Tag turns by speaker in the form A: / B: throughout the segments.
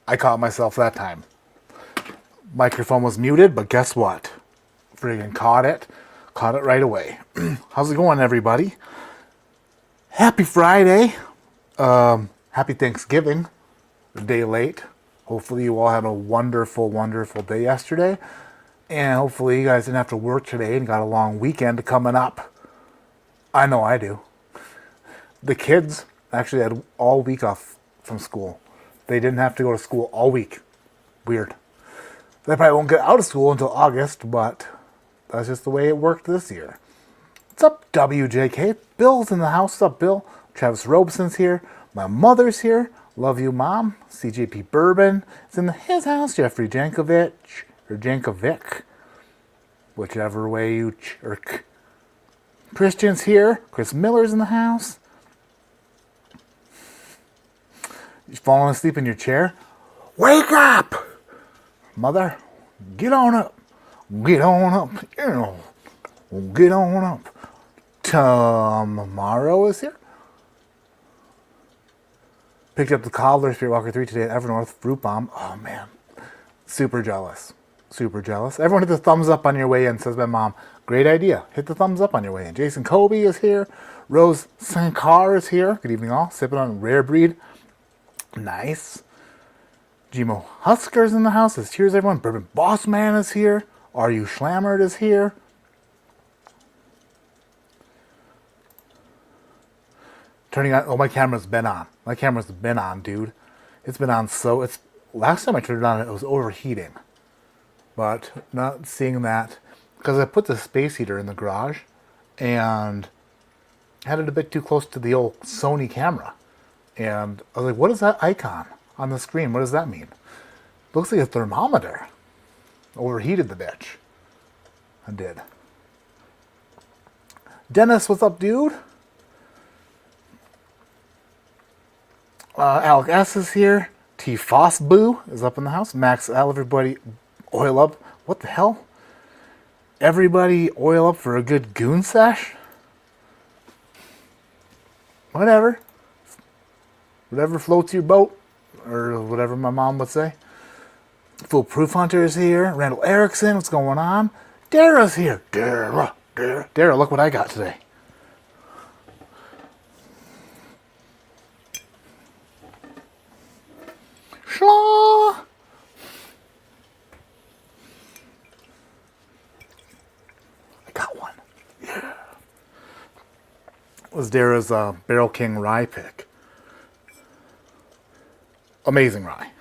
A: I caught myself that time. Microphone was muted, but guess what? Friggin' caught it. Caught it right away. How's it going, everybody? Happy Friday. Happy Thanksgiving. A day late. Hopefully you all had a wonderful, wonderful day yesterday. And hopefully you guys didn't have to work today and got a long weekend coming up. I know I do. The kids actually had all week off from school. They didn't have to go to school all week. Weird. They probably won't get out of school until August, but that's just the way it worked this year. What's up, WJK? Bill's in the house. What's up, Bill? Travis Robeson's here. My mother's here. Love you, Mom. CJP Bourbon is in his house. Jeffrey Jankovic, or Jankovic, whichever way you chirk. Christian's here. Chris Miller's in the house. You falling asleep in your chair? Wake up! Mother, get on up. Get on up. Get on up. Tomorrow is here. Picked up the Cobbler Spirit Walker 3 today at Evernorth. Fruit Bomb. Oh, man. Super jealous. Super jealous. Everyone hit the thumbs up on your way in, says my mom. Great idea. Hit the thumbs up on your way in. Jason Kobe is here. Rose Sankar is here. Good evening, all. Sipping on Rare Breed. Nice. Gmo Husker's in the house. Says, cheers, everyone. Bourbon Boss Man is here. Are You Schlammered is here. Turning on. Oh, my camera's been on. My camera's been on, dude. It's been on so. It's last time I turned it on, it was overheating. But not seeing that because I put the space heater in the garage and had it a bit too close to the old Sony camera. And I was like, what is that icon on the screen? What does that mean? Looks like a thermometer. Overheated the bitch. I did. Dennis, what's up, dude? Alec S is here. T. Fossboo is up in the house. Max L, everybody oil up. What the hell? Everybody oil up for a good goon sesh? Whatever. Whatever floats your boat. Or whatever my mom would say. Foolproof Hunter is here. Randall Erickson, what's going on? Dara's here. Dara, look what I got today. Shaw. I got one. Yeah. It was Dara's Barrel King rye pick. Amazing rye.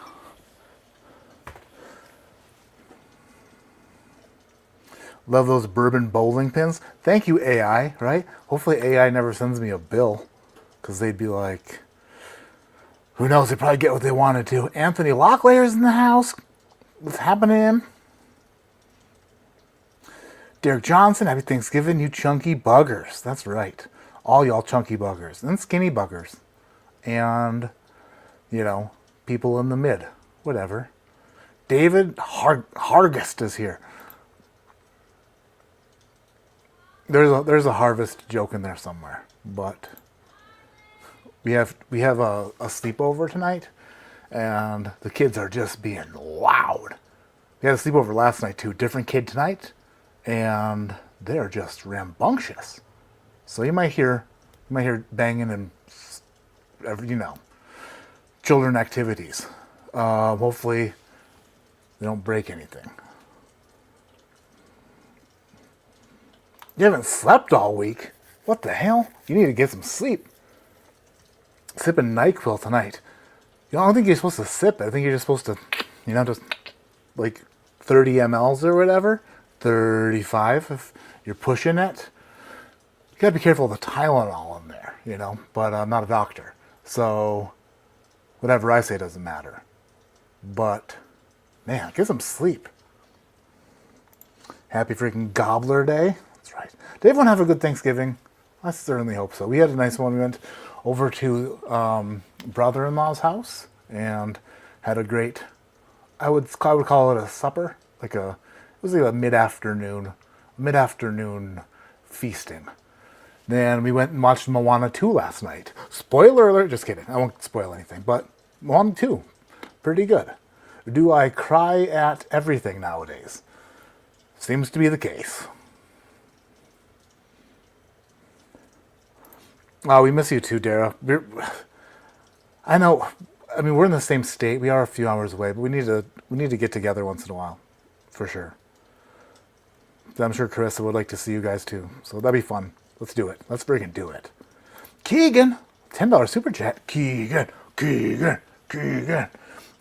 A: Love those bourbon bowling pins. Thank you, AI, right? Hopefully AI never sends me a bill. Because they'd be like, who knows, they probably get what they wanted to. Anthony Locklayer's in the house. What's happening? Derek Johnson, happy Thanksgiving, you chunky buggers. That's right. All y'all chunky buggers. And skinny buggers. And, you know, people in the mid. Whatever. David Hargest is here. There's a harvest joke in there somewhere. But we have a sleepover tonight. And the kids are just being loud. We had a sleepover last night too. Different kid tonight. And they're just rambunctious. So you might hear banging and, you know, children activities. Hopefully they don't break anything. You haven't slept all week. What the hell? You need to get some sleep. Sipping NyQuil tonight. You know, I don't think you're supposed to sip it. I think you're just supposed to, you know, just like 30 mLs or whatever. 35 if you're pushing it. You gotta be careful of the Tylenol in there, you know, but I'm not a doctor. So whatever I say doesn't matter. But man, get some sleep. Happy freaking Gobbler Day. That's right. Did everyone have a good Thanksgiving? I certainly hope so. We had a nice one. We went over to brother-in-law's house and had a great, I would call it a supper, it was like a mid-afternoon feasting. Then we went and watched Moana 2 last night. Spoiler alert, just kidding. I won't spoil anything, but Moana 2. pretty good. Do I cry at everything nowadays? Seems to be the case. Oh, we miss you too, Dara. I know. I mean, we're in the same state. We are a few hours away, but we need to get together once in a while, for sure. I'm sure Carissa would like to see you guys too, so that'd be fun. Let's do it. Let's freaking do it. Keegan, $10 super chat. Keegan.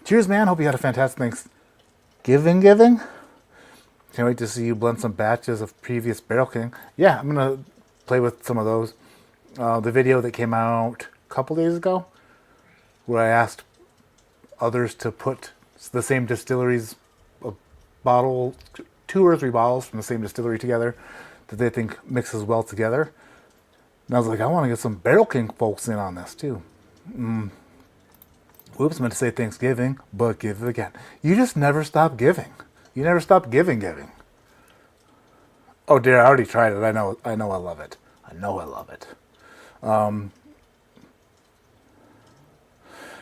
A: Cheers, man. Hope you had a fantastic Thanksgiving. Can't wait to see you blend some batches of previous Barrel King. Yeah, I'm gonna play with some of those. The video that came out a couple days ago, where I asked others to put the same distillery's bottle, 2 or 3 bottles from the same distillery together that they think mixes well together. And I was like, I want to get some Barrel King folks in on this too. Whoops, meant to say Thanksgiving, but give it again. You just never stop giving. You never stop giving. Oh dear, I already tried it. I know I love it.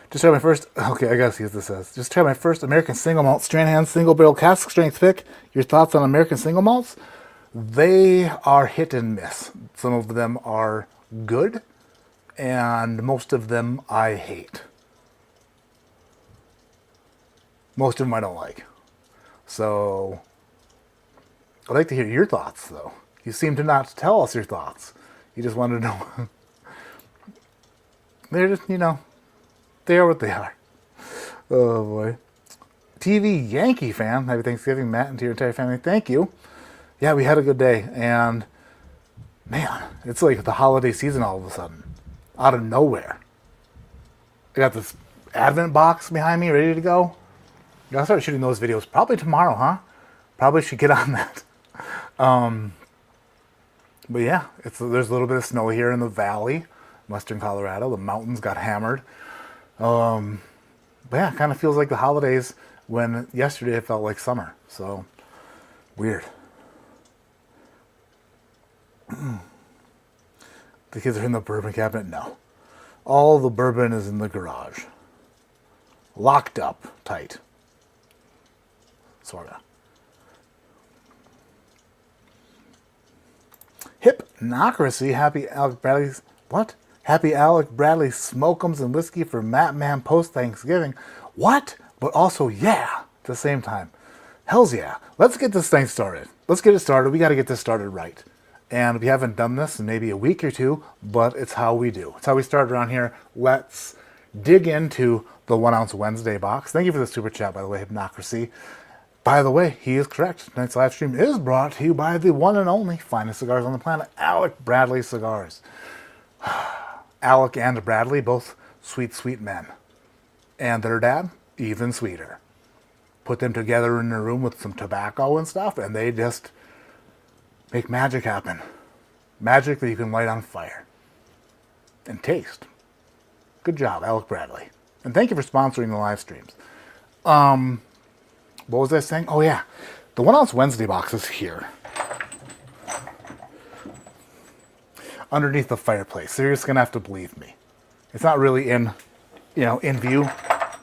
A: Just try my first, okay, I gotta see what this says. Just try my first American single malt Stranahan single barrel cask strength pick. Your thoughts on American single malts? They are hit and miss. Some of them are good, and most of them I hate. Most of them I don't like. So, I'd like to hear your thoughts, though. You seem to not tell us your thoughts. You just want to know. They're just, they are what they are. Oh, boy. TV Yankee fan. Happy Thanksgiving, Matt, and to your entire family. Thank you. Yeah, we had a good day. And, man, it's like the holiday season all of a sudden. Out of nowhere. I got this Advent box behind me ready to go. Gotta start shooting those videos probably tomorrow, huh? Probably should get on that. But yeah, there's a little bit of snow here in the valley, western Colorado. The mountains got hammered. But yeah, it kind of feels like the holidays when yesterday it felt like summer. So, weird. The kids are in the bourbon cabinet? No. All the bourbon is in the garage. Locked up tight. Sorta. Hypnocracy. Happy Alec Bradley's... What? Happy Alec Bradley Smoke'ems and whiskey for Matt Man post Thanksgiving. What? But also, yeah, at the same time. Hells yeah. Let's get this thing started. Let's get it started. We got to get this started right. And we haven't done this in maybe a week or two, but it's how we do. It's how we start around here. Let's dig into the 1 ounce Wednesday box. Thank you for the super chat, by the way, Hypnocracy. By the way, he is correct. Tonight's live stream is brought to you by the one and only finest cigars on the planet, Alec Bradley Cigars. Alec and Bradley, both sweet, sweet men. And their dad, even sweeter. Put them together in a room with some tobacco and stuff, and they just make magic happen. Magic that you can light on fire. And taste. Good job, Alec Bradley. And thank you for sponsoring the live streams. What was I saying? Oh, yeah. The 1 ounce Wednesday box is here. Underneath the fireplace. So you're just going to have to believe me. It's not really in view,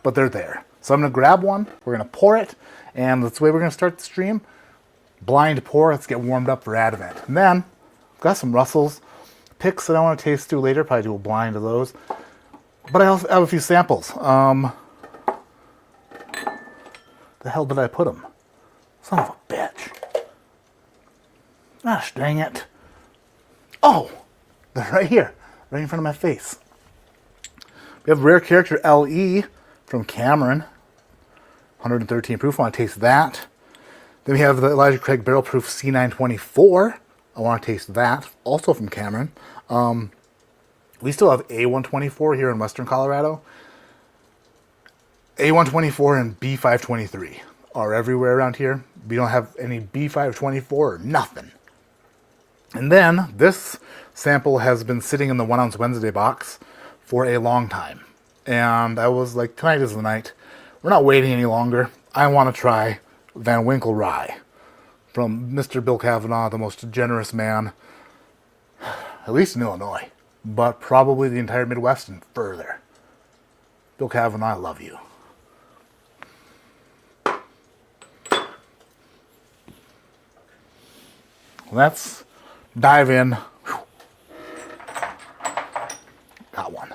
A: but they're there. So I'm going to grab one. We're going to pour it. And that's the way we're going to start the stream. Blind pour. Let's get warmed up for Advent. And then, I've got some Russell's picks that I want to taste through later. Probably do a blind of those. But I also have a few samples. The hell did I put them? Son of a bitch. Gosh dang it. Oh, they're right here. Right in front of my face. We have Rare Character LE from Cameron. 113 proof. I want to taste that. Then we have the Elijah Craig Barrel Proof C924. I want to taste that. Also from Cameron. We still have A124 here in Western Colorado. A124 and B523 are everywhere around here. We don't have any B524 or nothing. And then this sample has been sitting in the 1 ounce Wednesday box for a long time. And I was like, tonight is the night. We're not waiting any longer. I want to try Van Winkle Rye from Mr. Bill Kavanaugh, the most generous man, at least in Illinois, but probably the entire Midwest and further. Bill Kavanaugh, I love you. let's dive in. Whew. Got one.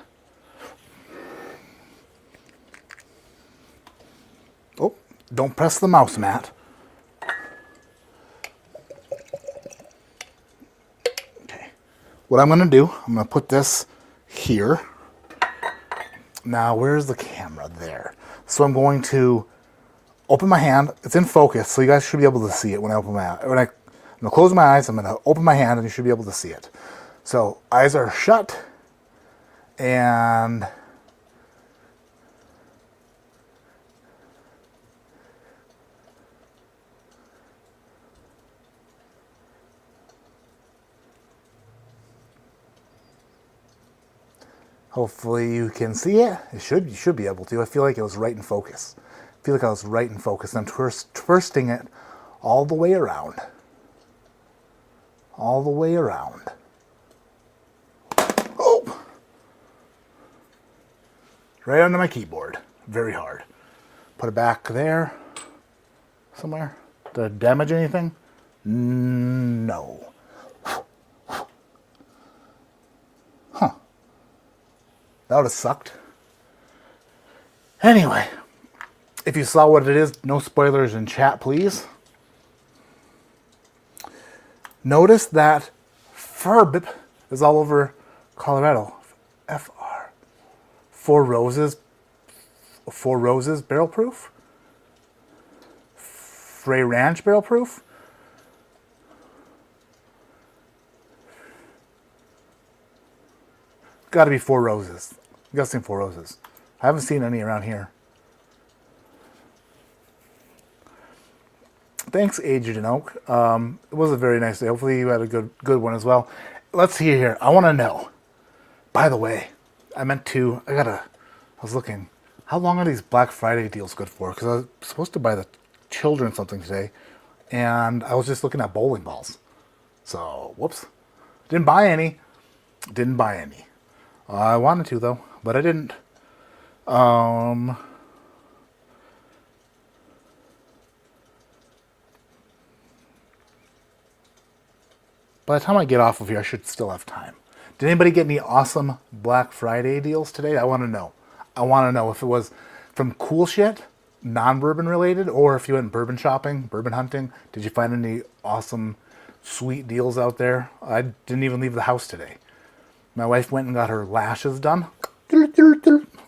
A: Oh, don't press the mouse, Matt. Okay. What I'm going to do, I'm going to put this here. Now, where's the camera? There. So I'm going to open my hand. It's in focus, so you guys should be able to see it when I open my eye. I'm going to close my eyes. I'm going to open my hand, and you should be able to see it. So eyes are shut, and hopefully you can see it. You should be able to. I feel like it was right in focus. I feel like I was right in focus. I'm twisting it all the way around. All the way around. Oh! Right under my keyboard. Very hard. Put it back there. Somewhere. Did it damage anything? No. Huh. That would have sucked. Anyway, if you saw what it is, no spoilers in chat, please. Notice that FRB is all over Colorado. FR. Four Roses barrel proof. Frey Ranch barrel proof. Got to be Four Roses. I'm guessing Four Roses. I haven't seen any around here. Thanks, Aged in Oak. It was a very nice day. Hopefully you had a good one as well. Let's see here. I want to know. By the way, I was looking. How long are these Black Friday deals good for? Because I was supposed to buy the children something today, and I was just looking at bowling balls. So, whoops. Didn't buy any. I wanted to, though, but I didn't. By the time I get off of here, I should still have time. Did anybody get any awesome Black Friday deals today? I want to know. I want to know if it was from cool shit, non-bourbon related, or if you went bourbon shopping, bourbon hunting. Did you find any awesome, sweet deals out there? I didn't even leave the house today. My wife went and got her lashes done.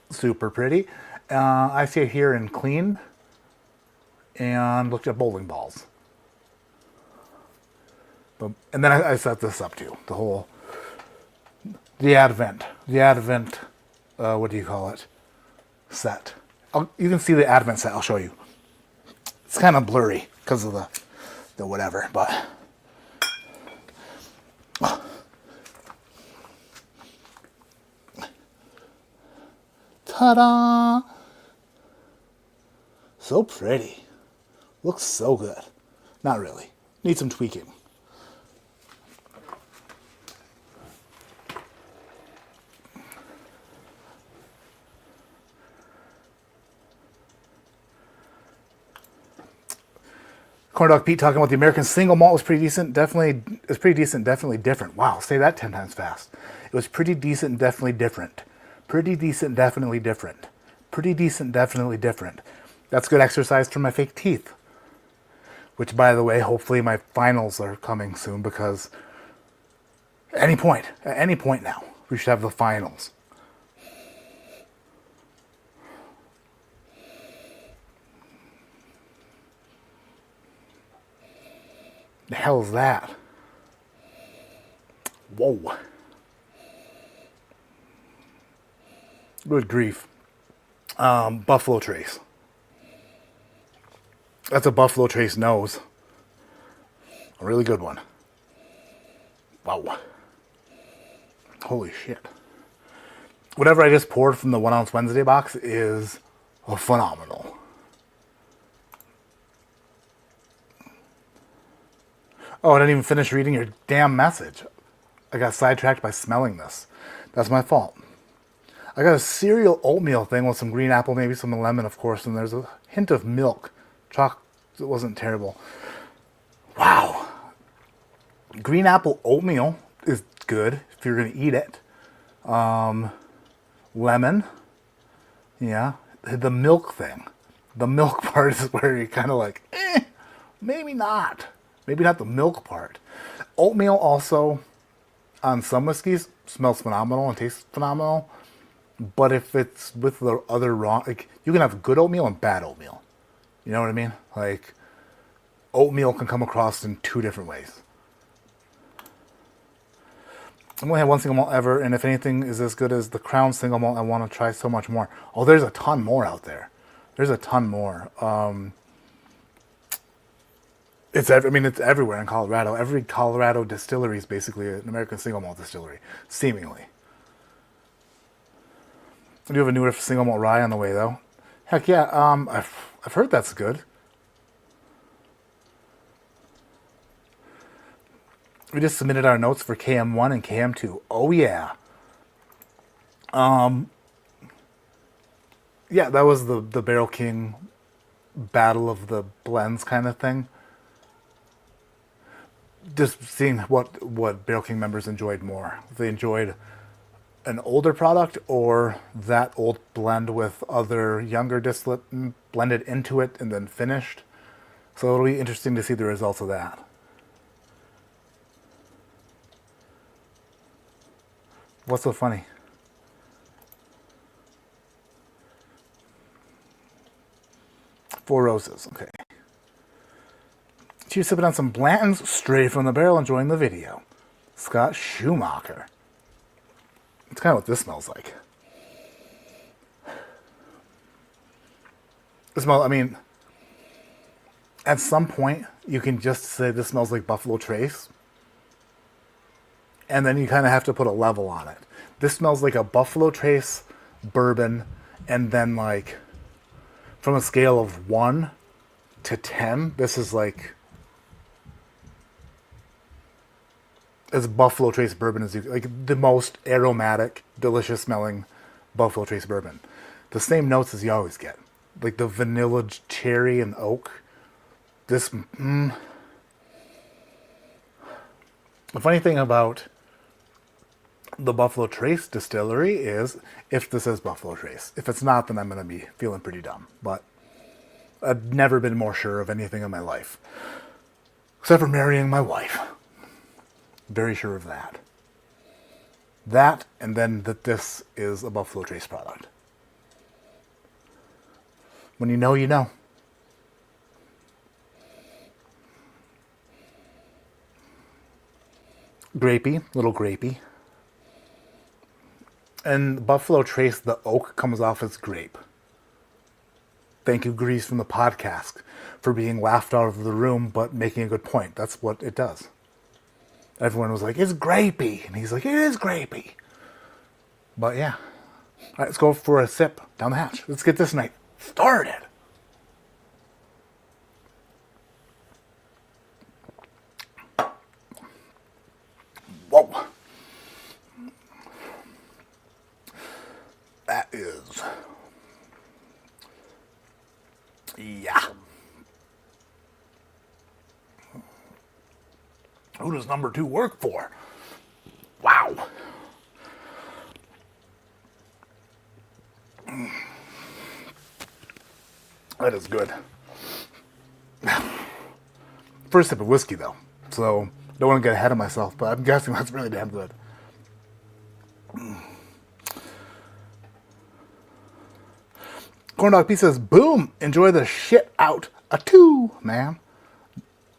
A: Super pretty. I stayed here and cleaned and looked at bowling balls. And then I set this up too. The Advent, what do you call it? Set. You can see the Advent set. I'll show you. It's kind of blurry because of the whatever, but. Ta-da! So pretty. Looks so good. Not really. Need some tweaking. Corn Dog Pete talking about the American single malt was pretty decent. Definitely different. Wow, say that 10 times fast. It was pretty decent, definitely different. Pretty decent, definitely different. Pretty decent, definitely different. That's good exercise for my fake teeth. Which, by the way, hopefully my finals are coming soon, because at any point now, we should have the finals. The hell is that? Whoa. Good grief. Buffalo Trace. That's a Buffalo Trace nose. A really good one. Wow. Holy shit. Whatever I just poured from the 1 ounce Wednesday box is phenomenal. Oh, I didn't even finish reading your damn message. I got sidetracked by smelling this. That's my fault. I got a cereal oatmeal thing with some green apple, maybe some lemon, of course, and there's a hint of milk. Chocolate, it wasn't terrible. Wow. Green apple oatmeal is good if you're going to eat it. Lemon. Yeah. The milk thing. The milk part is where you're kind of like, maybe not. Maybe not the milk part. Oatmeal also, on some whiskeys, smells phenomenal and tastes phenomenal. But if it's with the other wrong, like, you can have good oatmeal and bad oatmeal. You know what I mean? Like, oatmeal can come across in two different ways. I've only had one single malt ever, and if anything is as good as the Crown single malt, I want to try so much more. Oh, there's a ton more out there. There's a ton more. It's everywhere in Colorado. Every Colorado distillery is basically an American single malt distillery, seemingly. I do have a newer single malt rye on the way, though. Heck yeah, I've heard that's good. We just submitted our notes for KM1 and KM2. Oh yeah. Yeah, that was the Barrel King battle of the blends kind of thing. Just seeing what Barrel King members enjoyed more. If they enjoyed an older product or that old blend with other younger distillate blended into it and then finished. So it'll be interesting to see the results of that. What's so funny? Four Roses, okay. She's sipping on some Blanton's straight from the barrel, enjoying the video. Scott Schumacher. It's kind of what this smells like. It smells, I mean, at some point, you can just say this smells like Buffalo Trace. And then you kind of have to put a level on it. This smells like a Buffalo Trace bourbon, and then like, from a scale of 1 to 10, this is like as Buffalo Trace bourbon as you, like the most aromatic, delicious smelling Buffalo Trace bourbon. The same notes as you always get, like the vanilla, cherry, and oak. This, the funny thing about the Buffalo Trace distillery is, if this is Buffalo Trace. If it's not, then I'm going to be feeling pretty dumb. But I've never been more sure of anything in my life. Except for marrying my wife. Very sure of that. That, and then that this is a Buffalo Trace product. When you know, you know. Grapey, little grapey. And Buffalo Trace, the oak comes off as grape. Thank you, Grease, from the podcast, for being laughed out of the room, but making a good point. That's what it does. Everyone was like, it's grapey. And he's like, it is grapey. But yeah. All right, let's go for a sip down the hatch. Let's get this night started. Whoa. That is... yeah. Who does number 2 work for? Wow. That is good. First sip of whiskey, though. So, don't want to get ahead of myself, but I'm guessing that's really damn good. Corndog P says, boom, enjoy the shit out of 2, man.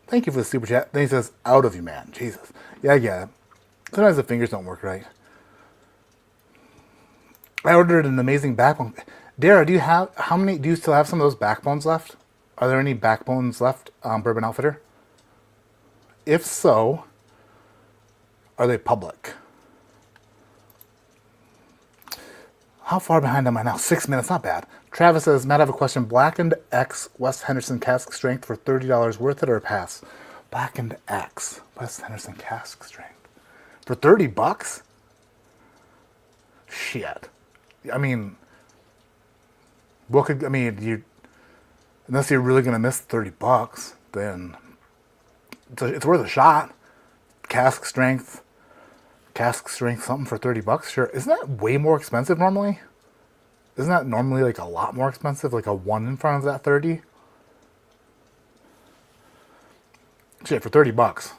A: Thank you for the super chat. Then he says, out of you, man. Jesus. Yeah, I get it. Sometimes the fingers don't work right. I ordered an amazing backbone. Dara, do you still have some of those backbones left? Are there any backbones left on Bourbon Outfitter? If so, are they public? How far behind am I now? 6 minutes, not bad. Travis says, Matt, I have a question. Blackened X West Henderson cask strength for $30 worth it or pass? Blackened X West Henderson cask strength for $30? Shit. I mean, unless you're really gonna miss $30, then it's worth a shot. cask strength something for $30. Sure. Isn't that way more expensive normally? Isn't that normally like a lot more expensive? Like a 1 in front of that 30? Shit, for $30.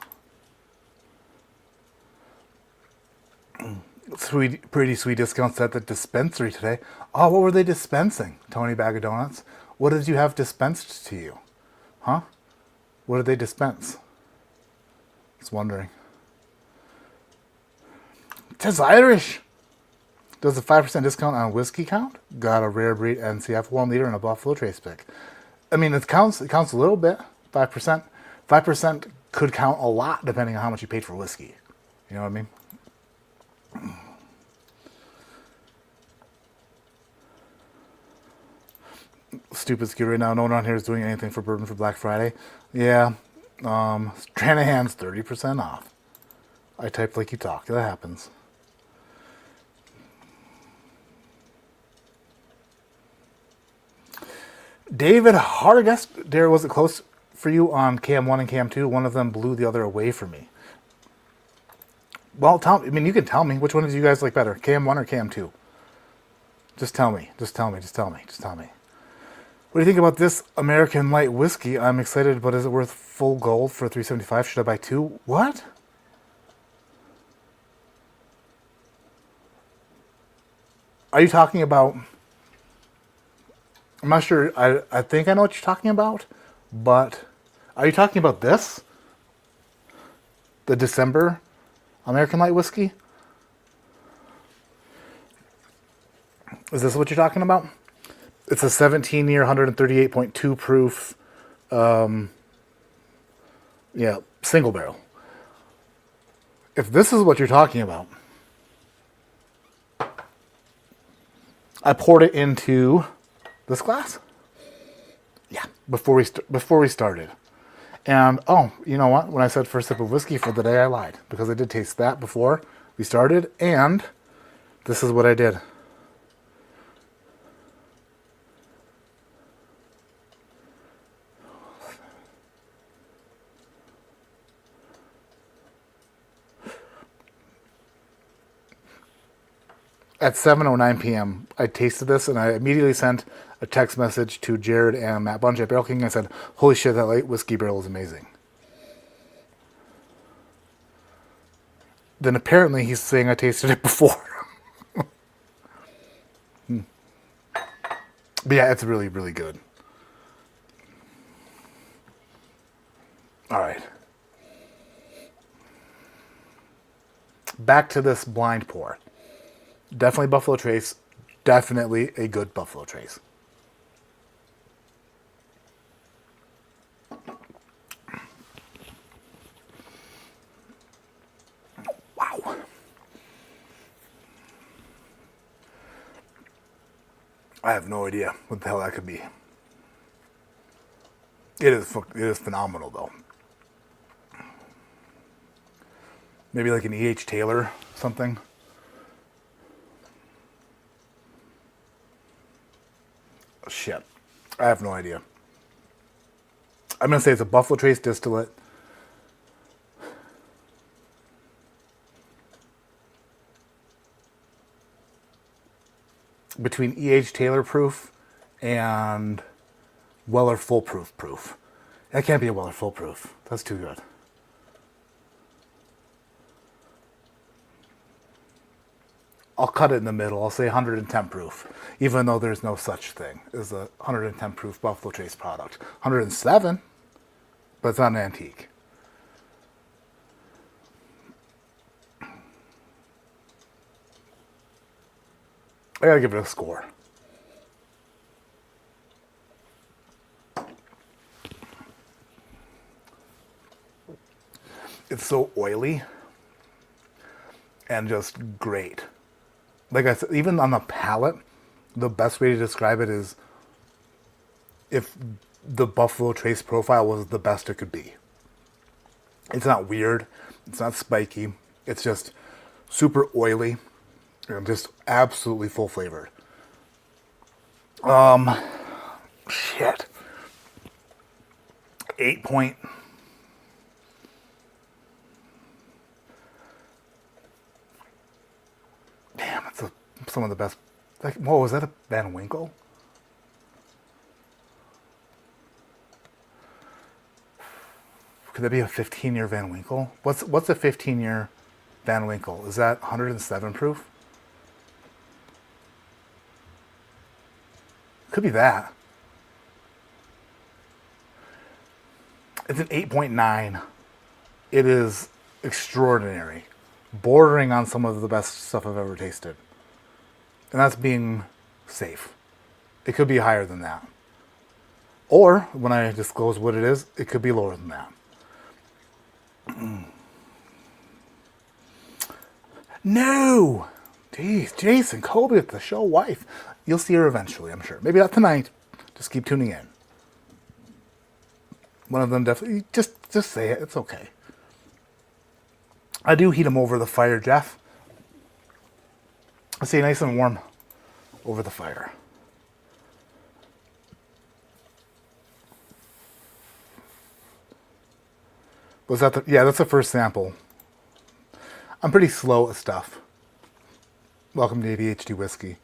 A: Pretty sweet discounts at the dispensary today. Oh, what were they dispensing? Tony Bag of Donuts. What did you have dispensed to you? Huh? What did they dispense? Just wondering. Tis Irish. Does a 5% discount on whiskey count? Got a rare breed NCF 1 liter and a Buffalo Trace pick. I mean, it counts a little bit. 5%. 5% could count a lot depending on how much you paid for whiskey. You know what I mean? Stupid ski right now. No one around here is doing anything for bourbon for Black Friday. Yeah. Stranahan's 30% off. I typed like you talk. That happens. David Hargest, Dare, was it close for you on cam 1 and cam 2? One of them blew the other away from me. Well, I mean, you can tell me. Which one did you guys like better, cam 1 or cam 2? Just tell me. Just tell me. What do you think about this American light whiskey? I'm excited, but is it worth full gold for $3.75? Should I buy 2? What? Are you talking about... I'm not sure. I think I know what you're talking about, but are you talking about this? The December American light whiskey? Is this what you're talking about? It's a 17-year, 138.2 proof, single barrel. If this is what you're talking about, I poured it into this glass. Yeah, before we started. And, oh, you know what? When I said first sip of whiskey for the day, I lied. Because I did taste that before we started, and this is what I did. At 7:09 p.m., I tasted this, and I immediately sent a text message to Jared and Matt Bunch at Barrel King. I said, holy shit, that light whiskey barrel is amazing. Then apparently he's saying I tasted it before. But yeah, it's really, really good. All right. Back to this blind pour. Definitely Buffalo Trace. Definitely a good Buffalo Trace. Wow. I have no idea what the hell that could be. It is phenomenal, though. Maybe like an E.H. Taylor something. Shit. I have no idea. I'm going to say it's a Buffalo Trace distillate. Between E.H. Taylor proof and Weller Foolproof proof. That can't be a Weller Foolproof. That's too good. I'll cut it in the middle. I'll say 110 proof, even though there's no such thing as a 110 proof Buffalo Trace product. 107, but it's not an antique. I gotta give it a score. It's so oily and just great. Like I said, even on the palate, the best way to describe it is if the Buffalo Trace profile was the best it could be. It's not weird. It's not spiky. It's just super oily and just absolutely full flavored. Shit. 8 point. some of the best. Like, whoa, was that a Van Winkle? Could that be a 15-year Van Winkle? What's a 15-year Van Winkle? Is that 107 proof? Could be that. It's an 8.9. It is extraordinary. Bordering on some of the best stuff I've ever tasted. And that's being safe. It could be higher than that. Or, when I disclose what it is, it could be lower than that. No! Jeez, Jason, Kobe at the show wife. You'll see her eventually, I'm sure. Maybe not tonight. Just keep tuning in. One of them definitely... Just say it. It's okay. I do heat them over the fire, Jeff. I stay nice and warm over the fire. Was that the... Yeah, that's the first sample. I'm pretty slow at stuff. Welcome to ADHD Whiskey.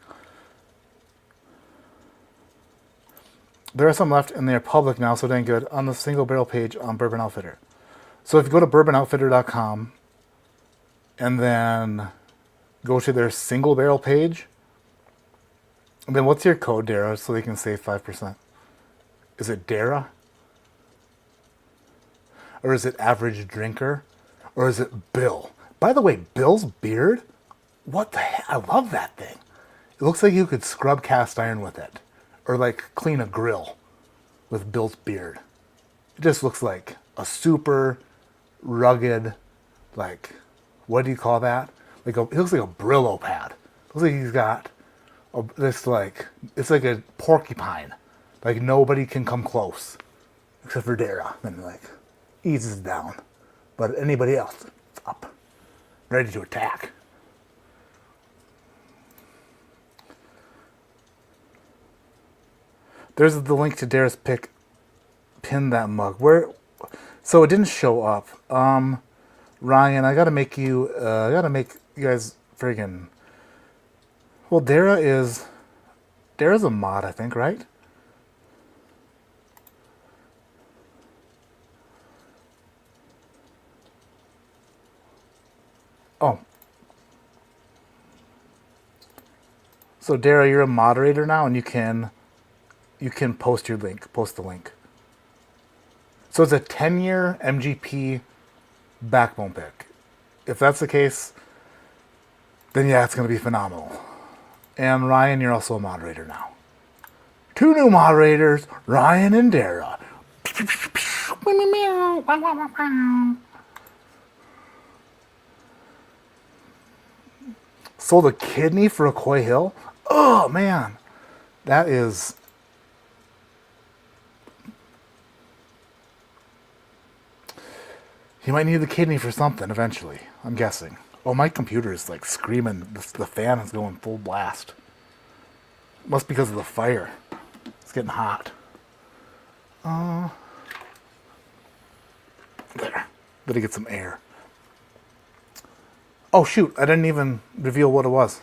A: There are some left and they're public now, so dang good, on the single barrel page on Bourbon Outfitter. So if you go to bourbonoutfitter.com and then go to their single barrel page, and then what's your code, Dara, so they can save 5%? Is it Dara? Or is it average drinker? Or is it Bill? By the way, Bill's beard, what the heck? I love that thing. It looks like you could scrub cast iron with it. Or like clean a grill with Bill's beard. It just looks like a super rugged, like, what do you call that? Like it looks like a Brillo pad. It looks like he's got this, like, it's like a porcupine. Like nobody can come close. Except for Dara. Then like eases down. But anybody else, it's up. Ready to attack. There's the link to Dara's pick. Pin that mug. Where? So it didn't show up. Ryan, I gotta make you. I gotta make you guys friggin'. Well, Dara's a mod, I think, right? Oh. So Dara, you're a moderator now, and you can post your link. Post the link. So it's a 10-year MGP backbone pick. If that's the case, then yeah, it's going to be phenomenal. And Ryan, you're also a moderator now. 2 new moderators, Ryan and Dara. Sold a kidney for a Coy Hill? Oh, man. That is... He might need the kidney for something eventually, I'm guessing. Oh, my computer is like screaming. The fan is going full blast. Must be because of the fire. It's getting hot. There. Better get some air. Oh, shoot. I didn't even reveal what it was.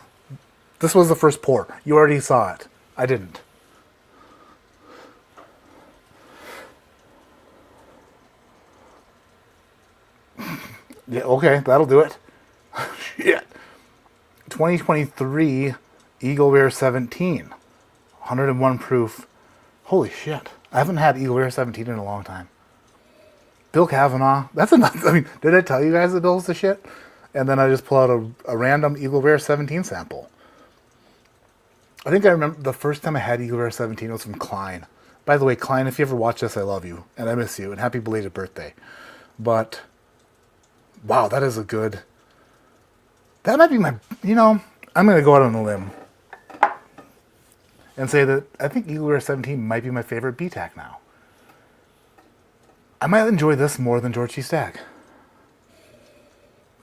A: This was the first pour. You already saw it. I didn't. Yeah, okay, that'll do it. Shit. 2023 Eagle Rare 17. 101 proof. Holy shit. I haven't had Eagle Rare 17 in a long time. Bill Kavanaugh. That's enough. I mean, did I tell you guys that Bill's the shit? And then I just pull out a random Eagle Rare 17 sample. I think I remember the first time I had Eagle Rare 17 was from Klein. By the way, Klein, if you ever watch this, I love you. And I miss you. And happy belated birthday. But... wow, that is a good... That might be my... You know, I'm going to go out on a limb and say that I think Eagle Rare 17 might be my favorite BTAC now. I might enjoy this more than George C. Stagg.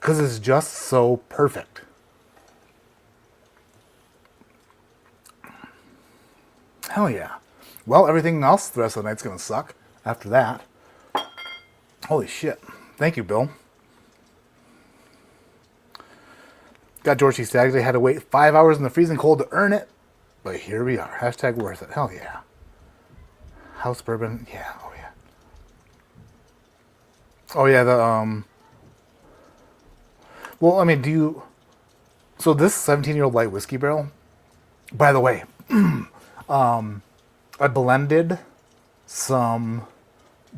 A: Because it's just so perfect. Hell yeah. Well, everything else the rest of the night's going to suck after that. Holy shit. Thank you, Bill. Got George C. Staggs. They had to wait 5 hours in the freezing cold to earn it. But here we are. Hashtag worth it. Hell yeah. House bourbon. Yeah. Oh yeah. Oh yeah. Well, I mean, so this 17-year-old light whiskey barrel, by the way, I blended some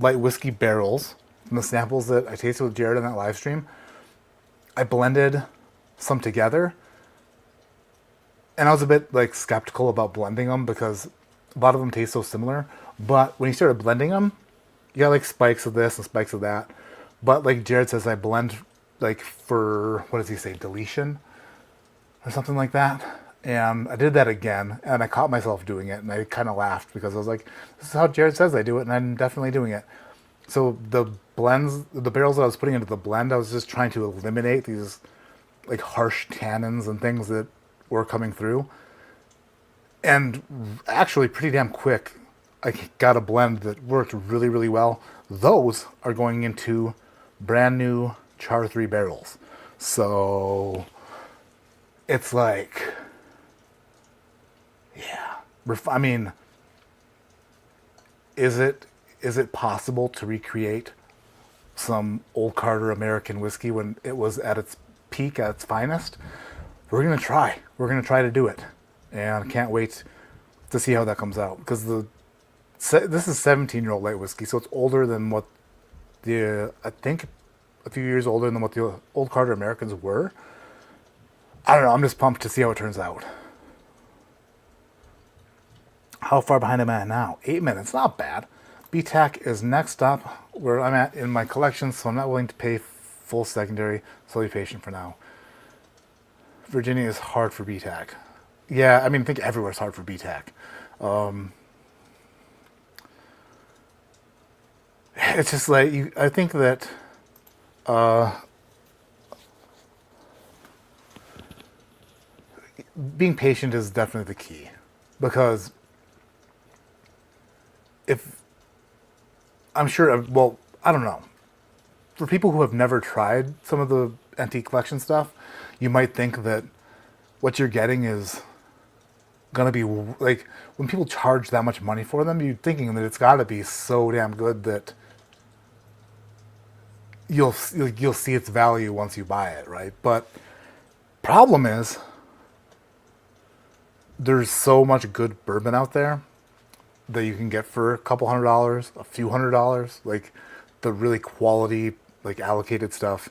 A: light whiskey barrels from the samples that I tasted with Jared on that live stream. I blended some together, and I was a bit like skeptical about blending them because a lot of them taste so similar. But when you started blending them, you got like spikes of this and spikes of that. But like Jared says, I blend like for, what does he say, deletion or something like that. And I did that again, and I caught myself doing it, and I kind of laughed because I was like, this is how Jared says I do it, and I'm definitely doing it. So the barrels that I was putting into the blend, I was just trying to eliminate these like harsh tannins and things that were coming through. And actually pretty damn quick, I got a blend that worked really, really well. Those are going into brand new Char 3 barrels. So it's like, yeah. I mean, is it possible to recreate some old Carter American whiskey when it was at its peak, at its finest? We're going to try. We're going to try to do it. And I can't wait to see how that comes out. Because this is 17-year-old light whiskey, so it's older than what I think a few years older than what the old Carter Americans were. I don't know. I'm just pumped to see how it turns out. How far behind am I at now? 8 minutes. Not bad. BTAC is next up where I'm at in my collection, so I'm not willing to pay full secondary, so be patient for now. Virginia is hard for BTAC. Yeah, I mean, I think everywhere's hard for BTAC. It's just like, I think that being patient is definitely the key. Because I'm sure, well, I don't know. For people who have never tried some of the antique collection stuff, you might think that what you're getting is going to be, like, when people charge that much money for them, you're thinking that it's got to be so damn good that you'll see its value once you buy it, right? But problem is, there's so much good bourbon out there that you can get for a couple $100, a few $100, like the really quality, like allocated stuff,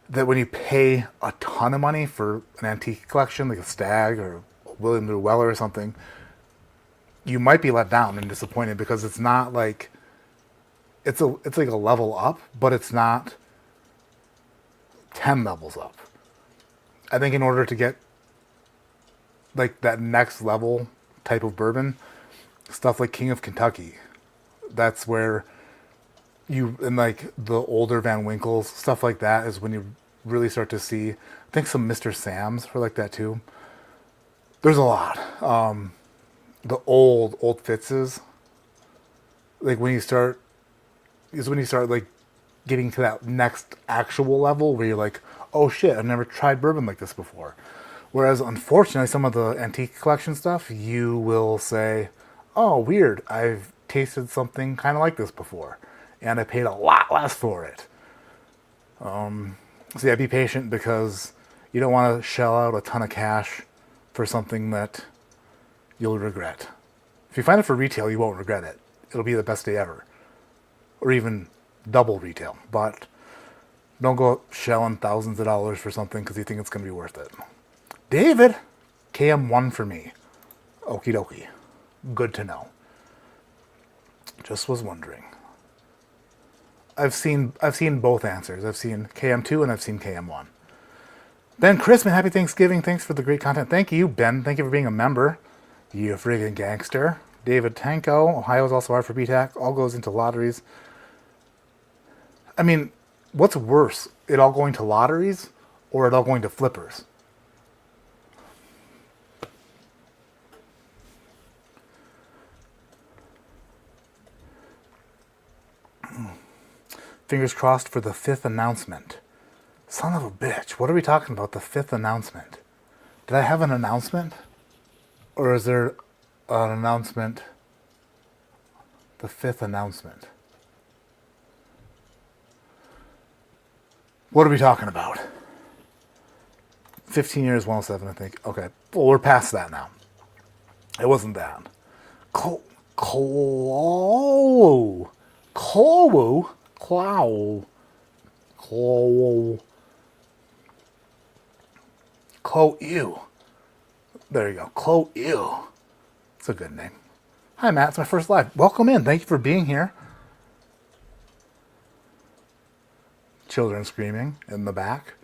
A: that when you pay a ton of money for an antique collection, like a Stag or a William Llewellyn or something, you might be let down and disappointed because it's not like, it's like a level up, but it's not 10 levels up. I think in order to get like that next level type of bourbon, stuff like King of Kentucky, that's where you, and like the older Van Winkles, stuff like that is when you really start to see, I think some Mr. Sam's are like that too. There's a lot. The old Fitz's, like when you start like getting to that next actual level where you're like, oh shit, I've never tried bourbon like this before. Whereas unfortunately, some of the antique collection stuff, you will say, oh, weird, I've tasted something kind of like this before, and I paid a lot less for it. So yeah, be patient because you don't want to shell out a ton of cash for something that you'll regret. If you find it for retail, you won't regret it. It'll be the best day ever. Or even double retail. But don't go shelling thousands of dollars for something because you think it's going to be worth it. David, KM1 for me. Okie dokie. Good to know. Just was wondering. I've seen both answers. I've seen KM2 and I've seen KM1. Ben Chrisman, happy Thanksgiving. Thanks for the great content. Thank you, Ben. Thank you for being a member. You friggin' gangster. David Tanko, Ohio's also hard for BTAC. All goes into lotteries. I mean, what's worse? It all going to lotteries or it all going to flippers? Fingers crossed for the 5th announcement. Son of a bitch. What are we talking about? The fifth announcement. Did I have an announcement? Or is there an announcement? The fifth announcement. What are we talking about? 15 years, 107, I think. Okay. Well, we're past that now. It wasn't that. Clow. Ew. There you go. Clow Ew. It's a good name. Hi, Matt. It's my first live. Welcome in. Thank you for being here. Children screaming in the back.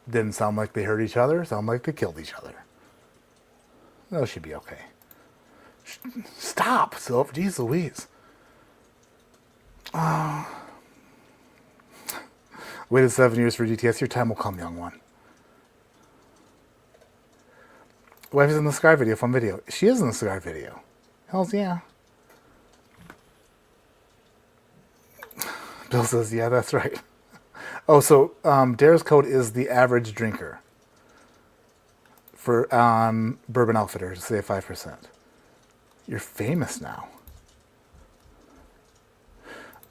A: Didn't sound like they hurt each other. Sound like they killed each other. That should be okay. Stop, Sylph. Jeez Louise. Waited 7 years for GTS. Your time will come, young one. Wife is in the cigar video. Fun video. She is in the cigar video. Hells yeah. Bill says, yeah, that's right. Oh, so Dara's code is the average drinker for Bourbon Outfitters. Save 5%. You're famous now.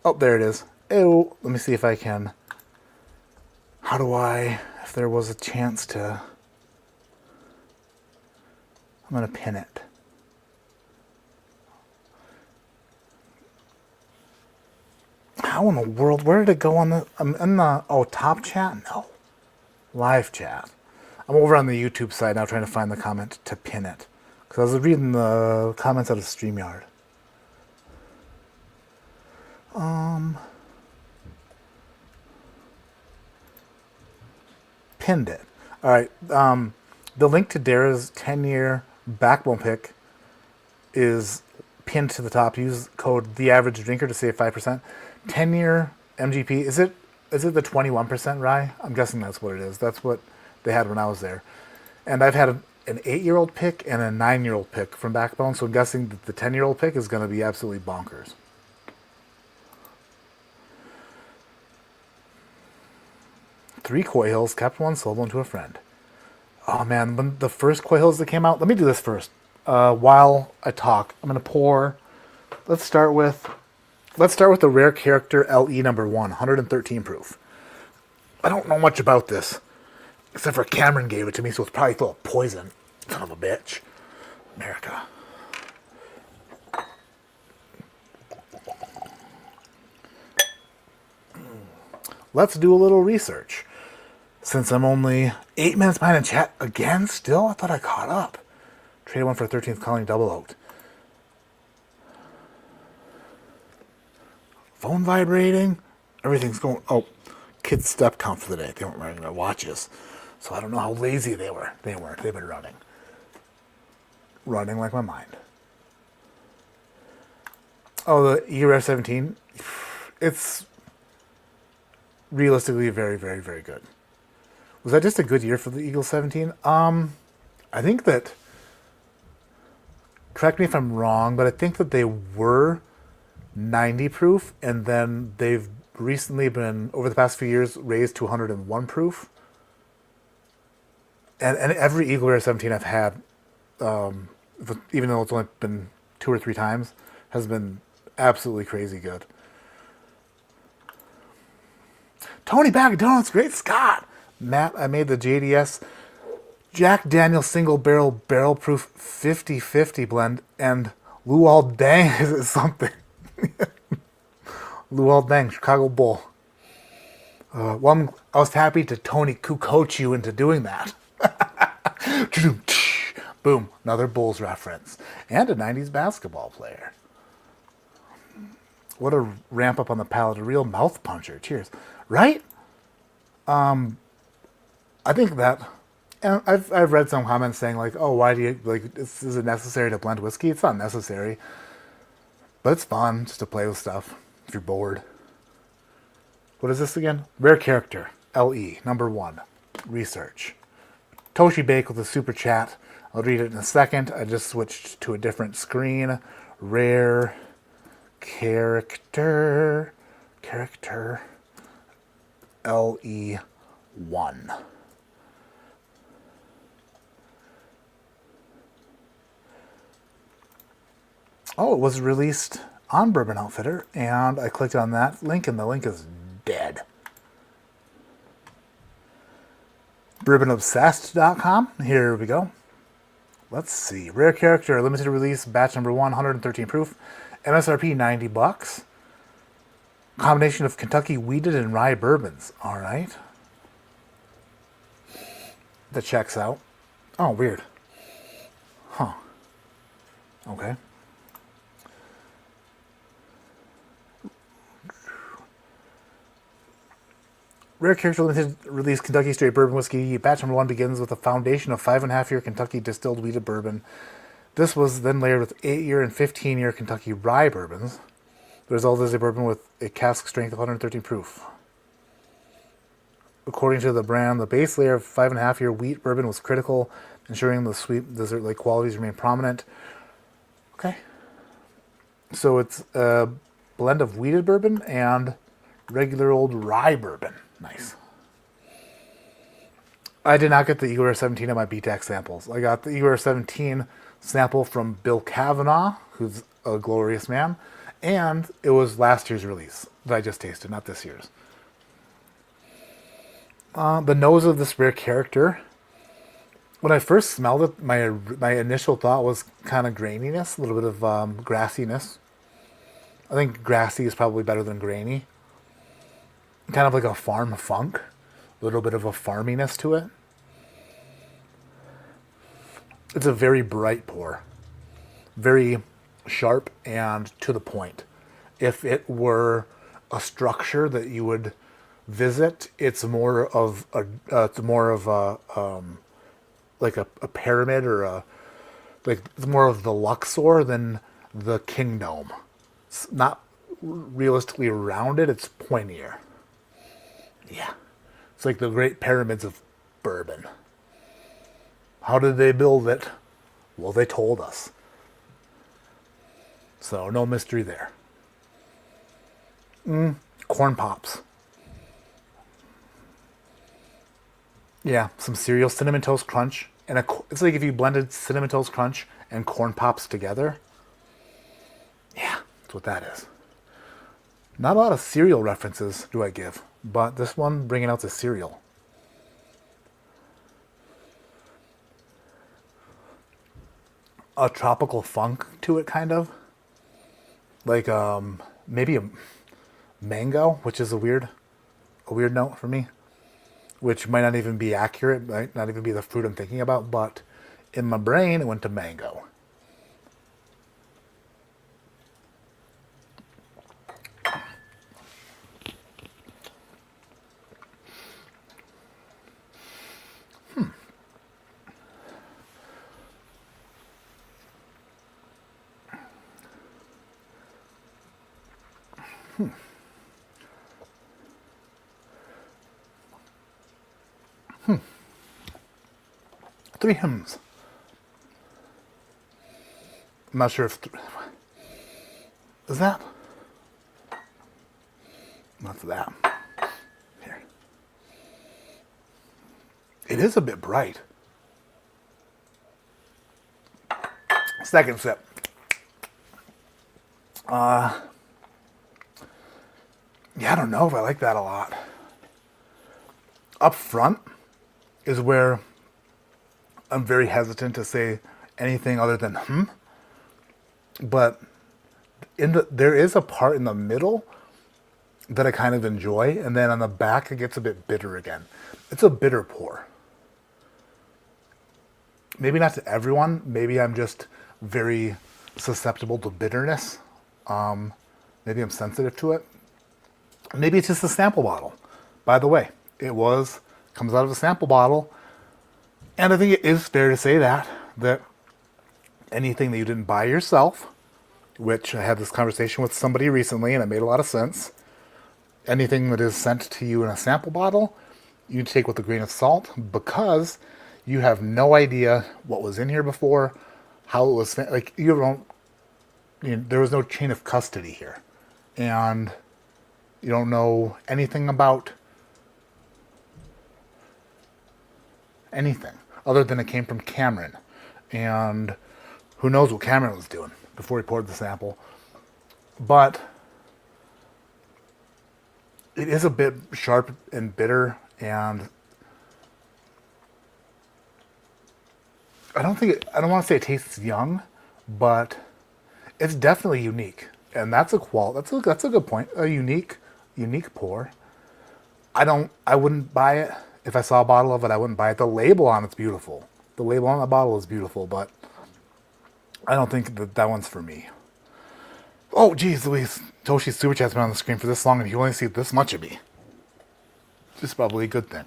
A: Oh, there it is. Oh, let me see if I can. How do I, if there was a chance to, I'm going to pin it. How in the world, where did it go on the, oh, top chat? No. Live chat. I'm over on the YouTube side now trying to find the comment to pin it. Because I was reading the comments out of StreamYard. Pinned it. All right. The link to Dara's 10-year backbone pick is pinned to the top. Use code TheAverageDrinker to save 5%. 10-year MGP. Is it the 21% rye? I'm guessing that's what it is. That's what they had when I was there. And I've had an 8-year-old pick and a 9-year-old pick from Backbone, so I'm guessing that the 10-year-old pick is going to be absolutely bonkers. Three Coy Hills, kept one, sold one to a friend. Oh man, when the first Coy Hills that came out, let me do this first. While I talk, I'm going to pour. Let's start with the Rare Character LE number 1, 113 proof. I don't know much about this, except for Cameron gave it to me, so it's probably full of poison. Son of a bitch. America. Let's do a little research. Since I'm only 8 minutes behind in chat again, still? I thought I caught up. Traded one for a 13th Colony Double Oaked. Phone vibrating. Everything's going... Oh, kids' step count for the day. They weren't wearing their watches. So I don't know how lazy they were. They weren't. They've been running. Running like my mind. Oh, the ERF 17. It's realistically very, very, very good. Was that just a good year for the Eagle 17? I think that... Correct me if I'm wrong, but I think that they were 90 proof, and then they've recently been, over the past few years, raised to 101 proof. And every Eagle Rare 17 I've had, even though it's only been 2 or 3 times, has been absolutely crazy good. Tony Bag of Donuts, great Scott. Matt, I made the JDS Jack Daniel Single Barrel Barrel Proof 50-50 blend, and Luol Dang is something. Luol Dang, Chicago Bull. Well, I was happy to Tony coach you into doing that. Boom, another Bulls reference. And a 90s basketball player. What a ramp up on the palate. A real mouth puncher. Cheers. Right? I think that... And I've read some comments saying like, oh, why do you... Like, is it necessary to blend whiskey? It's not necessary. But it's fun just to play with stuff if you're bored. What is this again? Rare Character. LE. Number 1. Research. Toshi Bake with a super chat. I'll read it in a second. I just switched to a different screen. Rare Character. LE 1. Oh, it was released on Bourbon Outfitter, and I clicked on that link, and the link is dead. BourbonObsessed.com. Here we go. Let's see. Rare character, limited release, batch number 1, 113 proof. MSRP $90. Combination of Kentucky wheated and rye bourbons. All right. That checks out. Oh, weird. Huh. Okay. Rare character limited release Kentucky straight bourbon whiskey. Batch number 1 begins with a foundation of 5.5-year Kentucky distilled wheated bourbon. This was then layered with 8-year and 15-year Kentucky rye bourbons. The result is a bourbon with a cask strength of 113 proof. According to the brand, the base layer of 5.5-year wheat bourbon was critical, ensuring the sweet dessert-like qualities remain prominent. Okay. So it's a blend of wheated bourbon and regular old rye bourbon. Nice. I did not get the Eagle 17 at my BTAC samples. I got the Eagle 17 sample from Bill Kavanaugh, who's a glorious man, and it was last year's release that I just tasted, not this year's. The nose of this rare character, when I first smelled it, my initial thought was kind of graininess, a little bit of grassiness. I think grassy is probably better than grainy. Kind of like a farm funk, a little bit of a farminess to it. It's a very bright pour, very sharp and to the point. If it were a structure that you would visit, it's more of a like a pyramid or it's more of the Luxor than the Kingdom. It's not realistically rounded; it's pointier. Yeah, it's like the Great Pyramids of bourbon. How did they build it? Well, they told us. So no mystery there. Corn pops. Yeah, some cereal, Cinnamon Toast Crunch, and it's like if you blended Cinnamon Toast Crunch and corn pops together. Yeah, that's what that is. Not a lot of cereal references do I give, but this one bringing out the cereal. A tropical funk to it, kind of. Like maybe a mango, which is a weird note for me. Which might not even be accurate, might not even be the fruit I'm thinking about, but in my brain it went to mango. Three hymns. I'm not sure if... Is that? Not that. Here. It is a bit bright. Second sip. Yeah, I don't know if I like that a lot. Up front is where I'm very hesitant to say anything other than but there is a part in the middle that I kind of enjoy, and then on the back it gets a bit bitter again. It's a bitter pour. Maybe not to everyone. Maybe I'm just very susceptible to bitterness. Maybe I'm sensitive to it. Maybe it's just a sample bottle. By the way, comes out of a sample bottle. And I think it is fair to say that anything that you didn't buy yourself, which I had this conversation with somebody recently and it made a lot of sense, anything that is sent to you in a sample bottle, you take with a grain of salt because you have no idea what was in here before, how it was, like there was no chain of custody here. And you don't know anything about anything, other than it came from Cameron. And who knows what Cameron was doing before he poured the sample. But it is a bit sharp and bitter, and I don't want to say it tastes young, but it's definitely unique. And that's a good point. A unique pour. I wouldn't buy it. If I saw a bottle of it, I wouldn't buy it. The label on it's beautiful. The label on the bottle is beautiful, but I don't think that one's for me. Oh, geez, Louise. Toshi's super chat's been on the screen for this long, and you only see this much of me. It's probably a good thing.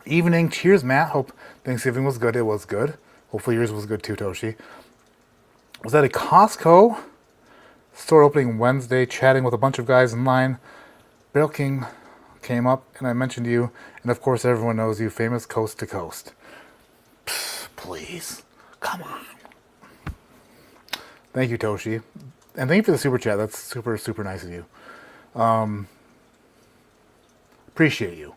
A: Evening. Cheers, Matt. Hope Thanksgiving was good. It was good. Hopefully yours was good too, Toshi. Was at a Costco store opening Wednesday, chatting with a bunch of guys in line. Barrel King came up, and I mentioned you, and of course everyone knows you, famous coast to coast. Psst, please. Come on. Thank you, Toshi. And thank you for the super chat. That's super, super nice of you. Appreciate you.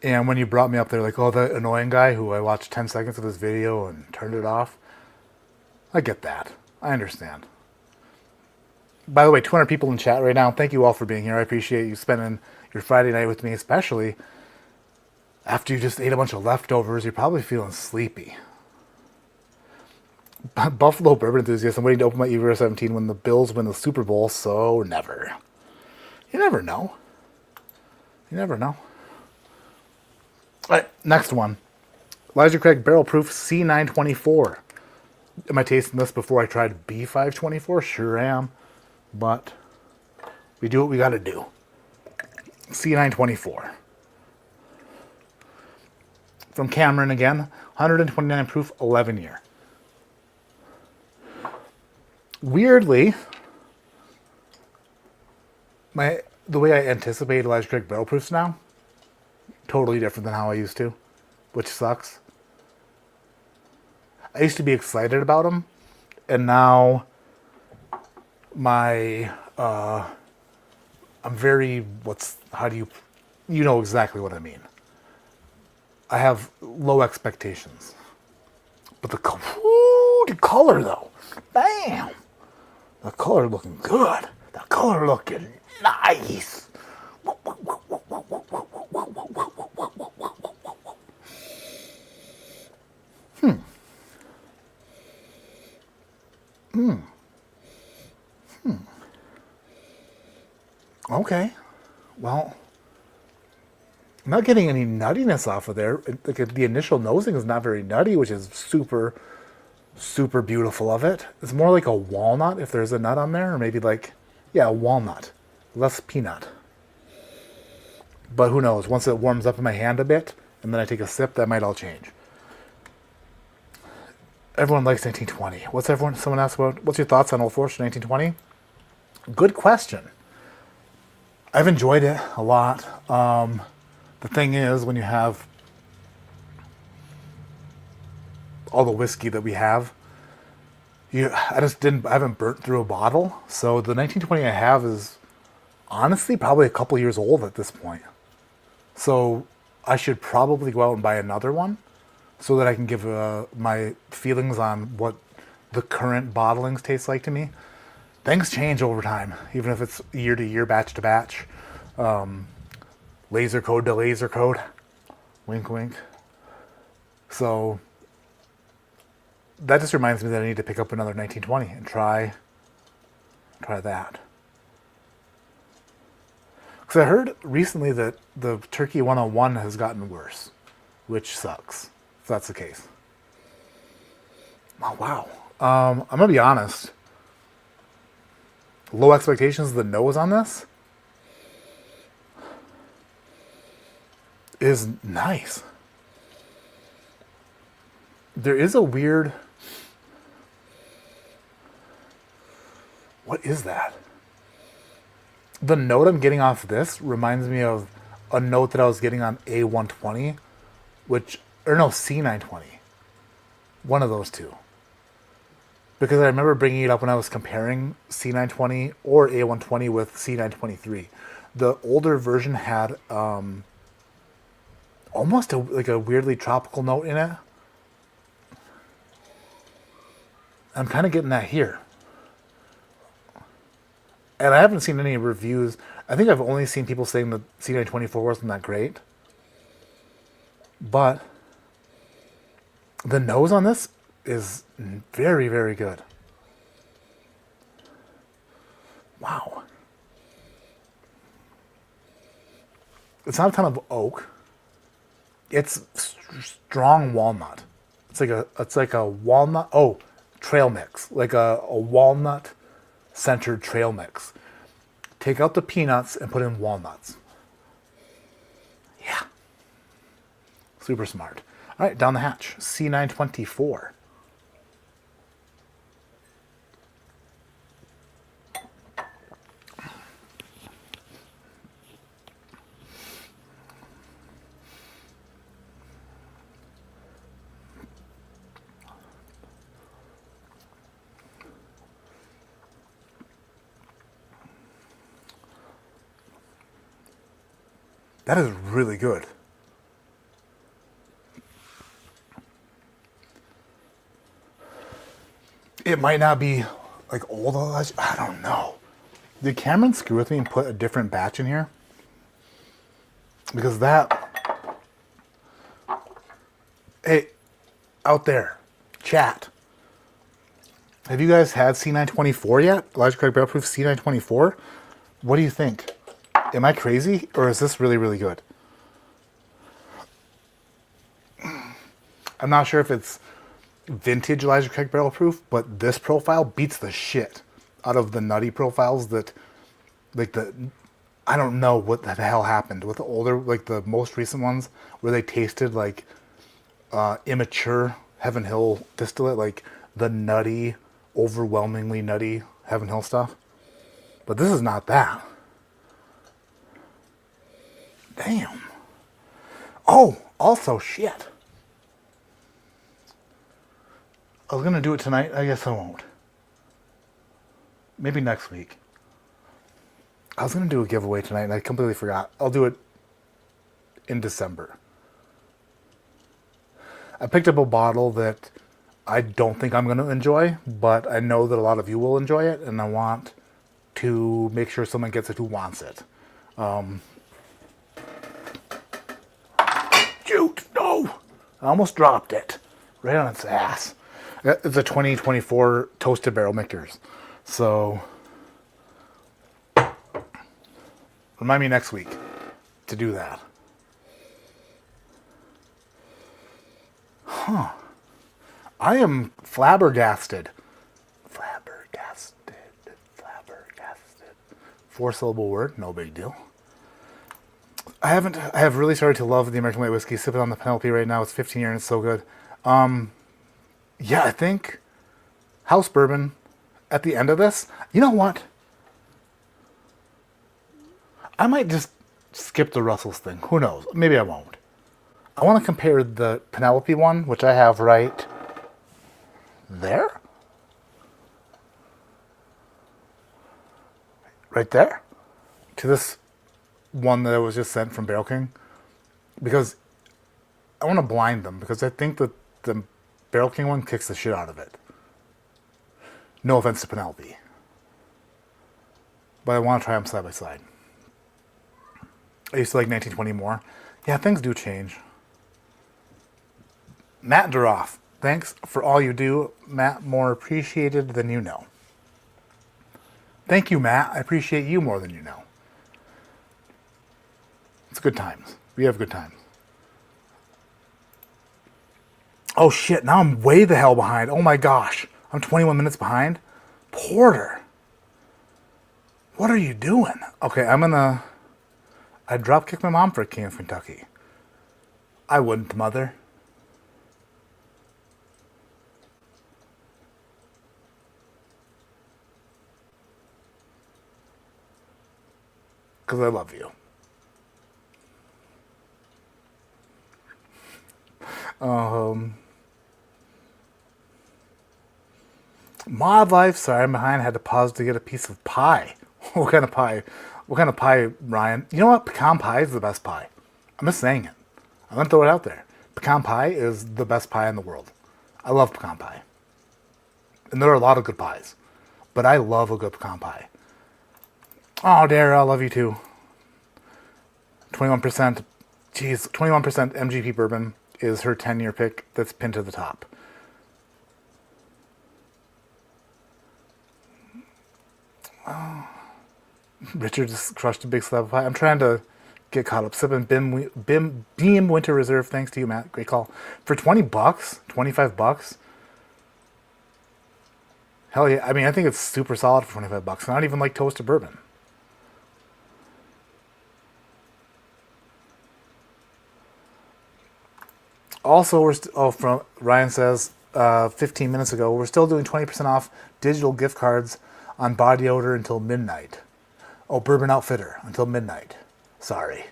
A: And when you brought me up there, like, oh, the annoying guy who I watched 10 seconds of his video and turned it off. I get that. I understand. By the way, 200 people in chat right now. Thank you all for being here. I appreciate you spending your Friday night with me, especially after you just ate a bunch of leftovers. You're probably feeling sleepy. Buffalo bourbon enthusiast. I'm waiting to open my EVR 17 when the Bills win the Super Bowl, so never. You never know. You never know. All right, next one. Elijah Craig Barrel Proof C924. Am I tasting this before I tried B524? Sure am. But we do what we got to do. C924. From Cameron again. 129 proof, 11 year. Weirdly, the way I anticipate Elijah Craig Barrel Proofs now, totally different than how I used to, which sucks. I used to be excited about them, and now I'm very, you know exactly what I mean. I have low expectations. But the color though, bam! The color looking good. The color looking nice. Okay. Well, I'm not getting any nuttiness off of there. The initial nosing is not very nutty, which is super, super beautiful of it. It's more like a walnut if there's a nut on there, or maybe a walnut. Less peanut. But who knows? Once it warms up in my hand a bit, and then I take a sip, that might all change. Everyone likes 1920. Someone asked about, what's your thoughts on Old Forester 1920? Good question. I've enjoyed it a lot. The thing is, when you have all the whiskey that we have, I haven't burnt through a bottle. So the 1920 I have is honestly probably a couple years old at this point. So I should probably go out and buy another one so that I can give my feelings on what the current bottlings taste like to me. Things change over time, even if it's year to year, batch to batch. Laser code to laser code. Wink, wink. So that just reminds me that I need to pick up another 1920 and try that. Because I heard recently that the Turkey 101 has gotten worse, which sucks, if that's the case. Oh, wow. I'm going to be honest. Low expectations, the nose on this is nice. There is a weird... What is that? The note I'm getting off this reminds me of a note that I was getting on A120, C920. One of those two. Because I remember bringing it up when I was comparing C920 or A120 with C923. The older version had almost like a weirdly tropical note in it. I'm kind of getting that here. And I haven't seen any reviews. I think I've only seen people saying the C924 wasn't that great. But the nose on this is very, very good. Wow. It's not a ton of oak. It's strong walnut. It's like a walnut. Oh, trail mix, like a walnut centered trail mix. Take out the peanuts and put in walnuts. Yeah. Super smart. All right, down the hatch. C924. That is really good. It might not be like old, I don't know. Did Cameron screw with me and put a different batch in here? Because that... Hey, out there, chat. Have you guys had C924 yet? Elijah Craig Barrel Proof C924? What do you think? Am I crazy, or is this really, really good? I'm not sure if it's vintage Elijah Craig Barrel Proof, but this profile beats the shit out of the nutty profiles that, like I don't know what the hell happened with the older, like the most recent ones, where they tasted like immature Heaven Hill distillate, like the nutty, overwhelmingly nutty Heaven Hill stuff. But this is not that. Damn. Oh, also shit. I was going to do it tonight. I guess I won't. Maybe next week. I was going to do a giveaway tonight and I completely forgot. I'll do it in December. I picked up a bottle that I don't think I'm going to enjoy, but I know that a lot of you will enjoy it, and I want to make sure someone gets it who wants it. Shoot, no! I almost dropped it. Right on its ass. It's a 2024 Toasted Barrel Mixers. So, remind me next week to do that. Huh. I am flabbergasted. Flabbergasted. 4-syllable word, no big deal. I have really started to love the American Light Whiskey. Sipping on the Penelope right now. It's 15 years and it's so good. Yeah, I think house bourbon at the end of this. You know what? I might just skip the Russell's thing. Who knows? Maybe I won't. I want to compare the Penelope one, which I have right there. Right there. To this one that was just sent from Barrel King. Because I want to blind them. Because I think that the Barrel King one kicks the shit out of it. No offense to Penelope. But I want to try them side by side. I used to like 1920 more. Yeah, things do change. Matt Duroff. Thanks for all you do. Matt, more appreciated than you know. Thank you, Matt. I appreciate you more than you know. It's good times. We have good times. Oh shit, now I'm way the hell behind. Oh my gosh. I'm 21 minutes behind. Porter. What are you doing? Okay, I'd drop kick my mom for a King of Kentucky. I wouldn't, mother. Because I love you. Mod Life, sorry, I'm behind. I had to pause to get a piece of pie. What kind of pie? What kind of pie, Ryan? You know what? Pecan pie is the best pie. I'm just saying it. I'm going to throw it out there. Pecan pie is the best pie in the world. I love pecan pie. And there are a lot of good pies. But I love a good pecan pie. Oh, Dara, I love you too. 21%. Geez, 21% MGP bourbon is her 10-year pick that's pinned to the top. Oh. Richard just crushed a big slab of pie. I'm trying to get caught up. Sipping Beam Winter Reserve. Thanks to you, Matt. Great call. For $20, $25. Hell yeah. I mean, I think it's super solid for $25. Not even like toasted bourbon. Also, from Ryan says 15 minutes ago, we're still doing 20% off digital gift cards on body odor until midnight. Oh, Bourbon Outfitter until midnight. Sorry.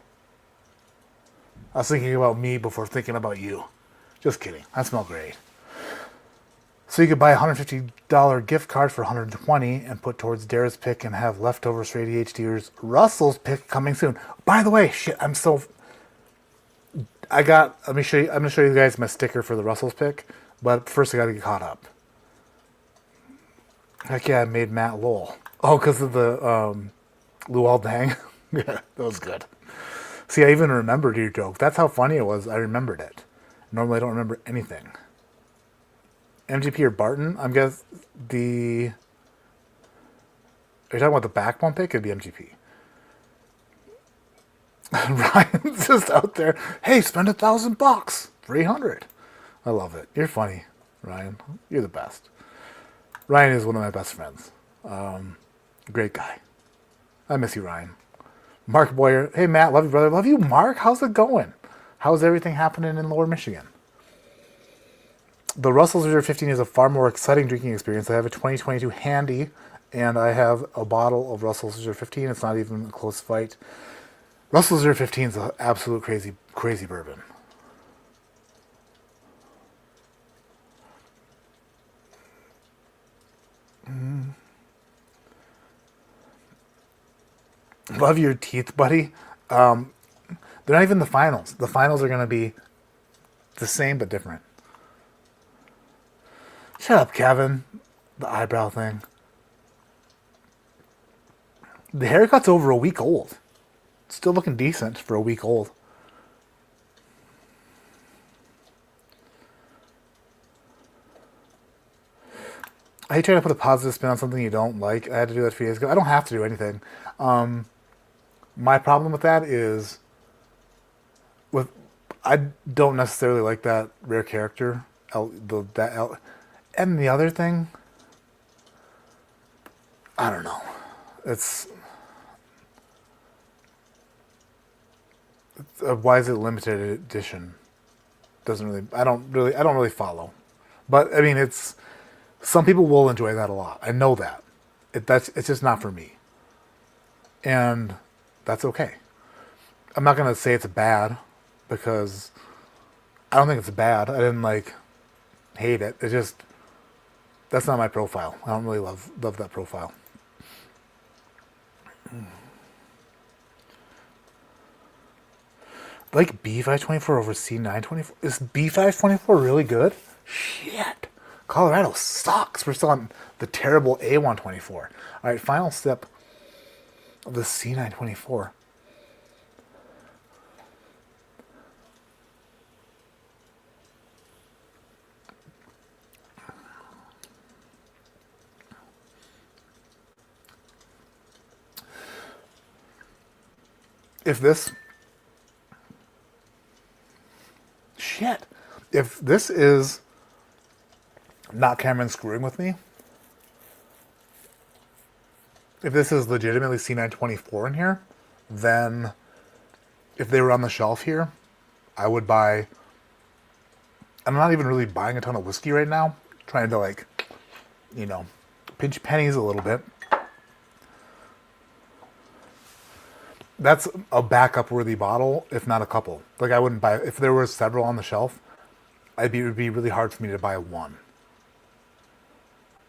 A: I was thinking about me before thinking about you. Just kidding. I smell great. So you could buy a $150 gift card for $120 and put towards Dara's pick and have leftovers for ADHDers. Russell's pick coming soon. By the way, shit, let me show you. I'm going to show you guys my sticker for the Russell's pick, but first I got to get caught up. Heck yeah, I made Matt lol. Oh, because of the Luol Dang. Yeah, that was good. See, I even remembered your joke. That's how funny it was. I remembered it. Normally I don't remember anything. MGP or Barton? I'm guessing the... Are you talking about the backbone pick? It'd be MGP. Ryan's just out there. Hey, spend $1,000. 300. I love it. You're funny, Ryan. You're the best. Ryan is one of my best friends. Great guy. I miss you, Ryan. Mark Boyer. Hey, Matt. Love you, brother. Love you, Mark. How's it going? How's everything happening in Lower Michigan? The Russell's Reserve 15 is a far more exciting drinking experience. I have a 2022 handy, and I have a bottle of Russell's Reserve 15. It's not even a close fight. Russell's Reserve 15 is an absolute crazy bourbon. Love your teeth, buddy. They're not even the finals. The finals are going to be the same but different. Shut up, Kevin. The eyebrow thing. The haircut's over a week old. Still looking decent for a week old. I hate trying to put a positive spin on something you don't like. I had to do that a few days ago. I don't have to do anything. My problem with that is I don't necessarily like that rare character. And the other thing, I don't know. It's why is it limited edition? I don't really follow. But I mean, it's some people will enjoy that a lot. I know that. It's just not for me. And that's okay. I'm not going to say it's bad because I don't think it's bad. I didn't hate it. It's just that's not my profile. I don't really love that profile. Like B524 over C924? Is B524 really good? Shit. Colorado sucks. We're still on the terrible A124. All right, final sip of the C924. If this is not Cameron screwing with me, if this is legitimately C924 in here, then if they were on the shelf here, I would buy. I'm not even really buying a ton of whiskey right now. Trying to pinch pennies a little bit. That's a backup worthy bottle, if not a couple. I wouldn't buy if there were several on the shelf. It would be really hard for me to buy one.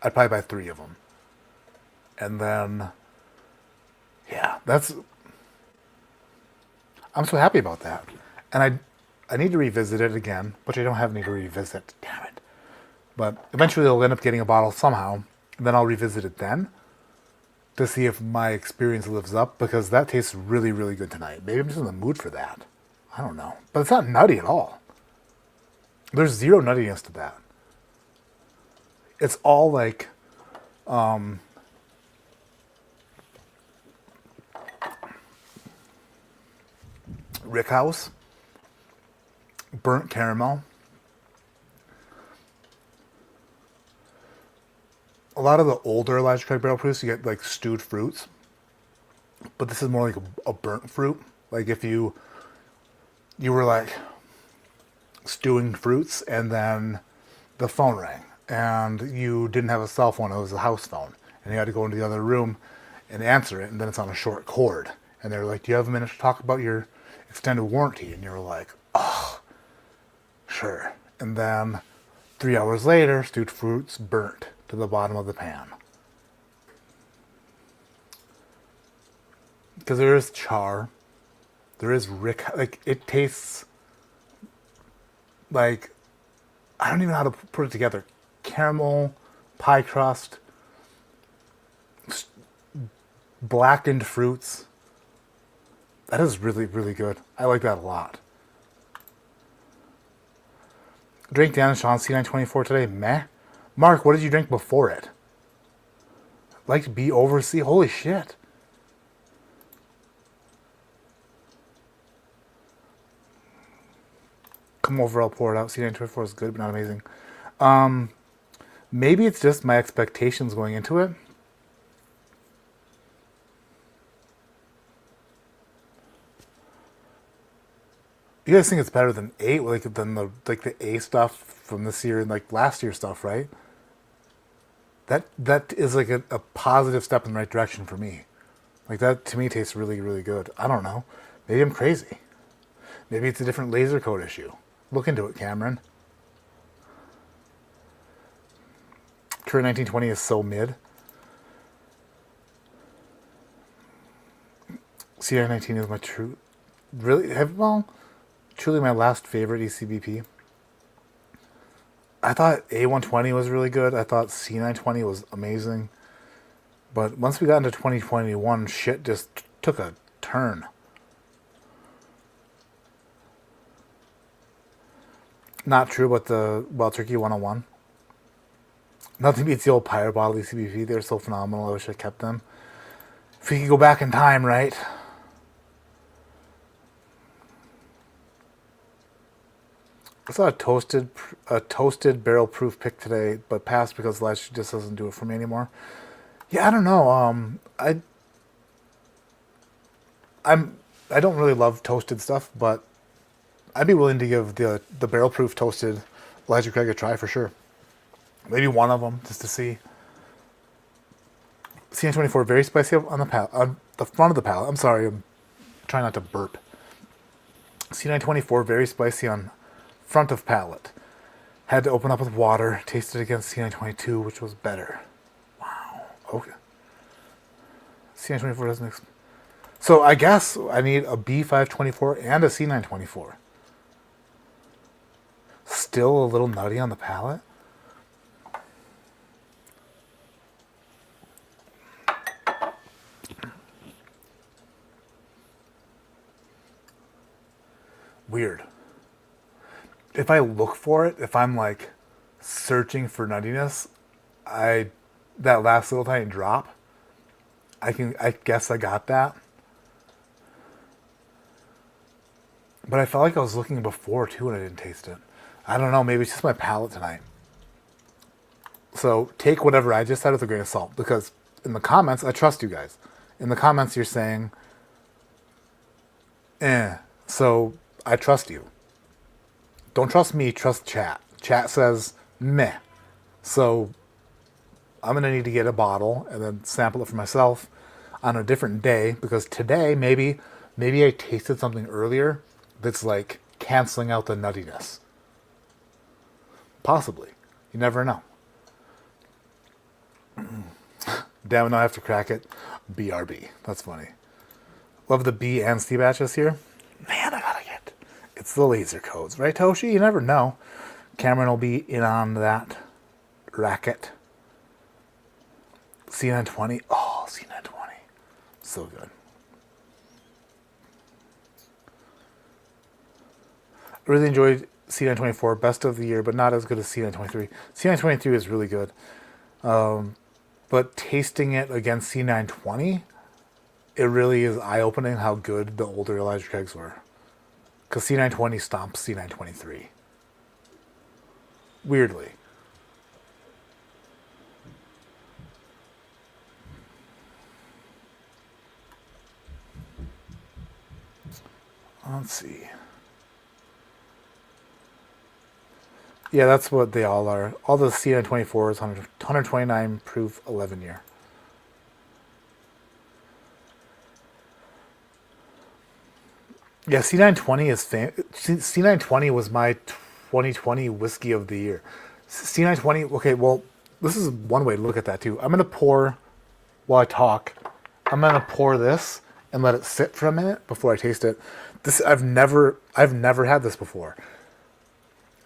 A: I'd probably buy 3 of them. And then, yeah, I'm so happy about that. And I need to revisit it again, which I don't have any to revisit. Damn it. But eventually I'll end up getting a bottle somehow. And then I'll revisit it then to see if my experience lives up, because that tastes really, really good tonight. Maybe I'm just in the mood for that. I don't know. But it's not nutty at all. There's zero nuttiness to that. It's all like rickhouse, burnt caramel. A lot of the older Elijah Craig barrel proofs, you get like stewed fruits, but this is more like a burnt fruit. Like if you were like stewing fruits and then the phone rang and you didn't have a cell phone, it was a house phone, and you had to go into the other room and answer it, and then it's on a short cord, and they're like, do you have a minute to talk about your extended warranty? And you're like, oh, sure. And then 3 hours later, stewed fruits burnt to the bottom of the pan. Because there is char, there is like it tastes like, I don't even know how to put it together. Caramel, pie crust, blackened fruits. That is really, really good. I like that a lot. Drank Dan and Sean C924 today. Meh. Mark, what did you drink before it? Like B over C? Holy shit. Come over, I'll pour it out. C924 is good, but not amazing. Maybe it's just my expectations going into it. You guys think it's better than 8, than the A stuff from this year and like last year's stuff, right? That is like a positive step in the right direction for me. Like that to me tastes really, really good. I don't know. Maybe I'm crazy. Maybe it's a different laser coat issue. Look into it, Cameron. Current 1920 is so mid. CI19 is my true, truly my last favorite ECBP. I thought A120 was really good. I thought C920 was amazing. But once we got into 2021, shit just took a turn. Not true about the Wild Turkey 101. Nothing beats the old Pirate Bottle ECBP. They're so phenomenal. I wish I kept them. If we could go back in time, right? I saw a toasted barrel proof pick today, but passed because Elijah just doesn't do it for me anymore. Yeah, I don't know. I don't really love toasted stuff, but I'd be willing to give the barrel proof toasted Elijah Craig a try for sure. Maybe one of them just to see. C924 very spicy on the palate, on the front of the palate. I'm sorry, I'm trying not to burp. C924 very spicy on front of palate. Had to open up with water. Tasted against C922, which was better. Wow. Okay. C924 doesn't. So I guess I need a B524 and a C924. Still a little nutty on the palate. Weird. If I look for it, if I'm like searching for nuttiness, that last little tiny drop, I guess I got that. But I felt like I was looking before too and I didn't taste it. I don't know, maybe it's just my palate tonight. So take whatever I just said with a grain of salt, because in the comments, I trust you guys. In the comments you're saying, so I trust you. Don't trust me, trust chat. Chat says, meh. So I'm going to need to get a bottle and then sample it for myself on a different day, because today maybe I tasted something earlier that's like canceling out the nuttiness. Possibly. You never know. Damn it, now I have to crack it. BRB. That's funny. Love the B and C batches here. Man, it's the laser codes, right, Toshi? You never know. Cameron will be in on that racket. C920. Oh, C920. So good. I really enjoyed C924, best of the year, but not as good as C923. C923 is really good. But tasting it against C920, it really is eye-opening how good the older Elijah Craig's were. Because C920 stomps C923. Weirdly. Let's see. Yeah, that's what they all are. All the C924s, 129 proof, 11 year. Yeah, C920 is C920 was my 2020 whiskey of the year. C920. Okay, well, this is one way to look at that too. I'm gonna pour while I talk. I'm gonna pour this and let it sit for a minute before I taste it. This I've never had this before.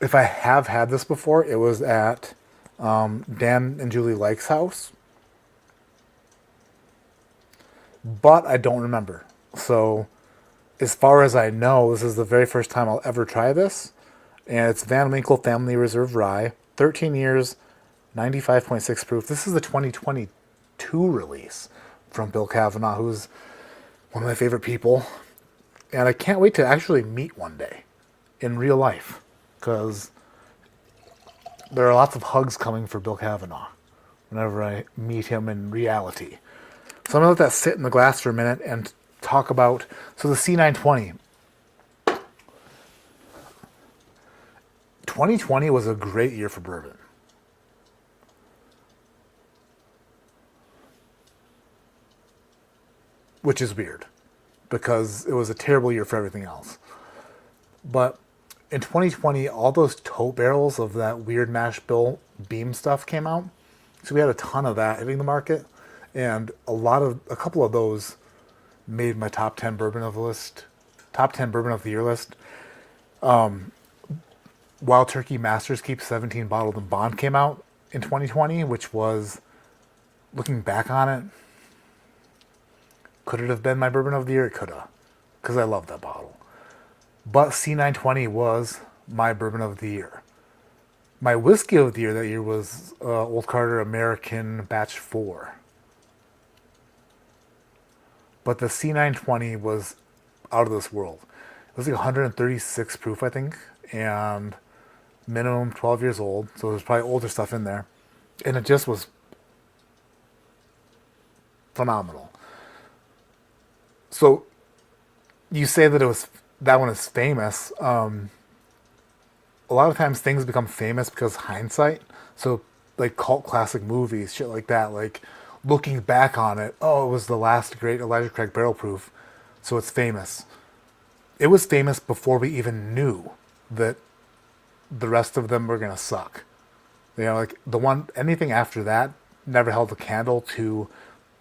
A: If I have had this before, it was at Dan and Julie Lake's house, but I don't remember. So, as far as I know, this is the very first time I'll ever try this, and it's Van Winkle Family Reserve Rye, 13 years, 95.6 proof. This is the 2022 release from Bill Kavanaugh, who's one of my favorite people, and I can't wait to actually meet one day in real life. Because there are lots of hugs coming for Bill Kavanaugh whenever I meet him in reality. So I'm going to let that sit in the glass for a minute and talk about... So the C920. 2020 was a great year for bourbon. Which is weird. Because it was a terrible year for everything else. But... in 2020, all those tote barrels of that weird mash bill beam stuff came out. So we had a ton of that hitting the market. And a couple of those made my top 10 bourbon of the list. Top 10 bourbon of the year list. Wild Turkey Masters Keep 17 Bottled in Bond came out in 2020, which was, looking back on it, could it have been my bourbon of the year? It could have. Because I love that bottle. But C920 was my bourbon of the year. My whiskey of the year that year was Old Carter American Batch 4. But the C920 was out of this world. It was like 136 proof, I think, and minimum 12 years old. So there's probably older stuff in there. And it just was phenomenal. So you say that that one is famous. A lot of times things become famous because of hindsight. So like cult classic movies, shit like that, like looking back on it, oh, it was the last great Elijah Craig barrel proof, so it's famous. It was famous before we even knew that the rest of them were gonna suck. You know, like anything after that never held a candle to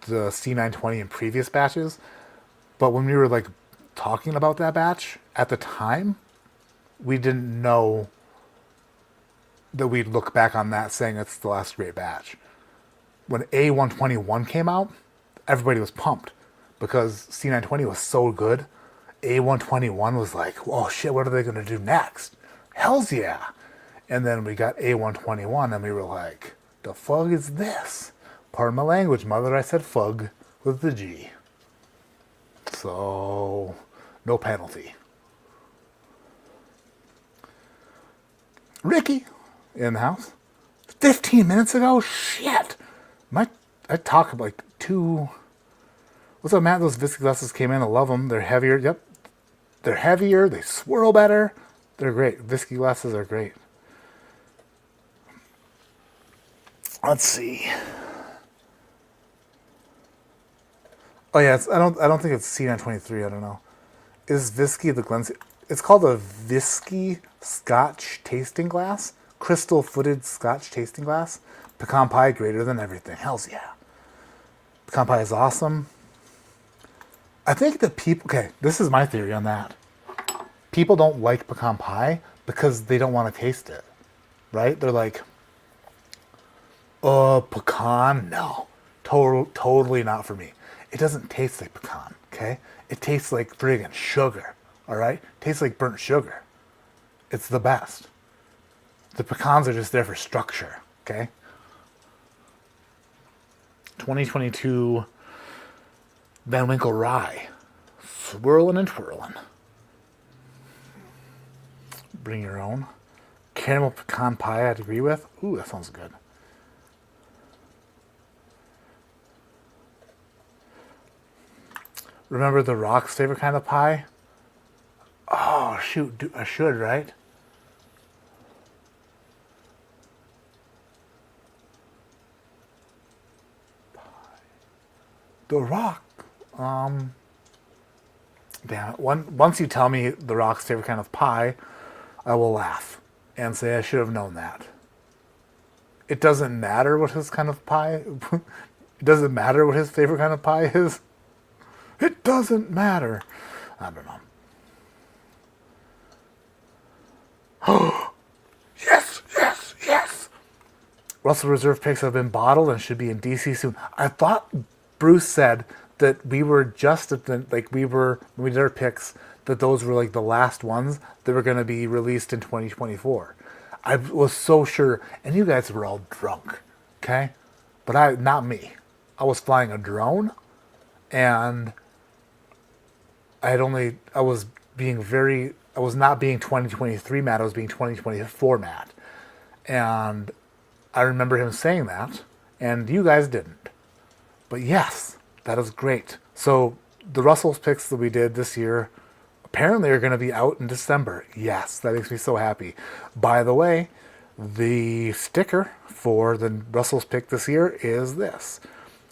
A: the C920 in previous batches. But when we were like talking about that batch at the time, we didn't know that we'd look back on that saying it's the last great batch. When A121 came out, everybody was pumped because C920 was so good. A121 was like, oh shit, what are they going to do next? Hells yeah. And then we got A121 and we were like, the fuck is this? Pardon my language, mother, I said fug with the G. So, no penalty. Ricky in the house. 15 minutes ago? Shit. I talk about like two... What's up, Matt? Those whiskey glasses came in. I love them. They're heavier. Yep. They're heavier. They swirl better. They're great. Whiskey glasses are great. Let's see. Oh yeah, I don't think it's C923. I don't know. Is whiskey the Glen? It's called a whiskey Scotch tasting glass, crystal footed Scotch tasting glass. Pecan pie greater than everything. Hells yeah. Pecan pie is awesome. I think that people... Okay, this is my theory on that. people don't like pecan pie because they don't want to taste it, right? They're like, oh, pecan? No. Totally not for me. It doesn't taste like pecan, okay? It tastes like friggin' sugar, all right? It tastes like burnt sugar. It's the best. The pecans are just there for structure, okay? 2022 Winkle rye. Swirling and twirling. Bring your own. Caramel pecan pie I'd agree with. Ooh, that sounds good. Remember the Rock's favorite kind of pie? Oh, shoot. I should, right? The Rock. Damn it. Once you tell me the Rock's favorite kind of pie, I will laugh and say I should have known that. It doesn't matter what his kind of pie... It doesn't matter what his favorite kind of pie is. It doesn't matter. I don't know. Yes, yes, yes. Russell Reserve picks have been bottled and should be in DC soon. I thought Bruce said that we were just at the, like we were, when we did our picks, that those were like the last ones that were going to be released in 2024. I was so sure, and you guys were all drunk, okay? But not me. I was flying a drone, and I was not being 2023 mad, I was being 2024 mad. And I remember him saying that, and you guys didn't. But yes, that is great. So the Russell's picks that we did this year apparently are going to be out in December. Yes, that makes me so happy. By the way, the sticker for the Russell's pick this year is this.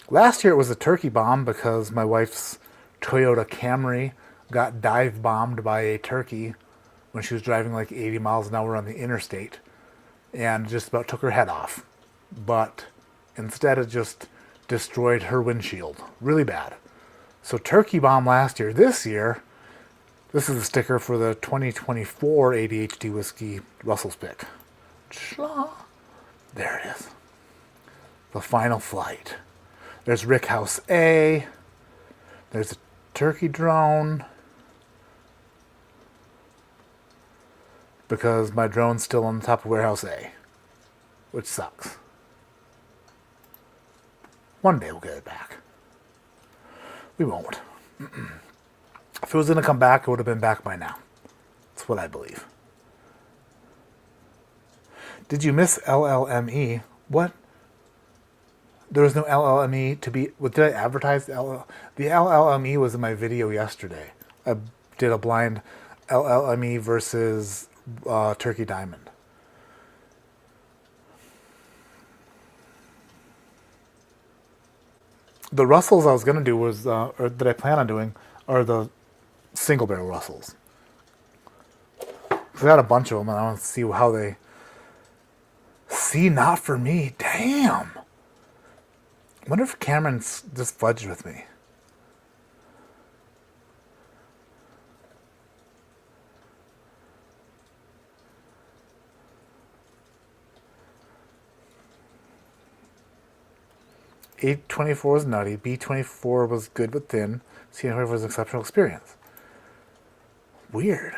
A: Last year it was a turkey bomb because my wife's Toyota Camry got dive bombed by a turkey when she was driving like 80 miles an hour on the interstate and just about took her head off. But instead it just destroyed her windshield really bad. So turkey bomb last year. This year, this is a sticker for the 2024 ADHD Whiskey Russell's pick. There it is. The final flight. There's Rick House A. There's a turkey drone. Because my drone's still on the top of Warehouse A. Which sucks. One day we'll get it back. We won't. If it was going to come back, it would have been back by now. That's what I believe. Did you miss LLME? What? There was no LLME to be... Did I advertise the LLME? The LLME was in my video yesterday. I did a blind LLME versus Turkey Diamond. The Russells I was going to do was, or that I plan on doing, are the single barrel Russells. I got a bunch of them, and I want to see how they... See, not for me. Damn. I wonder if Cameron's just fudged with me. A24 was nutty. B24 was good but thin. C924 was an exceptional experience. Weird.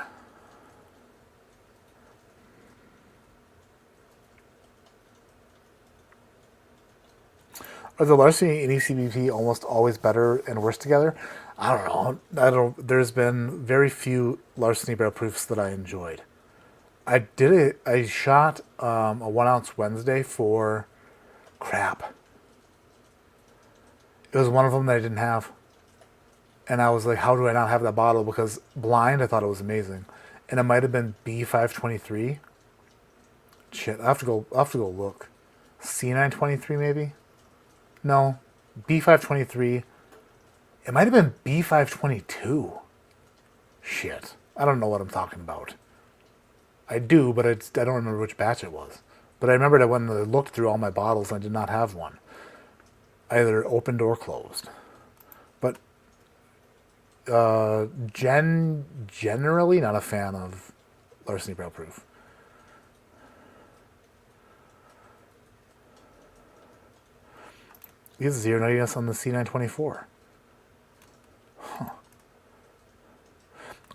A: Are the larceny and ECBP almost always better and worse together? I don't know. There's been very few larceny barrel proofs that I enjoyed. I shot a 1 ounce Wednesday for crap. It was one of them that I didn't have. And I was like, how do I not have that bottle? Because blind, I thought it was amazing. And it might have been B523. Shit, I'll have to go look. C923 maybe? No. B523. It might have been B522. Shit. I don't know what I'm talking about. I do, but I don't remember which batch it was. But I remembered I went and I looked through all my bottles and I did not have one. Either opened or closed. But Generally not a fan of Larceny Barrel Proof. He has 0 nuttiness on the C924. Huh.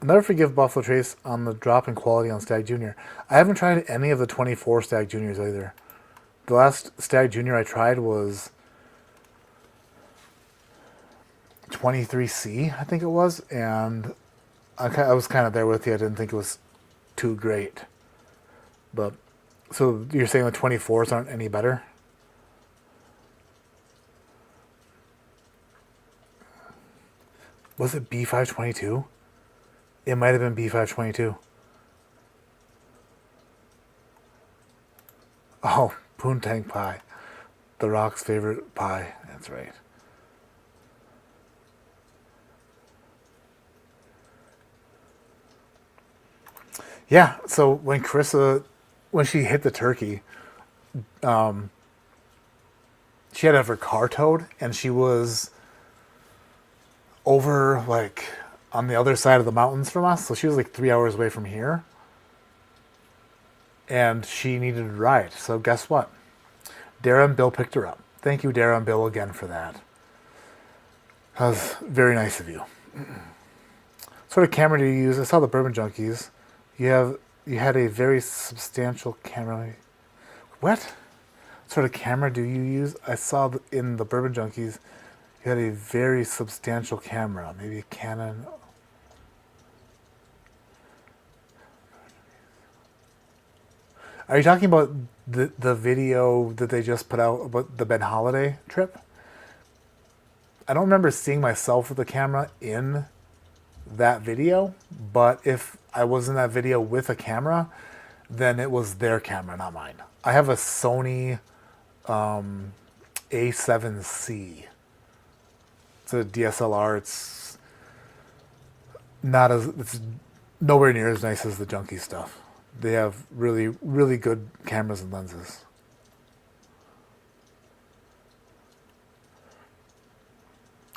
A: I'll never forgive Buffalo Trace on the drop in quality on Stag Junior. I haven't tried any of the 24 Stag Juniors either. The last Stag Junior I tried was 23C, I think it was, and I was kind of there with you. I didn't think it was too great. But, so you're saying the 24s aren't any better? Was it B522? It might have been B522. Oh, Poontang Pie. The Rock's favorite pie. That's right. Yeah, so when Carissa, when she hit the turkey, she had to have her car towed, and she was over, like, on the other side of the mountains from us, so she was like 3 hours away from here. And she needed a ride, so guess what? Dara and Bill picked her up. Thank you, Dara and Bill, again for that. That was very nice of you. What sort of camera do you use? I saw the Bourbon Junkies. You had a very substantial camera. What sort of camera do you use? I saw in the Bourbon Junkies you had a very substantial camera. Maybe a Canon. Are you talking about the video that they just put out about the Ben Holiday trip? I don't remember seeing myself with the camera in that video, but if I was in that video with a camera, then it was their camera, not mine. I have a Sony A7C. It's a DSLR. It's nowhere near as nice as the Junkie stuff. They have really, really good cameras and lenses.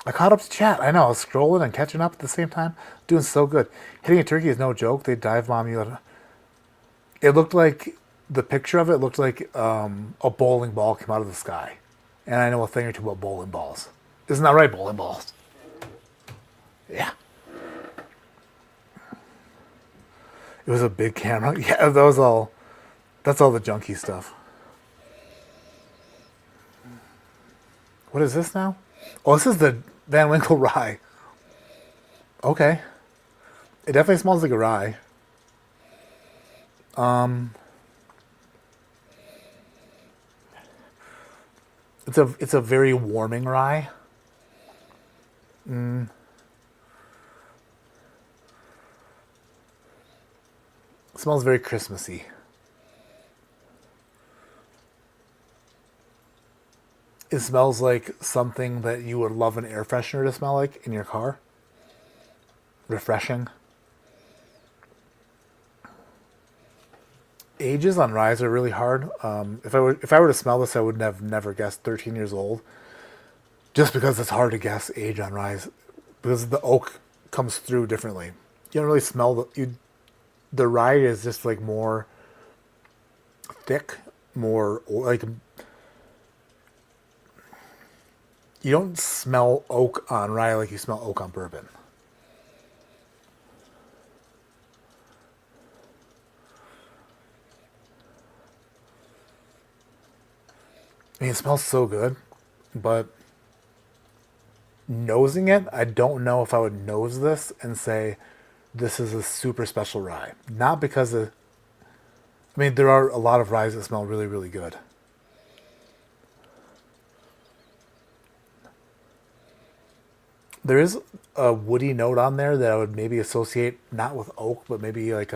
A: I caught up to chat. I know. I was scrolling and catching up at the same time. Doing so good. Hitting a turkey is no joke. They dive bomb you. It looked like, the picture of it looked like a bowling ball came out of the sky. And I know a thing or two about bowling balls. Isn't that right, bowling balls? Yeah. It was a big camera. Yeah, that's all the Junkie stuff. What is this now? Oh, this is the Van Winkle rye. Okay. It definitely smells like a rye. It's a very warming rye. It smells very Christmassy. It smells like something that you would love an air freshener to smell like in your car. Refreshing. Ages on ryes are really hard. If I were to smell this, I would have never guessed 13 years old. Just because it's hard to guess age on ryes, because the oak comes through differently. You don't really smell the rye is just like more thick, more like, you don't smell oak on rye like you smell oak on bourbon. I mean, it smells so good, but nosing it, I don't know if I would nose this and say this is a super special rye. Not because of, I mean, there are a lot of ryes that smell really, really good. There is a woody note on there that I would maybe associate not with oak, but maybe like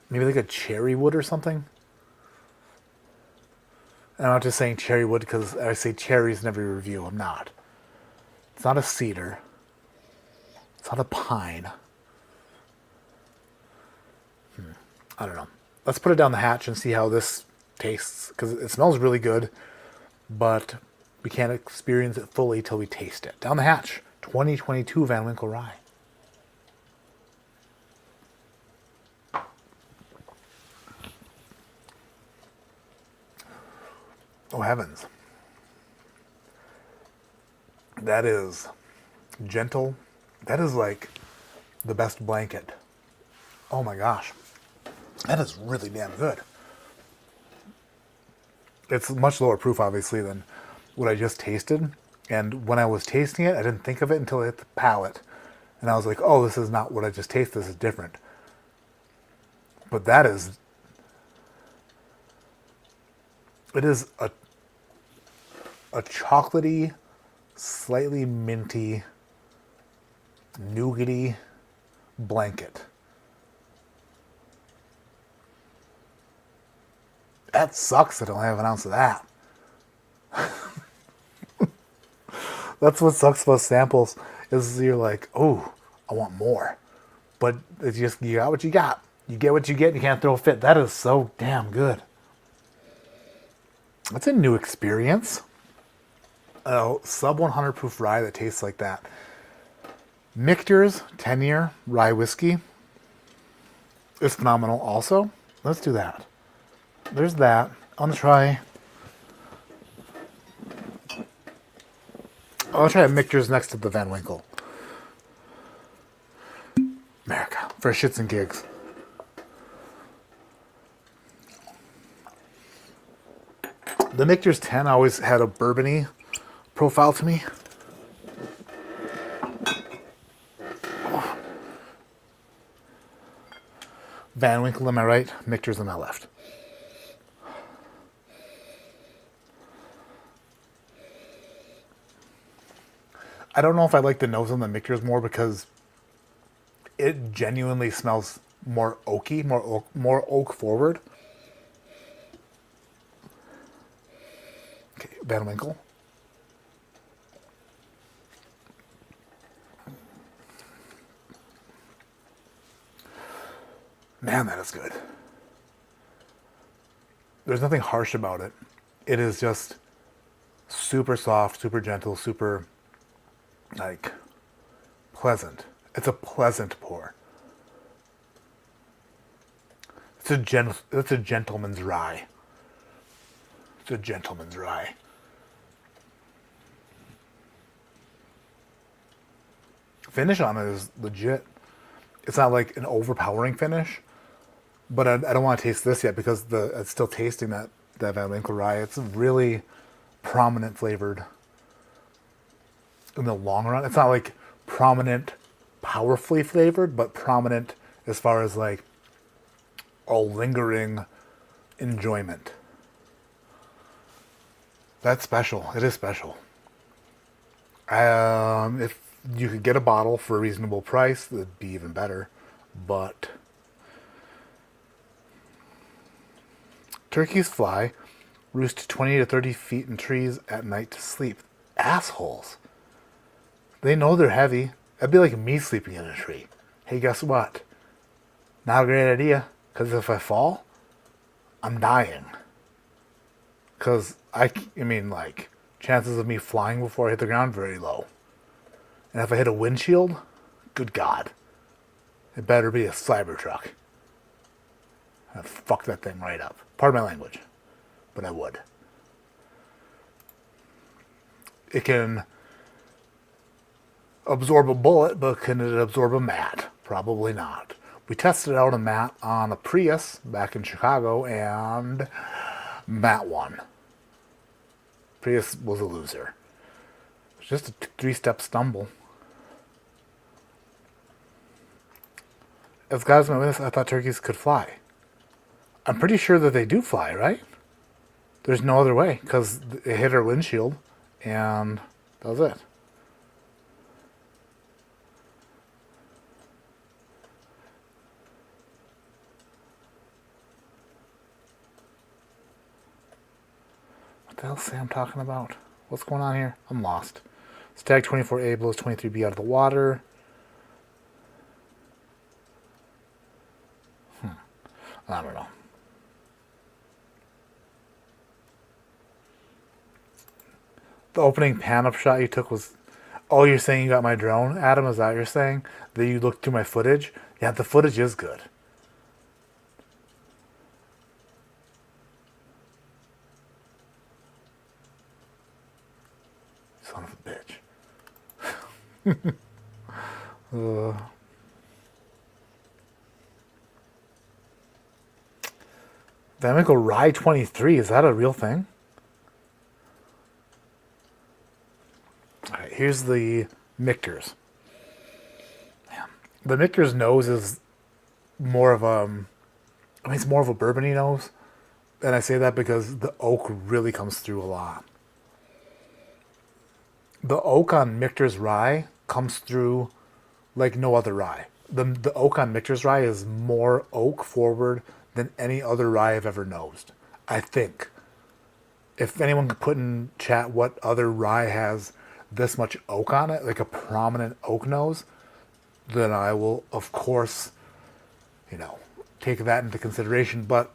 A: maybe like a cherry wood or something. And I'm not just saying cherry wood because I say cherries in every review. I'm not. It's not a cedar. It's not a pine. I don't know. Let's put it down the hatch and see how this tastes, because it smells really good, but We can't experience it fully till we taste it. Down the hatch, 2022 Van Winkle Rye. Oh heavens. That is gentle. That is like the best blanket. Oh my gosh. That is really damn good. It's much lower proof, obviously, than what I just tasted. And when I was tasting it, I didn't think of it until it hit the palate. And I was like, oh, this is not what I just tasted. This is different. But that is... It is a chocolatey, slightly minty, nougaty blanket. That sucks that I only have an ounce of that. That's what sucks about samples, is you're like, oh, I want more. But it's just, you got what you got. You get what you get, and you can't throw a fit. That is so damn good. That's a new experience. Sub 100 proof rye that tastes like that. Michter's 10-year rye whiskey is phenomenal also. Let's do that. There's that. I'm gonna try. I'll try a Michter's next to the Van Winkle. America, for shits and gigs. The Michter's 10 always had a bourbony profile to me. Van Winkle on my right, Michter's on my left. I don't know if I like the nose on the Michter's more because it genuinely smells more oaky, more oak forward. Okay, Van Winkle. Man, that is good. There's nothing harsh about it. It is just super soft, super gentle, super, like, pleasant. It's a pleasant pour. It's a gentleman's rye. It's a gentleman's rye. Finish on it is legit. It's not like an overpowering finish, but I don't want to taste this yet because it's still tasting that Van Winkle rye. It's really prominent flavored in the long run. It's not like prominent, powerfully flavored, but prominent as far as like a lingering enjoyment. That's special. It is special. If you could get a bottle for a reasonable price, that'd be even better. But turkeys fly, roost 20 to 30 feet in trees at night to sleep. Assholes. They know they're heavy. That'd be like me sleeping in a tree. Hey, guess what? Not a great idea. Because if I fall, I'm dying. Because I mean, like, chances of me flying before I hit the ground, very low. And if I hit a windshield, good God. It better be a Cybertruck. I'd fuck that thing right up. Pardon my language. But I would. It can absorb a bullet, but can it absorb a mat? Probably not. We tested out a mat on a Prius back in Chicago, and mat won. Prius was a loser. It was just a 3-step stumble. As God's my witness, I thought turkeys could fly. I'm pretty sure that they do fly, right? There's no other way, because it hit our windshield, and that was it. What the hell is Sam talking about? What's going on here? I'm lost. Stag 24A blows 23B out of the water. I don't know. The opening pan-up shot you took was... Oh, you're saying you got my drone, Adam? Is that what you're saying? That you looked through my footage? Yeah, the footage is good. Son of a bitch. Van Winkle Rye 23, is that a real thing? Alright, here's the Michter's. The Michter's nose is more of a... I mean, it's more of a bourbony nose. And I say that because the oak really comes through a lot. The oak on Michter's Rye comes through like no other rye. The oak on Michter's Rye is more oak forward than any other rye I've ever nosed, I think. If anyone could put in chat what other rye has this much oak on it, like a prominent oak nose, then I will, of course, take that into consideration. But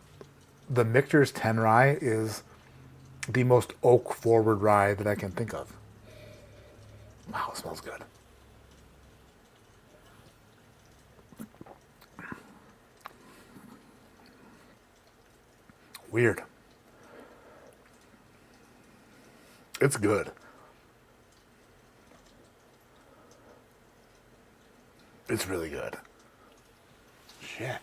A: the Michter's 10 rye is the most oak forward rye that I can think of. Wow, it smells good. Weird. It's good. It's really good. Shit.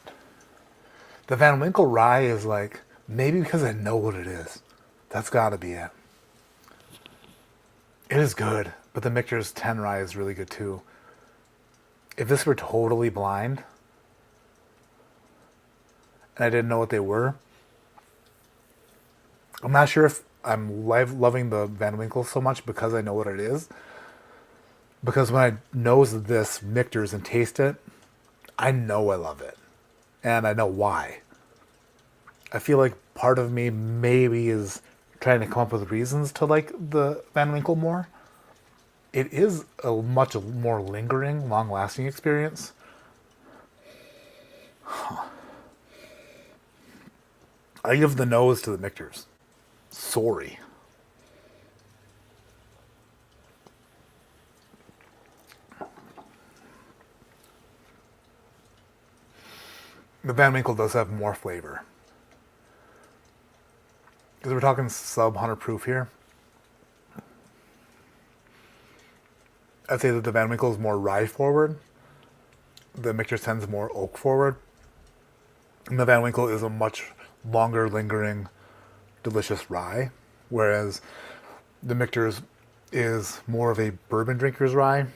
A: The Van Winkle Rye is like, maybe because I know what it is. That's gotta be it. It is good, but the Michter's 10 Rye is really good too. If this were totally blind, and I didn't know what they were, I'm not sure if I'm loving the Van Winkle so much because I know what it is. Because when I nose this Michter's and taste it, I know I love it. And I know why. I feel like part of me maybe is trying to come up with reasons to like the Van Winkle more. It is a much more lingering, long-lasting experience. I give the nose to the Michter's. Sorry. The Van Winkle does have more flavor. Because we're talking sub 100 proof here. I'd say that the Van Winkle is more rye forward. The Michter's 10 is more oak forward. And the Van Winkle is a much longer lingering, delicious rye. Whereas the Michter's is more of a bourbon drinker's rye.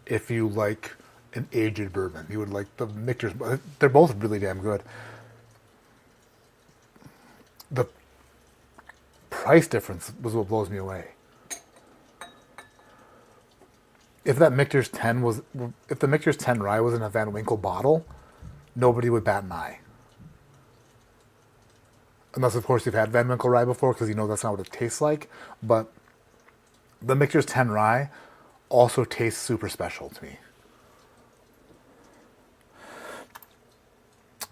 A: If you like an aged bourbon, you would like the Michter's. They're both really damn good. The price difference was what blows me away. If that Michter's 10 was, if the Michter's 10 rye was in a Van Winkle bottle, nobody would bat an eye. Unless, of course, you've had Van Winkle rye before, because you know that's not what it tastes like. But the Michter's 10 rye also tastes super special to me.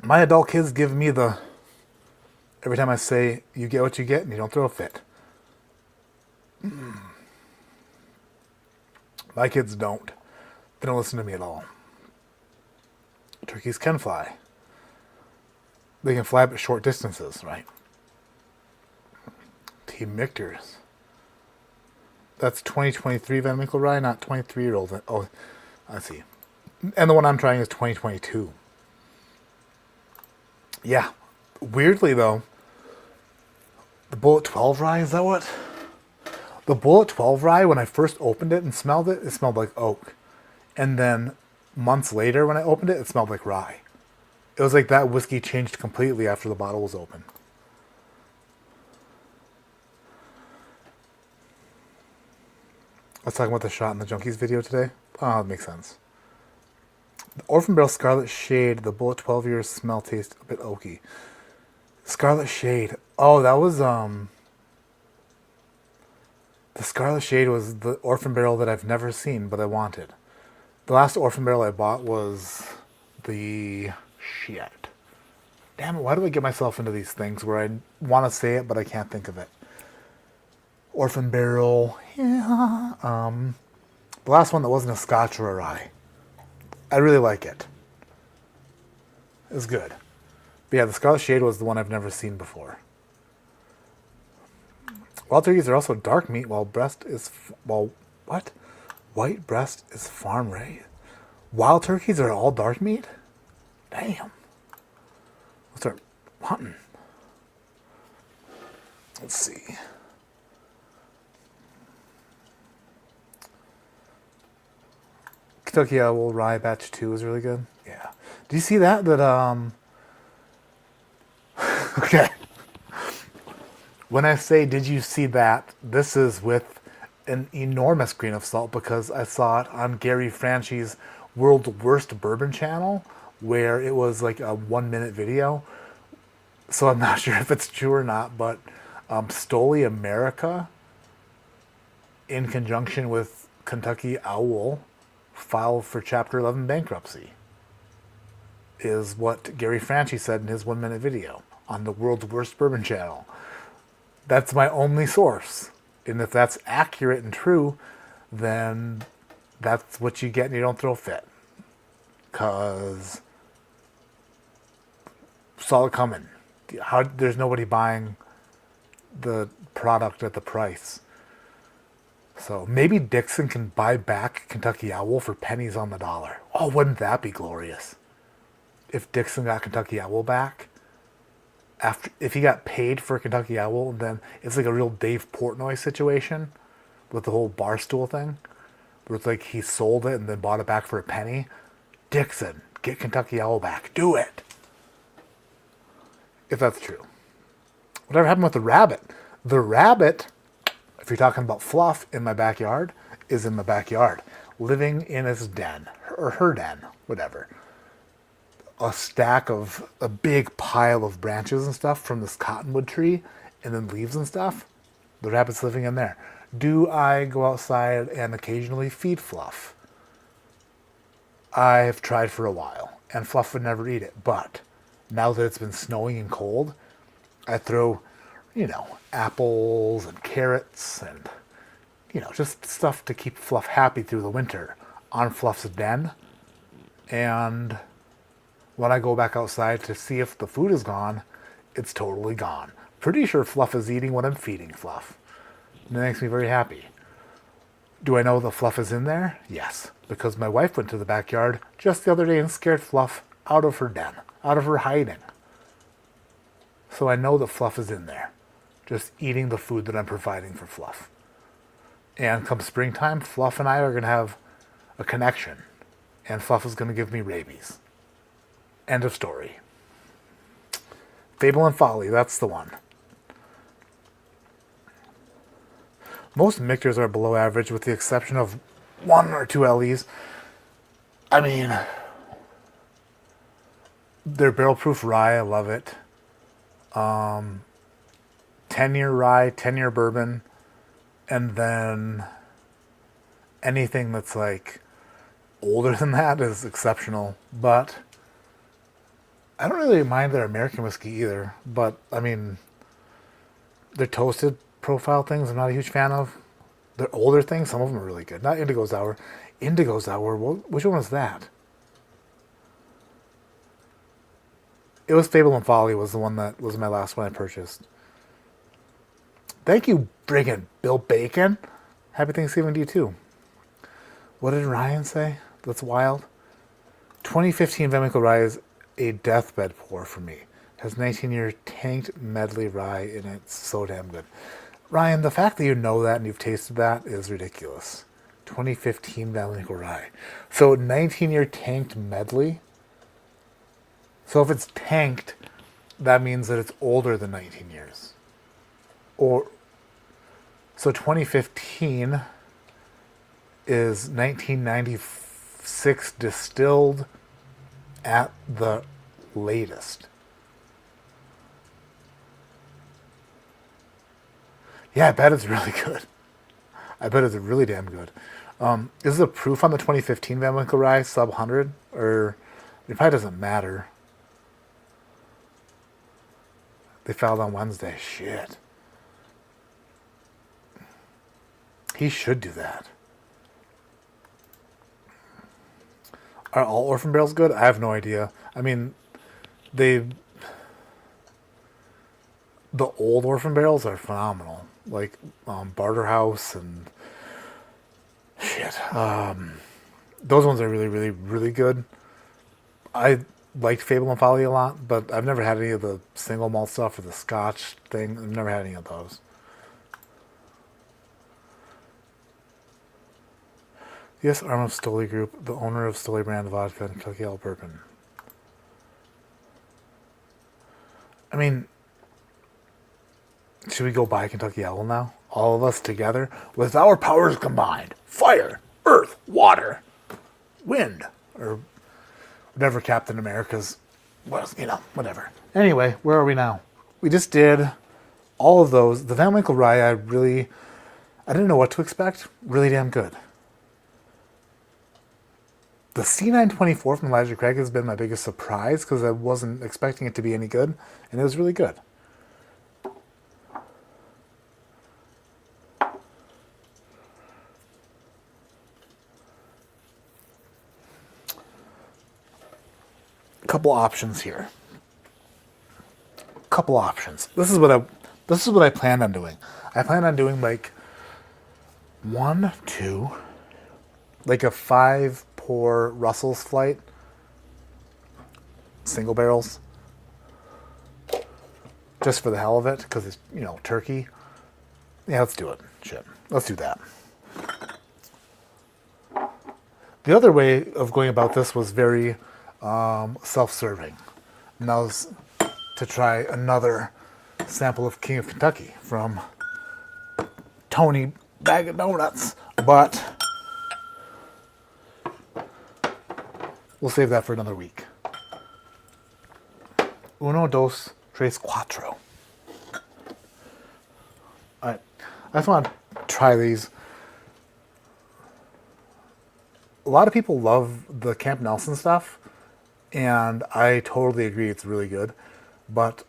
A: My adult kids give me the, every time I say, you get what you get and you don't throw a fit. My kids don't. They don't listen to me at all. Turkeys can fly. They can fly but short distances, right? Team Michter's. That's 2023 Van Winkle Rye, not 23-year-old. Oh, I see. And the one I'm trying is 2022. Yeah. Weirdly, though, the Bullet 12 Rye, is that what? The Bullet 12 Rye, when I first opened it and smelled it, it smelled like oak. And then months later, when I opened it, it smelled like rye. It was like that whiskey changed completely after the bottle was open. I was talking about the shot in the Junkies video today. Oh, that makes sense. The Orphan Barrel Scarlet Shade, the Bullet 12 years smell taste a bit oaky. Scarlet Shade. Oh, that was, the Scarlet Shade was the Orphan Barrel that I've never seen, but I wanted. The last Orphan Barrel I bought was the... Shit. Damn it, why do I get myself into these things where I want to say it, but I can't think of it? Orphan Barrel. Yeah. The last one that wasn't a Scotch or a rye. I really like it. It's good. But yeah, the Scarlet Shade was the one I've never seen before. Wild turkeys are also dark meat, while white breast is farm raised. Wild turkeys are all dark meat? Damn. Let's start hunting. Let's see. Kentucky Owl Rye Batch 2 is really good. Yeah. Do you see that? Okay. When I say, did you see that? This is with an enormous grain of salt because I saw it on Gary Franchi's World's Worst Bourbon channel where it was like a 1-minute video. So I'm not sure if it's true or not, but Stoli America, in conjunction with Kentucky Owl, filed for Chapter 11 bankruptcy, is what Gary Franchi said in his 1-minute video on the World's Worst Bourbon channel. That's my only source. And if that's accurate and true, then that's what you get and you don't throw a fit. Because saw it coming. There's nobody buying the product at the price. So maybe Dixon can buy back Kentucky Owl for pennies on the dollar. Oh, wouldn't that be glorious? If Dixon got Kentucky Owl back, if he got paid for Kentucky Owl, then it's like a real Dave Portnoy situation with the whole Barstool thing, where it's like he sold it and then bought it back for a penny. Dixon, get Kentucky Owl back. Do it. If that's true. Whatever happened with the rabbit? The rabbit, if you're talking about fluff in my backyard, is in my backyard, living in its den, or her den, whatever. A big pile of branches and stuff from this cottonwood tree, and then leaves and stuff. The rabbit's living in there. Do I go outside and occasionally feed Fluff? I've tried for a while, and Fluff would never eat it, but now that it's been snowing and cold, I throw, apples and carrots and, just stuff to keep Fluff happy through the winter on Fluff's den. And when I go back outside to see if the food is gone, it's totally gone. Pretty sure Fluff is eating what I'm feeding Fluff. And it makes me very happy. Do I know that Fluff is in there? Yes, because my wife went to the backyard just the other day and scared Fluff out of her den, out of her hiding. So I know that Fluff is in there, just eating the food that I'm providing for Fluff. And come springtime, Fluff and I are going to have a connection. And Fluff is going to give me rabies. End of story. Fable and Folly, that's the one. Most Michters are below average with the exception of 1 or 2 LEs. I mean, they're barrel-proof rye, I love it. 10-year rye, 10-year bourbon, and then anything that's like older than that is exceptional. But I don't really mind their American whiskey either. But I mean, their toasted profile things I'm not a huge fan of. Their older things, some of them are really good. Not Indigo Sour. Indigo Sour, which one was that? It was Fable and Folly was the one that was my last one I purchased. Thank you, friggin' Bill Bacon. Happy Thanksgiving to you too. What did Ryan say? That's wild. 2015 Van Winkle Rye is a deathbed pour for me. Has 19-year tanked medley rye in it. It's so damn good. Ryan, the fact that you know that and you've tasted that is ridiculous. 2015 Van Winkle Rye. So 19-year tanked medley. So if it's tanked, that means that it's older than 19 years. So 2015 is 1996 distilled at the latest. Yeah, I bet it's really good. I bet it's really damn good. Is the proof on the 2015 Van Winkle Rye sub 100? Or it probably doesn't matter. They filed on Wednesday. Shit. He should do that. Are all orphan barrels good? I have no idea. I mean, the old orphan barrels are phenomenal. Like Barter House and shit. Those ones are really, really, really good. I liked Fable and Folly a lot, but I've never had any of the single malt stuff or the Scotch thing. I've never had any of those. Yes, arm of Stoli Group, the owner of Stoli brand vodka and Kentucky Old Bourbon. I mean, should we go buy Kentucky Owl now? All of us together? With our powers combined. Fire, earth, water, wind. Or whatever Captain America's was, whatever. Anyway, where are we now? We just did all of those. The Van Winkle Rye, I didn't know what to expect. Really damn good. The C924 from Elijah Craig has been my biggest surprise because I wasn't expecting it to be any good, and it was really good. Couple options here. Couple options. This is what I planned on doing. I planned on doing like 1, 2, like a 5-pour Russell's Flight, single barrels, just for the hell of it, because it's turkey. Yeah, let's do it. Shit, let's do that. The other way of going about this was very self-serving, and that was to try another sample of King of Kentucky from Tony Bag of Donuts, but we'll save that for another week. Uno, dos, tres, cuatro. Alright, I just want to try these. A lot of people love the Camp Nelson stuff, and I totally agree it's really good. But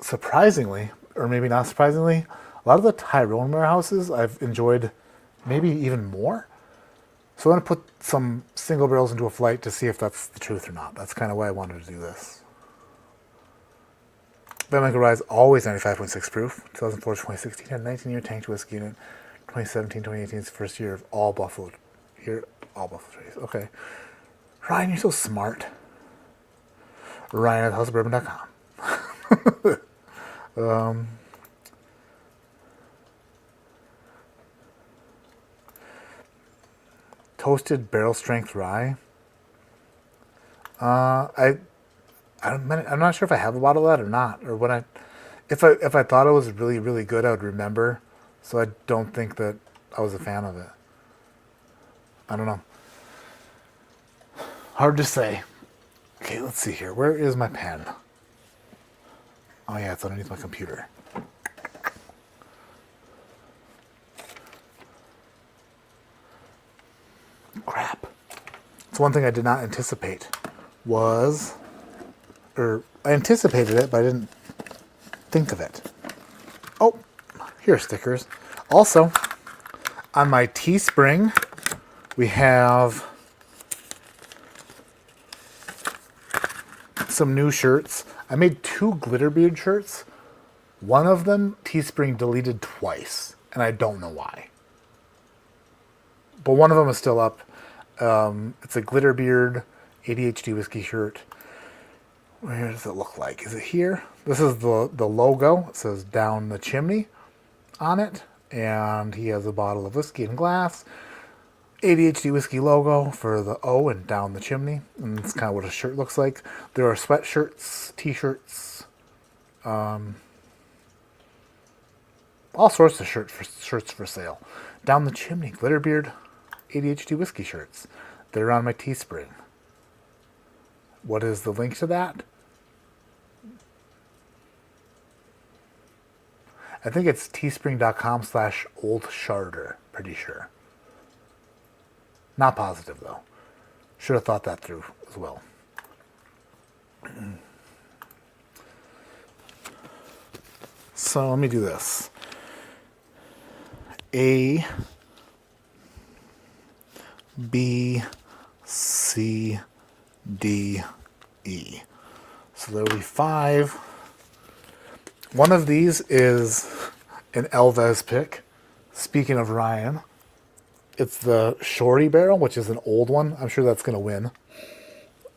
A: surprisingly, or maybe not surprisingly, a lot of the Tyrone warehouses I've enjoyed maybe even more. So I'm going to put some single barrels into a flight to see if that's the truth or not. That's kind of why I wanted to do this. Van Winkle Rye is always 95.6 proof. 2004 to 2016 had 19-year tanked whiskey unit. 2017, 2018 is the first year of all Buffalo. All Buffalo Trace. Okay. Ryan, you're so smart. Ryan at housebourbon.com. Toasted barrel strength rye. I'm not sure if I have a bottle of that or not, or when if I thought it was really, really good, I would remember. So I don't think that I was a fan of it. I don't know. Hard to say. Okay, let's see here. Where is my pen? Oh yeah, it's underneath my computer. Crap. It's one thing I did not anticipate was, or I anticipated it, but I didn't think of it. Oh, here are stickers. Also, on my Teespring, we have some new shirts. I made 2 Glitterbeard shirts. One of them Teespring deleted twice, and I don't know why. But one of them is still up. It's a Glitterbeard ADHD Whiskey shirt. Where does it look like? Is it here? This is the logo. It says Down the Chimney on it. And he has a bottle of whiskey in glass. ADHD Whiskey logo for the O and Down the Chimney. And that's kind of what a shirt looks like. There are sweatshirts, t-shirts, all sorts of shirts for sale. Down the Chimney, Glitterbeard ADHD Whiskey shirts. They're on my Teespring. What is the link to that? I think it's teespring.com/oldsharder. Pretty sure. Not positive, though. Should have thought that through as well. So let me do this. A, B, C, D, E. So there will be 5. One of these is an Elvez pick. Speaking of Ryan, it's the Shorty barrel, which is an old one. I'm sure that's going to win.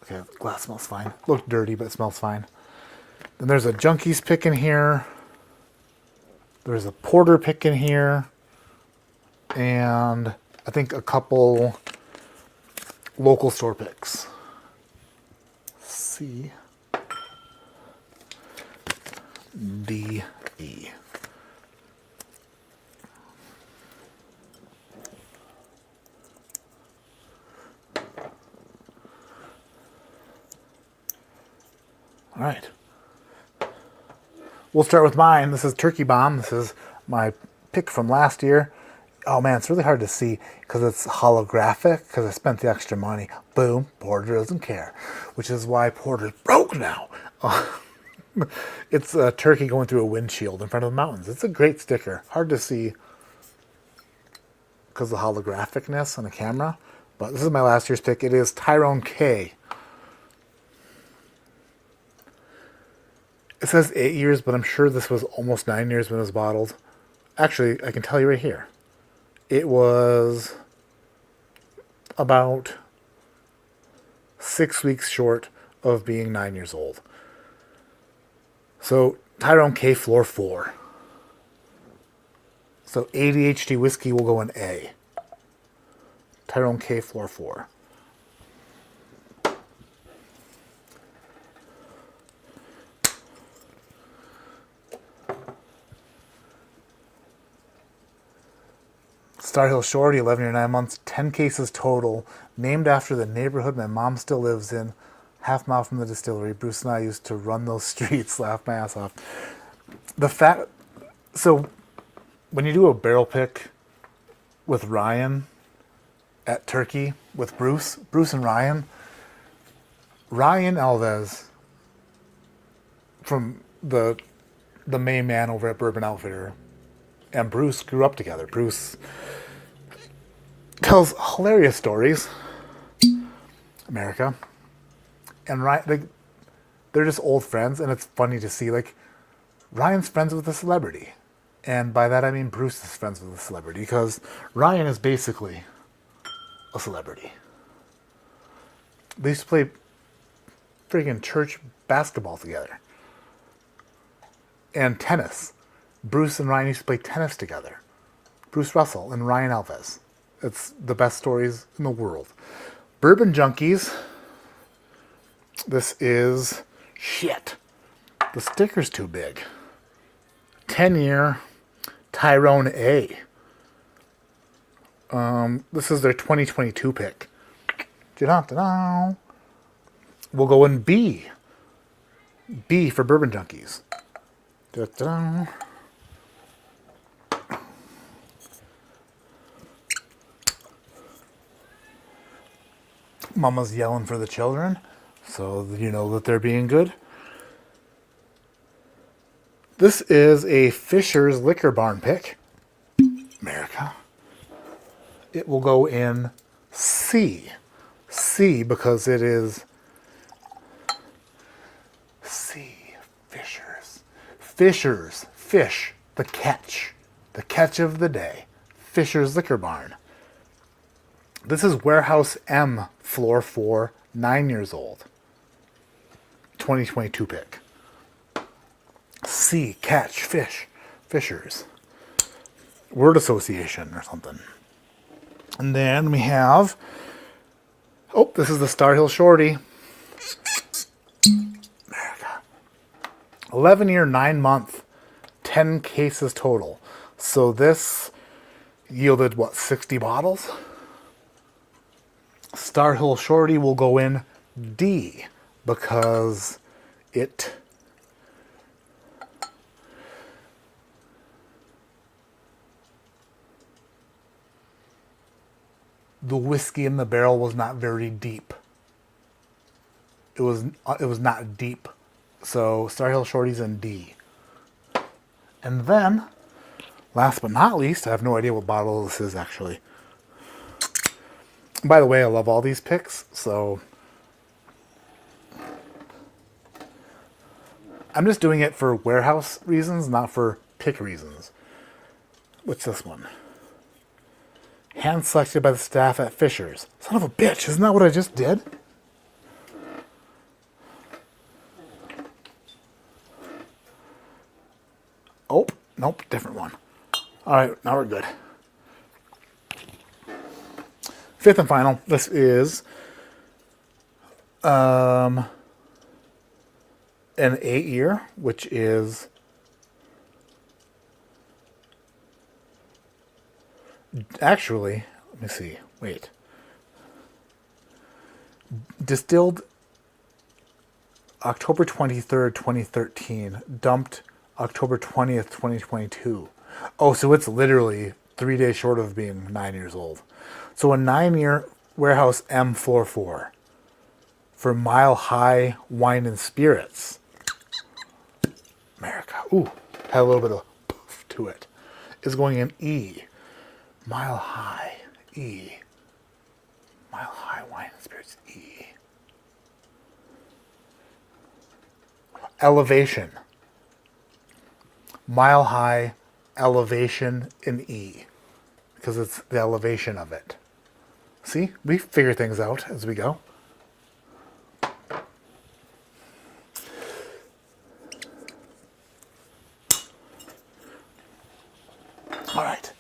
A: Okay, the glass smells fine. Looked dirty, but it smells fine. Then there's a Junkies pick in here. There's a Porter pick in here. And I think a couple local store picks. C, D, E. All right. We'll start with mine. This is Turkey Bomb. This is my pick from last year. Oh man, it's really hard to see because it's holographic because I spent the extra money. Boom, Porter doesn't care, which is why Porter's broke now. It's a turkey going through a windshield in front of the mountains. It's a great sticker. Hard to see because of the holographicness on the camera. But this is my last year's pick. It is Tyrone K. It says 8 years, but I'm sure this was almost 9 years when it was bottled. Actually, I can tell you right here. It was about 6 weeks short of being 9 years old. So, Tyrone K, floor 4. So, ADHD Whiskey will go in A. Tyrone K, floor 4. Star Hill Shorty, 11 year 9 months, 10 cases total, named after the neighborhood my mom still lives in, half mile from the distillery. Bruce and I used to run those streets, laugh my ass off. So when you do a barrel pick with Ryan at Turkey, with Bruce and Ryan Alves from the main man over at Bourbon Outfitter and Bruce grew up together. Bruce tells hilarious stories. America. And Ryan, they're just old friends, and it's funny to see, like, Ryan's friends with a celebrity. And by that I mean Bruce is friends with a celebrity, because Ryan is basically a celebrity. They used to play freaking church basketball together. And tennis. Bruce and Ryan used to play tennis together. Bruce Russell and Ryan Alves. It's the best stories in the world. Bourbon Junkies. This is shit. The sticker's too big. 10-year Tyrone A. This is their 2022 pick. We'll go in B. B for Bourbon Junkies. Mama's yelling for the children, so you know that they're being good. This is a Fisher's Liquor Barn pick. America. It will go in C. C because it is C. Fisher's. Fisher's. Fish. The catch. The catch of the day. Fisher's Liquor Barn. This is Warehouse M, floor 4, 9 years old. 2022 pick. C, catch, fish, Fisher's. Word association or something. And then we have, this is the Star Hill Shorty. America. 11 year, 9 month, 10 cases total. So this yielded, 60 bottles? Star Hill Shorty will go in D because the whiskey in the barrel was not very deep. It was not deep. So Star Hill Shorty's in D. And then Last but not least, I have no idea what bottle this is actually. By the way, I love all these picks, so I'm just doing it for warehouse reasons, not for pick reasons. What's this one? Hand selected by the staff at Fisher's. Son of a bitch, isn't that what I just did? Oh, nope, different one. Alright, now we're good. Fifth and final, this is an 8-year, which is actually, let me see, wait. Distilled October 23rd, 2013, dumped October 20th, 2022. Oh, so it's literally 3 days short of being 9 years old. So a 9-year Warehouse M44 for Mile High Wine and Spirits. America. Ooh, had a little bit of poof to it. Is going in E. Mile High. E. Mile High Wine and Spirits. E. Elevation. Mile High Elevation in E. Because it's the elevation of it. See? We figure things out as we go. All right.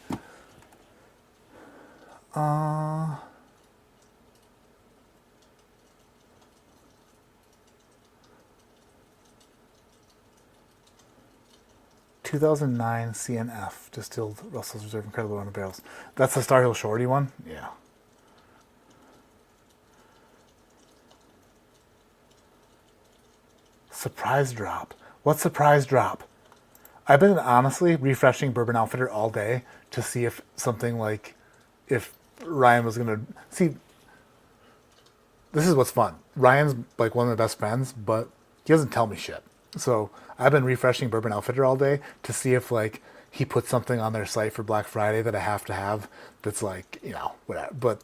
A: 2009 CNF distilled Russell's Reserve Incredible Run of Barrels. That's the Star Hill Shorty one? Yeah. Surprise drop. What surprise drop? I've been honestly refreshing Bourbon Outfitter all day to see if something like, if Ryan was going to, see, this is what's fun. Ryan's like one of my best friends, but he doesn't tell me shit. So I've been refreshing Bourbon Outfitter all day to see if like he puts something on their site for Black Friday that I have to have that's like, you know, whatever. But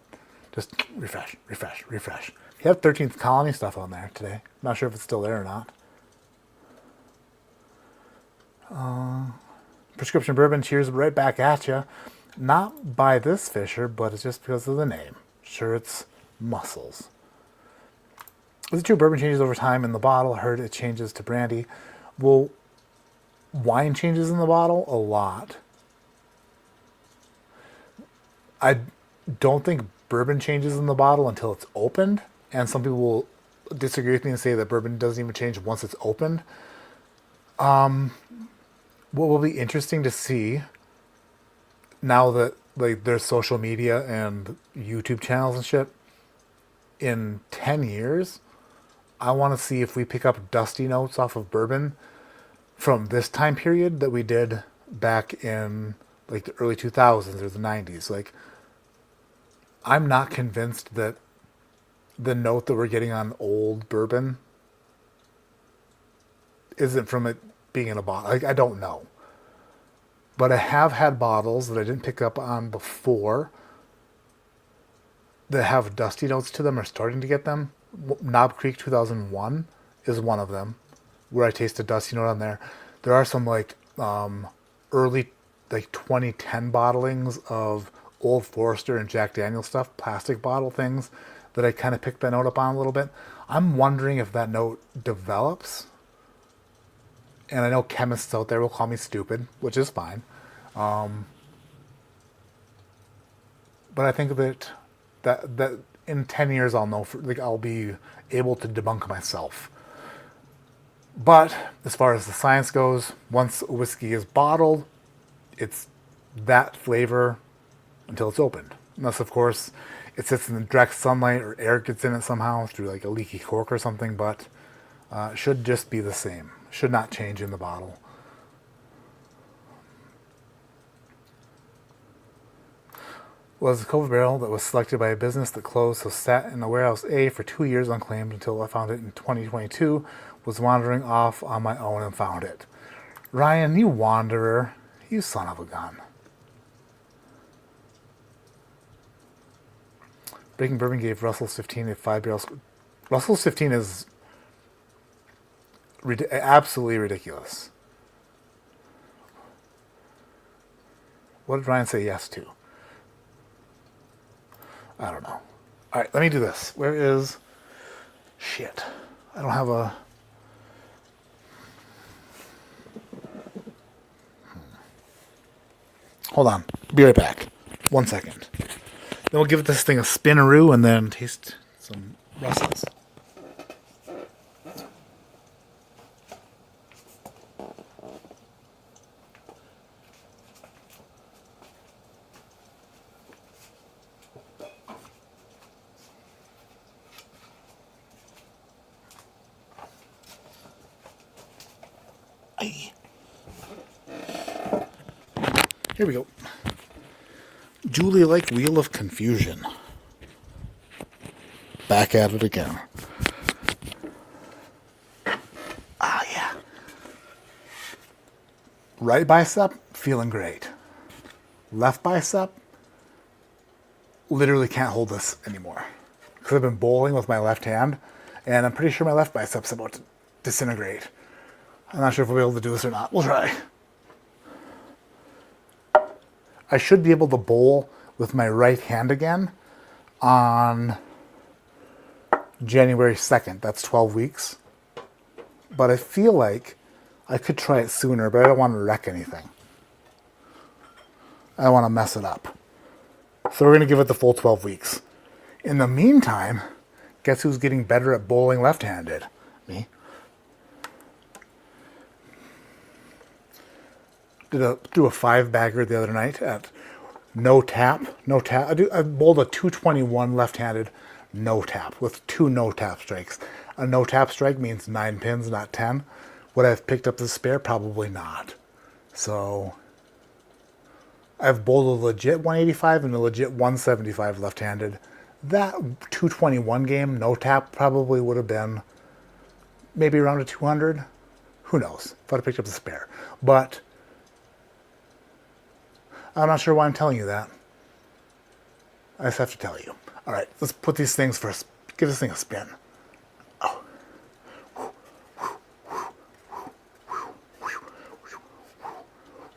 A: just refresh. He had 13th Colony stuff on there today. Not sure if it's still there or not. Prescription Bourbon, cheers right back at you. Not by this Fisher, but it's just because of the name. Sure, it's Muscles. Is it true bourbon changes over time in the bottle? I heard it changes to brandy. Well, wine changes in the bottle a lot. I don't think bourbon changes in the bottle until it's opened. And some people will disagree with me and say that bourbon doesn't even change once it's opened. What will be interesting to see now that like there's social media and YouTube channels and shit, in 10 years, I want to see if we pick up dusty notes off of bourbon from this time period that we did back in like the early 2000s or the 90s. Like, I'm not convinced that the note that we're getting on old bourbon isn't from it being in a bottle. Like, I don't know. But I have had bottles that I didn't pick up on before that have dusty notes to them or starting to get them. Knob Creek 2001 is one of them where I taste a dusty note on there. There are some like early like 2010 bottlings of Old Forester and Jack Daniel's stuff, plastic bottle things that I kind of picked that note up on a little bit. I'm wondering if that note develops. And I know chemists out there will call me stupid, which is fine. But I think that in 10 years I'll know, like I'll be able to debunk myself. But as far as the science goes, once a whiskey is bottled, it's that flavor until it's opened. Unless, of course, it sits in the direct sunlight or air gets in it somehow through like a leaky cork or something, but it should just be the same. Should not change in the bottle. Was a Cove barrel that was selected by a business that closed, so sat in the warehouse A for 2 years unclaimed until I found it in 2022. Was wandering off on my own and found it. Ryan, you wanderer. You son of a gun. Breaking Bourbon gave Russell's 15 a 5 barrels. Russell's 15 is absolutely ridiculous. What did Ryan say yes to? I don't know. All right, let me do this. Where is... Shit. I don't have a... Hold on. Be right back. 1 second. Then we'll give this thing a spinaroo and then taste some Russell's. Here we go. Julie-like Wheel of Confusion. Back at it again. Ah, yeah. Right bicep, feeling great. Left bicep, literally can't hold this anymore. Because I've been bowling with my left hand, and I'm pretty sure my left bicep's about to disintegrate. I'm not sure if we'll be able to do this or not. We'll try. I should be able to bowl with my right hand again on January 2nd. That's 12 weeks. But I feel like I could try it sooner, but I don't want to wreck anything. I don't want to mess it up. So we're going to give it the full 12 weeks. In the meantime, guess who's getting better at bowling left-handed? Me. Do a 5-bagger the other night at no tap. I bowled a 221 left-handed no tap with 2 no tap strikes. A no tap strike means 9 pins, not 10. Would I have picked up the spare? Probably not. So I've bowled a legit 185 and a legit 175 left-handed. That 221 game, no tap, probably would have been maybe around a 200. Who knows if I'd have picked up the spare. But I'm not sure why I'm telling you that. I just have to tell you. All right, let's put these things first. Give this thing a spin. Oh.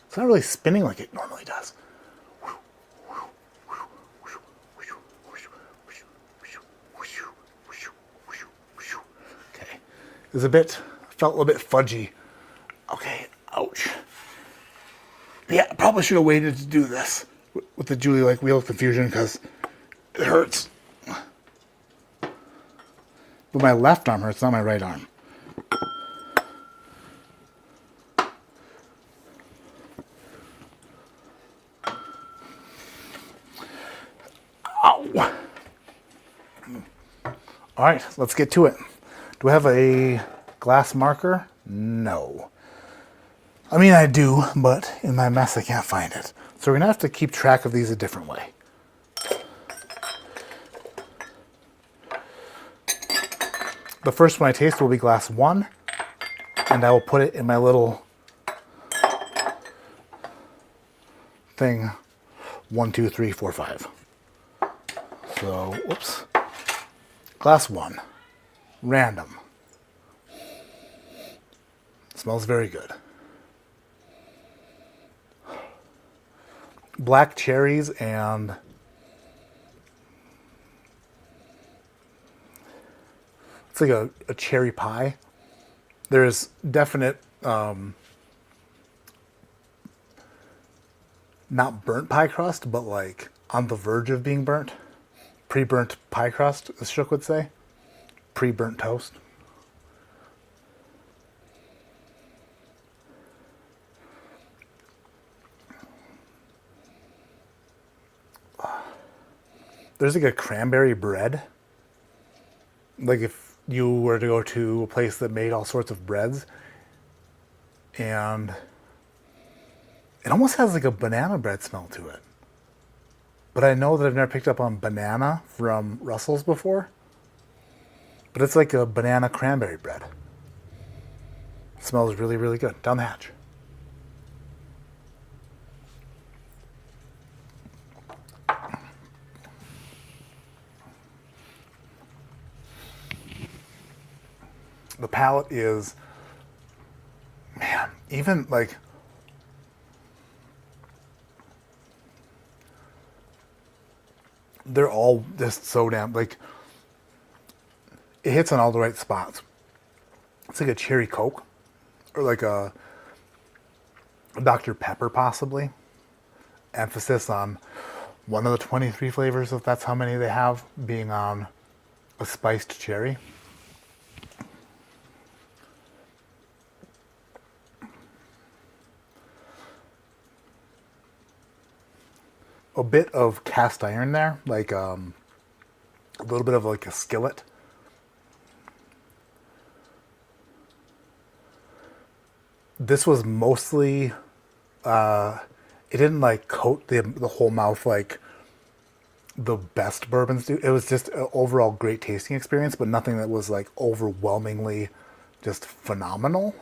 A: It's not really spinning like it normally does. Okay. Felt a little bit fudgy. Okay, ouch. Yeah, I probably should have waited to do this with the Julie-like Wheel of Confusion because it hurts. But my left arm hurts, not my right arm. Ow! All right, let's get to it. Do I have a glass marker? No. I mean, I do, but in my mess, I can't find it. So we're going to have to keep track of these a different way. The first one I taste will be glass 1, and I will put it in my little thing 1, 2, 3, 4, 5. So, whoops. Glass 1. Random. Smells very good. Black cherries and it's like a cherry pie. There's definite not burnt pie crust, but like on the verge of being burnt. Pre-burnt pie crust, as Shook would say. Pre-burnt toast. There's like a cranberry bread. Like if you were to go to a place that made all sorts of breads. And it almost has like a banana bread smell to it. But I know that I've never picked up on banana from Russell's before. But it's like a banana cranberry bread. It smells really, really good. Down the hatch. The palate is, man, even like, they're all just so damn, like, it hits on all the right spots. It's like a cherry Coke, or like a Dr. Pepper, possibly. Emphasis on one of the 23 flavors, if that's how many they have, being on a spiced cherry. A bit of cast iron there, like a little bit of like a skillet. This was mostly, it didn't like coat the whole mouth like the best bourbons do. It was just an overall great tasting experience, but nothing that was like overwhelmingly just phenomenal.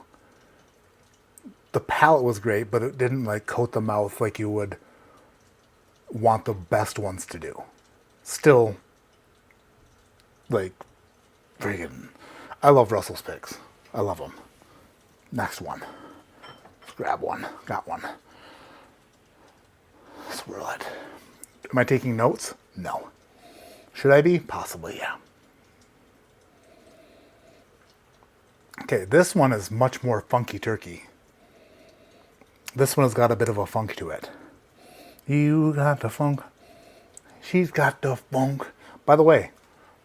A: The palate was great, but it didn't like coat the mouth like you would want the best ones to do. Still, like, friggin', I love Russell's Picks. I love them. Next one. Let's grab one. Got one. Swirl it. Am I taking notes? No. Should I be? Possibly, yeah. Okay, this one is much more funky turkey. This one has got a bit of a funk to it. You got the funk. She's got the funk. By the way,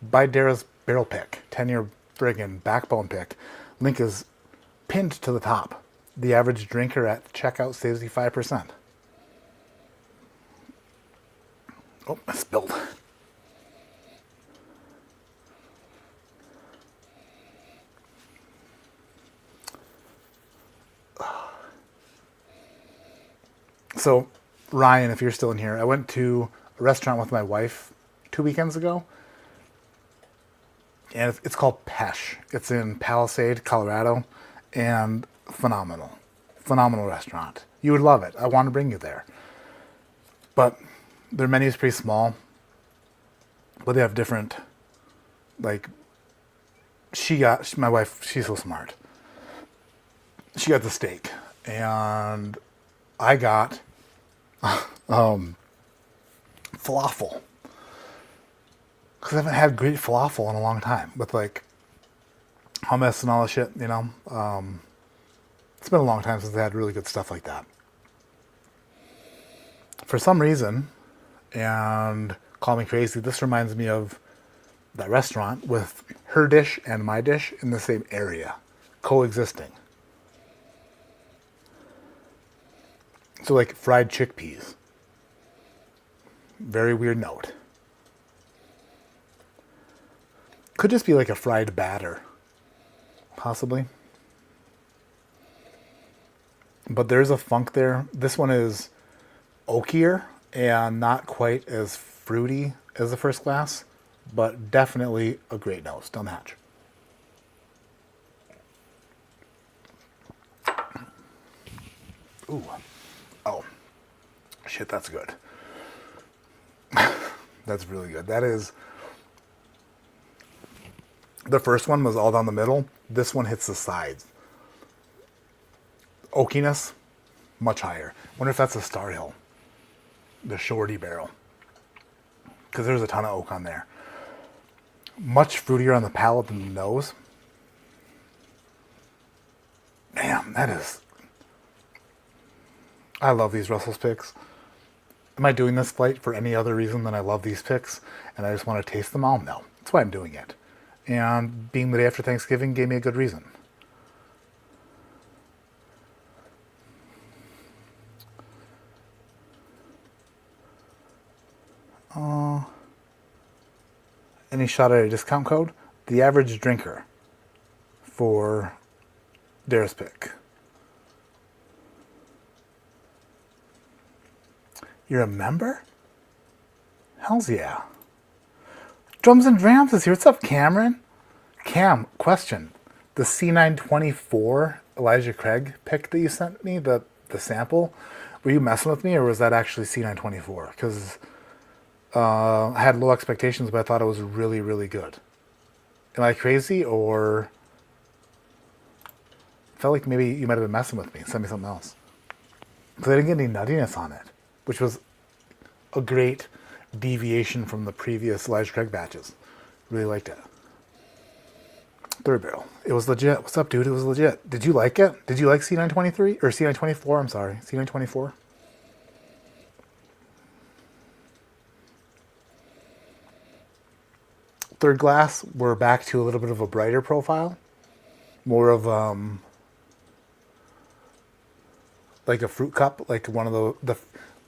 A: buy Dara's barrel pick. 10-year friggin' backbone pick. Link is pinned to the top. The average drinker at checkout saves you 5%. Oh, I spilled. So, Ryan, if you're still in here, I went to a restaurant with my wife 2 weekends ago. And it's called Pesh. It's in Palisade, Colorado. And phenomenal. Phenomenal restaurant. You would love it. I want to bring you there. But their menu is pretty small. But they have different, like, my wife, she's so smart. She got the steak. And I got falafel. Because I haven't had great falafel in a long time. With, like, hummus and all the shit, you know. It's been a long time since I had really good stuff like that. For some reason, and call me crazy, this reminds me of that restaurant with her dish and my dish in the same area, coexisting. So like fried chickpeas. Very weird note. Could just be like a fried batter. Possibly. But there's a funk there. This one is oakier and not quite as fruity as the first glass, but definitely a great nose. Don't hatch. Ooh. Oh. Shit, that's good. That's really good. That is... The first one was all down the middle. This one hits the sides. Oakiness, much higher. Wonder if that's a Star Hill. The Shorty barrel. Because there's a ton of oak on there. Much fruitier on the palate than the nose. Man, that is... I love these Russell's Picks. Am I doing this flight for any other reason than I love these picks and I just want to taste them all? No. That's why I'm doing it. And being the day after Thanksgiving gave me a good reason. Any shot at a discount code? The average drinker for Dara's pick. You're a member? Hells yeah. Drums and Drams is here. What's up, Cameron? Cam, question. The C924 Elijah Craig pick that you sent me, the sample, were you messing with me or was that actually C924? Because I had low expectations, but I thought it was really, really good. Am I crazy or felt like maybe you might have been messing with me. Send me something else. Because I didn't get any nuttiness on it, which was a great deviation from the previous Elijah Craig batches. Really liked it. Third barrel. It was legit. What's up, dude? It was legit. Did you like it? Did you like C923? Or C924? I'm sorry. C924? Third glass, we're back to a little bit of a brighter profile. More of like a fruit cup, like one of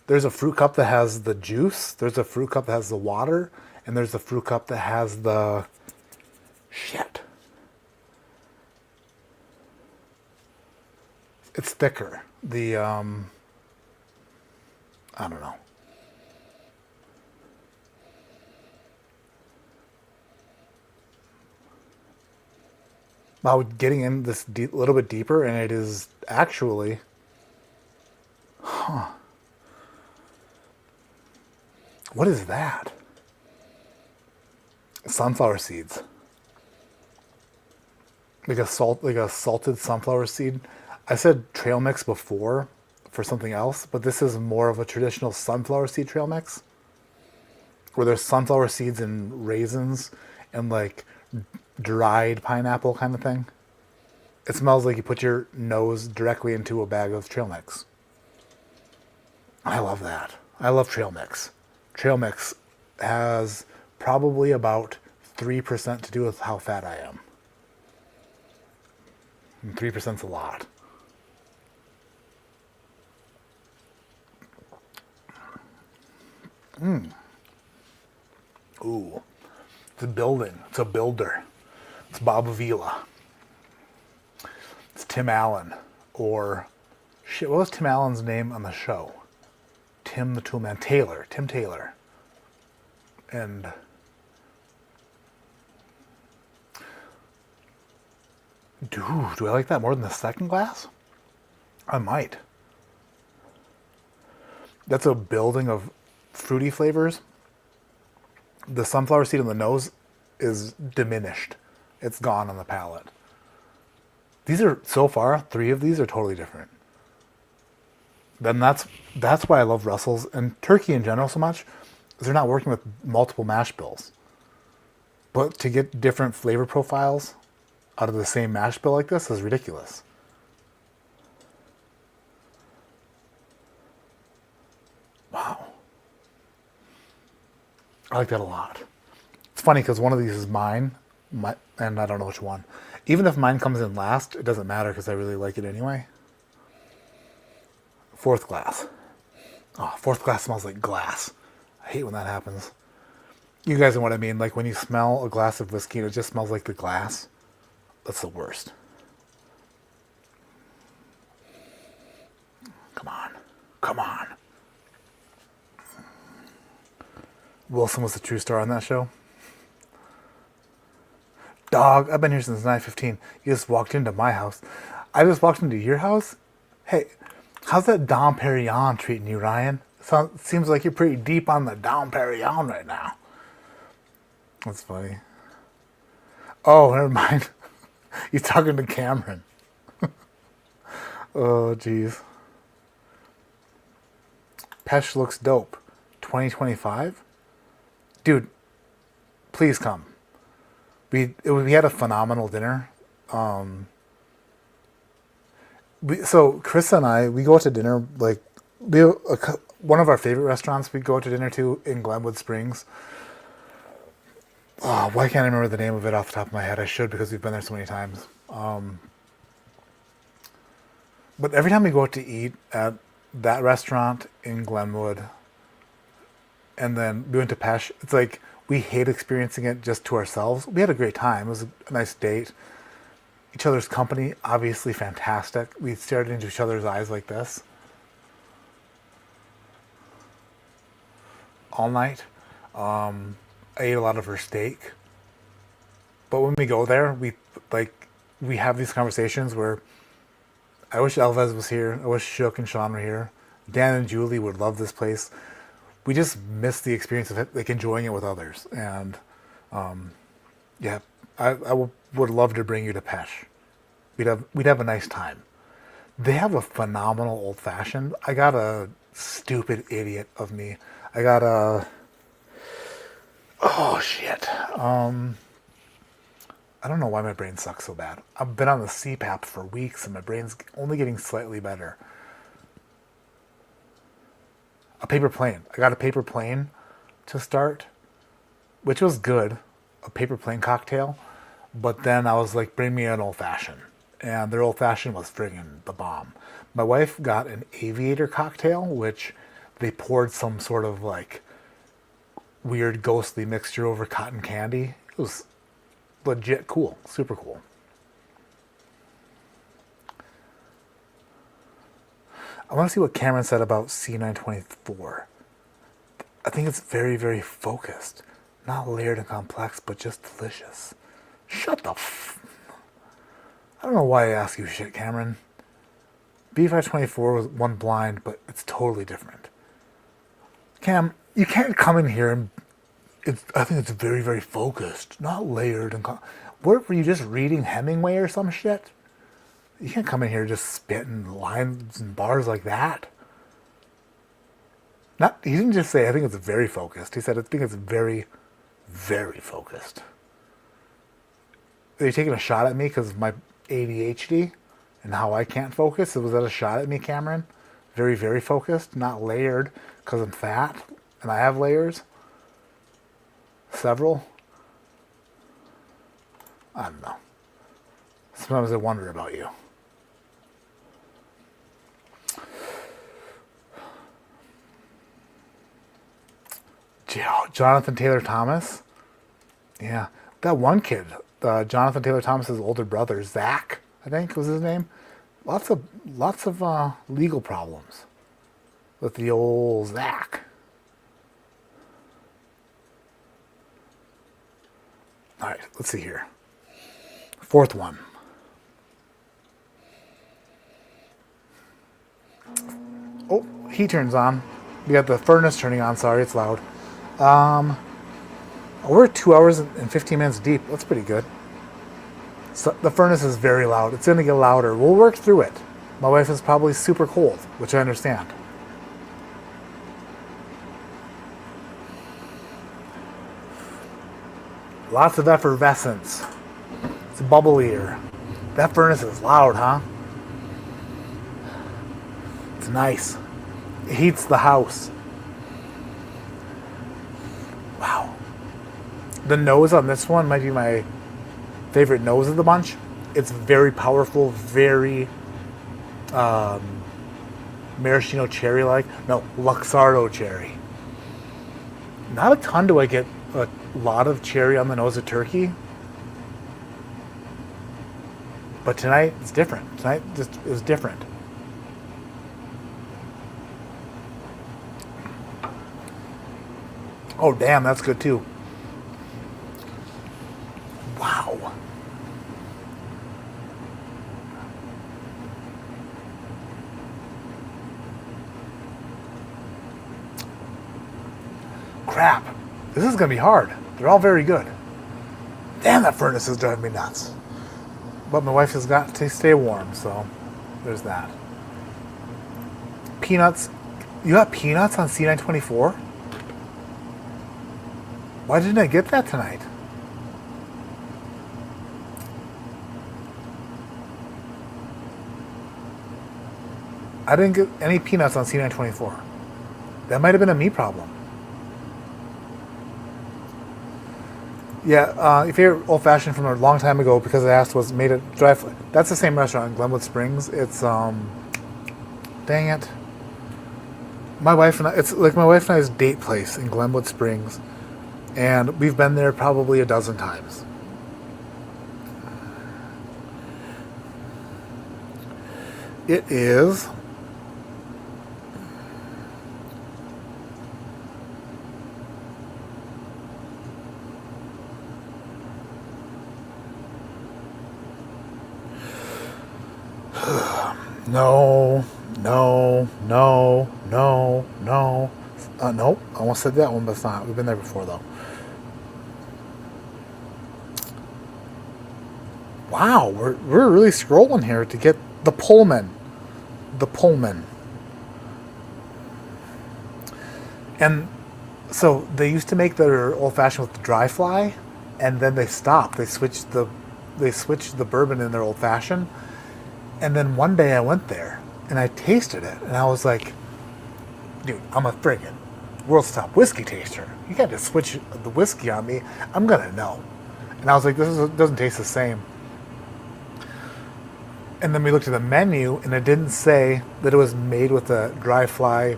A: there's a fruit cup that has the juice, there's a fruit cup that has the water, and there's a fruit cup that has the shit. It's thicker. The I don't know. Now getting in this little bit deeper, and it is actually, what is that? Sunflower seeds. Like a salted sunflower seed. I said trail mix before for something else, but this is more of a traditional sunflower seed trail mix, where there's sunflower seeds and raisins and like dried pineapple kind of thing. It smells like you put your nose directly into a bag of trail mix. I love that. I love trail mix. Trail mix has probably about 3% to do with how fat I am. And 3% is a lot. Ooh. It's a building. It's a builder. It's Bob Avila. It's Tim Allen. Or, shit, what was Tim Allen's name on the show? Tim the Toolman. Taylor. Tim Taylor. And dude, do I like that more than the second glass? I might. That's a building of fruity flavors. The sunflower seed on the nose is diminished. It's gone on the palate. These are, so far, 3 of these are totally different. Then that's why I love Russell's and turkey in general so much, is they're not working with multiple mash bills. But to get different flavor profiles out of the same mash bill like this is ridiculous. Wow. I like that a lot. It's funny because one of these is mine, and I don't know which one. Even if mine comes in last, it doesn't matter because I really like it anyway. Fourth glass. Oh, fourth glass smells like glass. I hate when that happens. You guys know what I mean. Like when you smell a glass of whiskey and it just smells like the glass. That's the worst. Come on. Come on. Wilson was the true star on that show. Dog, I've been here since 9:15. You just walked into my house. I just walked into your house? Hey, how's that Dom Perignon treating you, Ryan? Seems like you're pretty deep on the Dom Perignon right now. That's funny. Oh, never mind. You're talking to Cameron. Oh, jeez. Pesh looks dope. 2025? Dude, please come. We had a phenomenal dinner. So Chris and I, we go out to dinner, like, one of our favorite restaurants we go out to dinner to in Glenwood Springs. Oh, why can't I remember the name of it off the top of my head? I should, because we've been there so many times. But every time we go out to eat at that restaurant in Glenwood, and then we went to Pesh, it's like we hate experiencing it just to ourselves. We had a great time. It was a nice date. Each other's company, obviously fantastic. We stared into each other's eyes like this all night. I ate a lot of her steak. But when we go there, we have these conversations where I wish Elvez was here. I wish Shook and Sean were here. Dan and Julie would love this place. We just miss the experience of it, like enjoying it with others. And yeah, I would love to bring you to Pesh. we'd have a nice time. They have a phenomenal old fashioned. I got a stupid idiot of me. I got a oh shit. I don't know why my brain sucks so bad. I've been on the CPAP for weeks and my brain's only getting slightly better. A paper plane. I got a paper plane to start, which was good. A paper plane cocktail. But then I was like, bring me an old fashioned. And their old fashioned was friggin' the bomb. My wife got an aviator cocktail, which they poured some sort of like weird ghostly mixture over cotton candy. It was legit cool, super cool. I want to see what Cameron said about C924. I think it's very, very focused. Not layered and complex, but just delicious. Shut the I don't know why I ask you shit, Cameron. B524 was one blind, but it's totally different. Cam, you can't come in here and I think it's very, very focused, not layered. Were you just reading Hemingway or some shit? You can't come in here just spitting lines and bars like that. He didn't just say, I think it's very focused. He said, I think it's very, very focused. Are you taking a shot at me because of my ADHD and how I can't focus? Was that a shot at me, Cameron? Very, very focused, not layered because I'm fat and I have layers. Several. I don't know. Sometimes I wonder about you. Jonathan Taylor Thomas. Yeah, that one kid, Jonathan Taylor Thomas's older brother, Zach, I think was his name. Lots of legal problems with the old Zach. All right, let's see here. Fourth one. Oh, he turns on. We got the furnace turning on. Sorry, it's loud. We're 2 hours and 15 minutes deep. That's pretty good. So the furnace is very loud. It's going to get louder. We'll work through it. My wife is probably super cold, which I understand. Lots of effervescence. It's bubblier. That furnace is loud, huh? It's nice. It heats the house. Wow. The nose on this one might be my favorite nose of the bunch. It's very powerful, very maraschino cherry-like. No, Luxardo cherry. Not a ton do I get a lot of cherry on the nose of turkey. But tonight, it's different. Tonight, it was different. Oh, damn, that's good too. Wow. Crap. This is going to be hard. They're all very good. Damn, that furnace is driving me nuts. But my wife has got to stay warm, so there's that. Peanuts. You got peanuts on C924? Why didn't I get that tonight? I didn't get any peanuts on C924. That might have been a me problem. Yeah, your favorite old fashioned from a long time ago, because I asked, was made at drive. That's the same restaurant in Glenwood Springs. It's dang it. My wife and I, it's like my wife and I's date place in Glenwood Springs, and we've been there probably a dozen times. It is No. Nope. I almost said that one, but it's not. We've been there before, though. Wow, we're really scrolling here to get the Pullman. The Pullman. And so they used to make their old fashioned with the dry fly, and then they stopped. They switched the bourbon in their old fashioned. And then one day I went there and I tasted it, and I was like, dude, I'm a friggin' world's top whiskey taster. You got to switch the whiskey on me. I'm gonna know. And I was like, doesn't taste the same. And then we looked at the menu, and it didn't say that it was made with a dry fly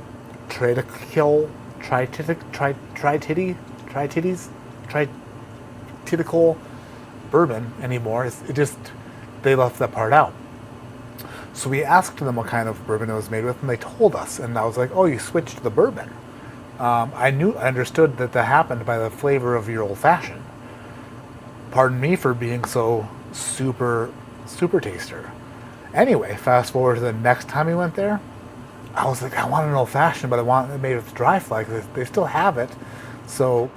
A: tritidal bourbon anymore. It just, they left that part out. So we asked them what kind of bourbon it was made with, and they told us. And I was like, oh, you switched the bourbon. I understood that happened by the flavor of your old fashioned. Pardon me for being so super taster. Anyway, fast forward to the next time we went there, I was like, I want an old fashioned, but I want it made with dry fly because they still have it. So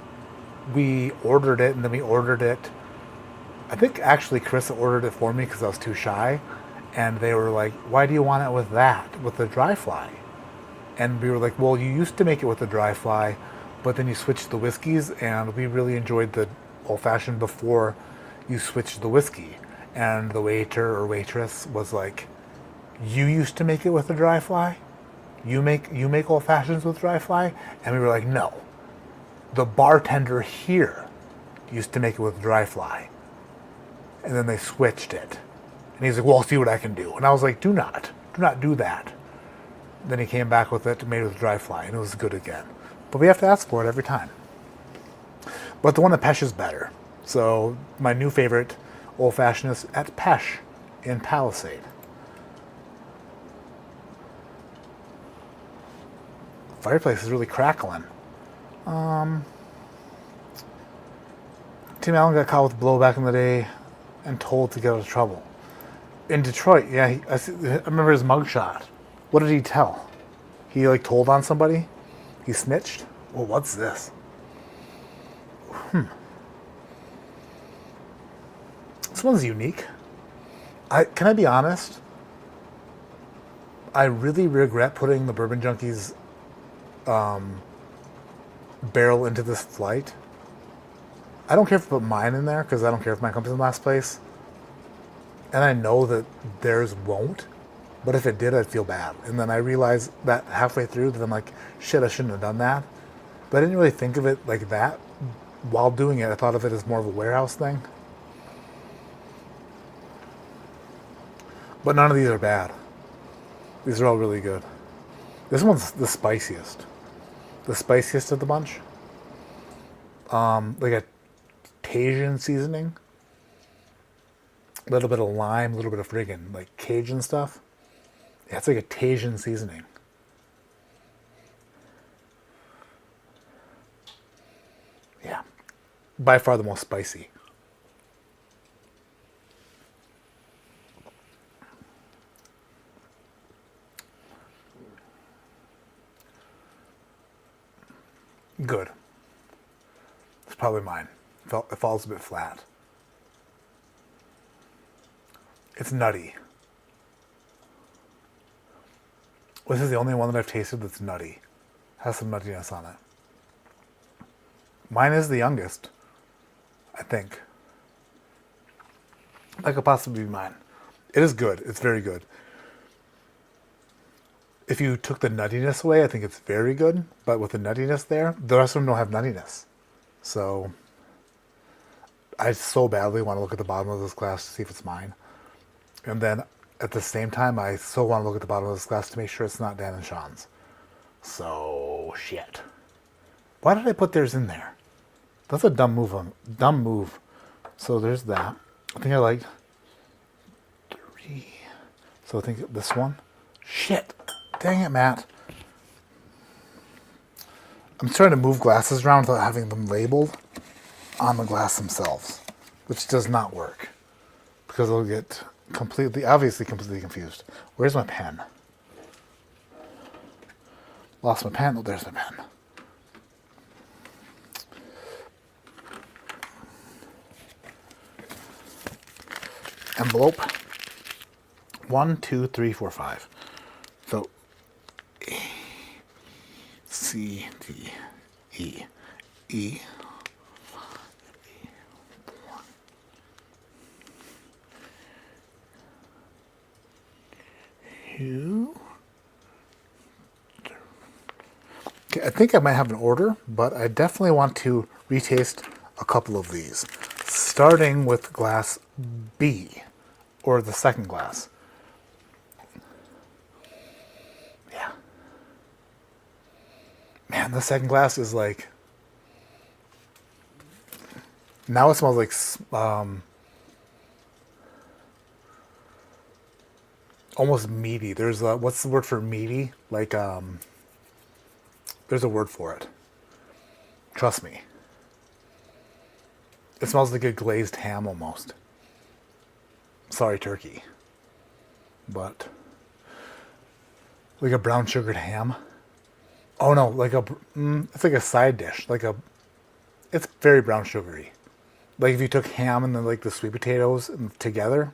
A: we ordered it, and then we ordered it. I think actually Chris ordered it for me because I was too shy. And they were like, why do you want it with that, with the dry fly? And we were like, well, you used to make it with the dry fly, but then you switched the whiskeys, and we really enjoyed the old-fashioned before you switched the whiskey. And the waiter or waitress was like, you used to make it with the dry fly? You make old-fashions with dry fly? And we were like, no. The bartender here used to make it with dry fly. And then they switched it. And he's like, well, I'll see what I can do. And I was like, do not do that. Then he came back with it, made with dry fly, and it was good again. But we have to ask for it every time. But the one at Pesh is better. So my new favorite old-fashioned is at Pesh in Palisade. Fireplace is really crackling. Tim Allen got caught with blow back in the day and told to get out of trouble. In Detroit, yeah, I remember his mugshot. What did he tell? He told on somebody? He snitched? Well, what's this? This one's unique. Can I be honest? I really regret putting the Bourbon Junkies barrel into this flight. I don't care if I put mine in there because I don't care if mine comes in last place. And I know that theirs won't, but if it did, I'd feel bad. And then I realized that halfway through that I'm like, shit, I shouldn't have done that. But I didn't really think of it like that. While doing it, I thought of it as more of a warehouse thing. But none of these are bad. These are all really good. This one's the spiciest. The spiciest of the bunch. Like a Cajun seasoning. A little bit of lime, a little bit of friggin' like Cajun stuff. Yeah, it's like a Cajun seasoning. Yeah. By far the most spicy. Good. It's probably mine. It falls a bit flat. It's nutty. This is the only one that I've tasted that's nutty. Has some nuttiness on it. Mine is the youngest, I think. That could possibly be mine. It is good. It's very good. If you took the nuttiness away, I think it's very good. But with the nuttiness there, the rest of them don't have nuttiness. So I so badly want to look at the bottom of this glass to see if it's mine. And then at the same time, I so want to look at the bottom of this glass to make sure it's not Dan and Sean's. So, shit. Why did I put theirs in there? That's a dumb move. So there's that. I think I liked 3. So I think this one. Shit. Dang it, Matt. I'm trying to move glasses around without having them labeled on the glass themselves, which does not work because I'll get obviously completely confused. Where's my pen? Lost my pen. Oh, there's my pen. envelope. 1, 2, 3, 4, 5. So A, C, D, E, E, two. Okay, I think I might have an order, but I definitely want to retaste a couple of these, starting with glass B, or the second glass. Yeah. Man, the second glass is like, now it smells like almost meaty. There's a, what's the word for meaty? Like, there's a word for it. Trust me. It smells like a glazed ham almost. Sorry, turkey. But like a brown sugared ham. Oh no, like a, it's like a side dish. Like a, it's very brown sugary. Like if you took ham and then like the sweet potatoes together,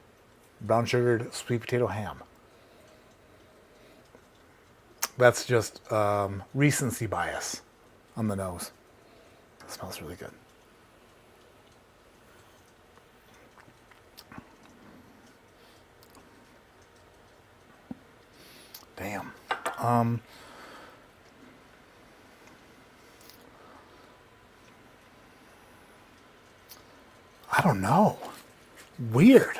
A: brown sugared sweet potato ham. That's just recency bias on the nose. It smells really good. Damn. I don't know. Weird.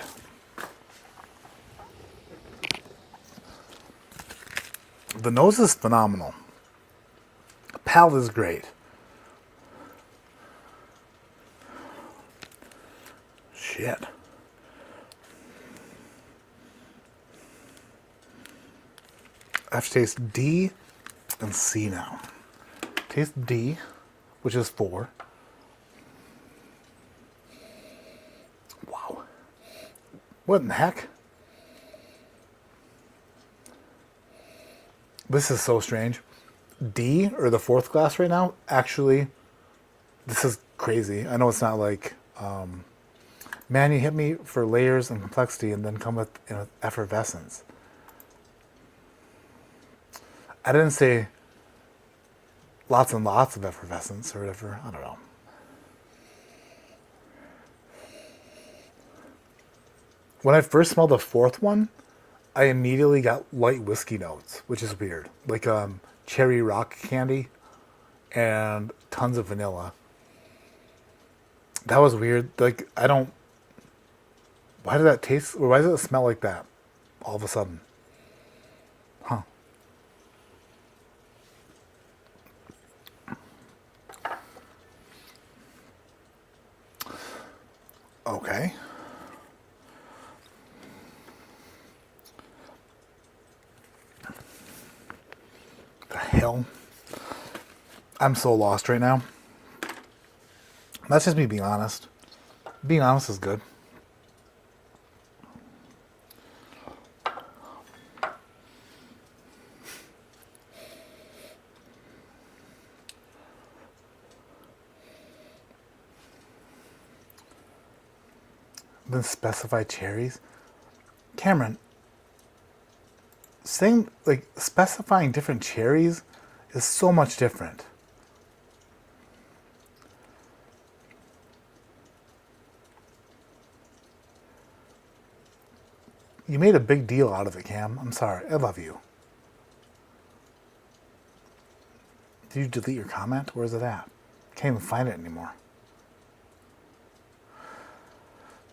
A: The nose is phenomenal. The palate is great. Shit. I have to taste D and C now. Taste D, which is 4. Wow. What in the heck? This is so strange. D, or the 4th glass right now, actually, this is crazy. I know it's not like, man, you hit me for layers and complexity and then come with effervescence. I didn't say lots and lots of effervescence or whatever. I don't know. When I first smelled the 4th one, I immediately got light whiskey notes, which is weird. Like cherry rock candy and tons of vanilla. That was weird. Like, I don't... Why did that taste... Or why does it smell like that all of a sudden? Huh. Okay. The hell? I'm so lost right now. That's just me being honest. Being honest is good. Then specify cherries. Cameron, saying, like, specifying different cherries is so much different. You made a big deal out of it, Cam. I'm sorry. I love you. Did you delete your comment? Where's it at? Can't even find it anymore.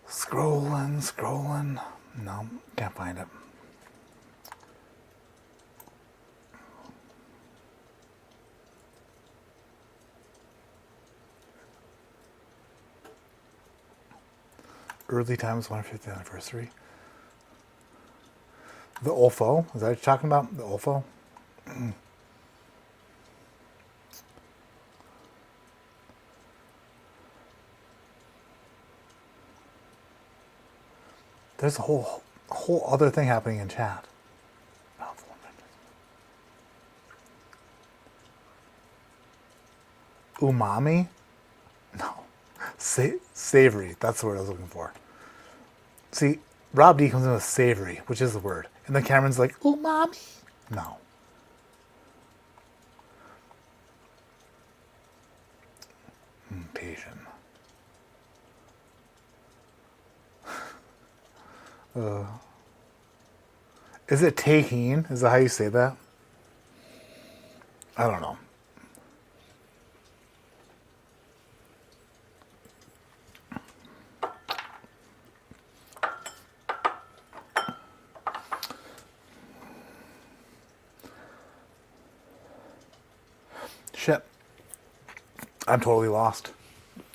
A: Scrolling. No, can't find it. Early Times 150th anniversary. The Olfo, is that what you're talking about? The Olfo? There's a whole other thing happening in chat. Umami? No. Savory. That's the word I was looking for. See, Rob D comes in with savory, which is the word. And then Cameron's like, ooh, mommy. No. Patient. Is it taking? Is that how you say that? I don't know. Shit. I'm totally lost.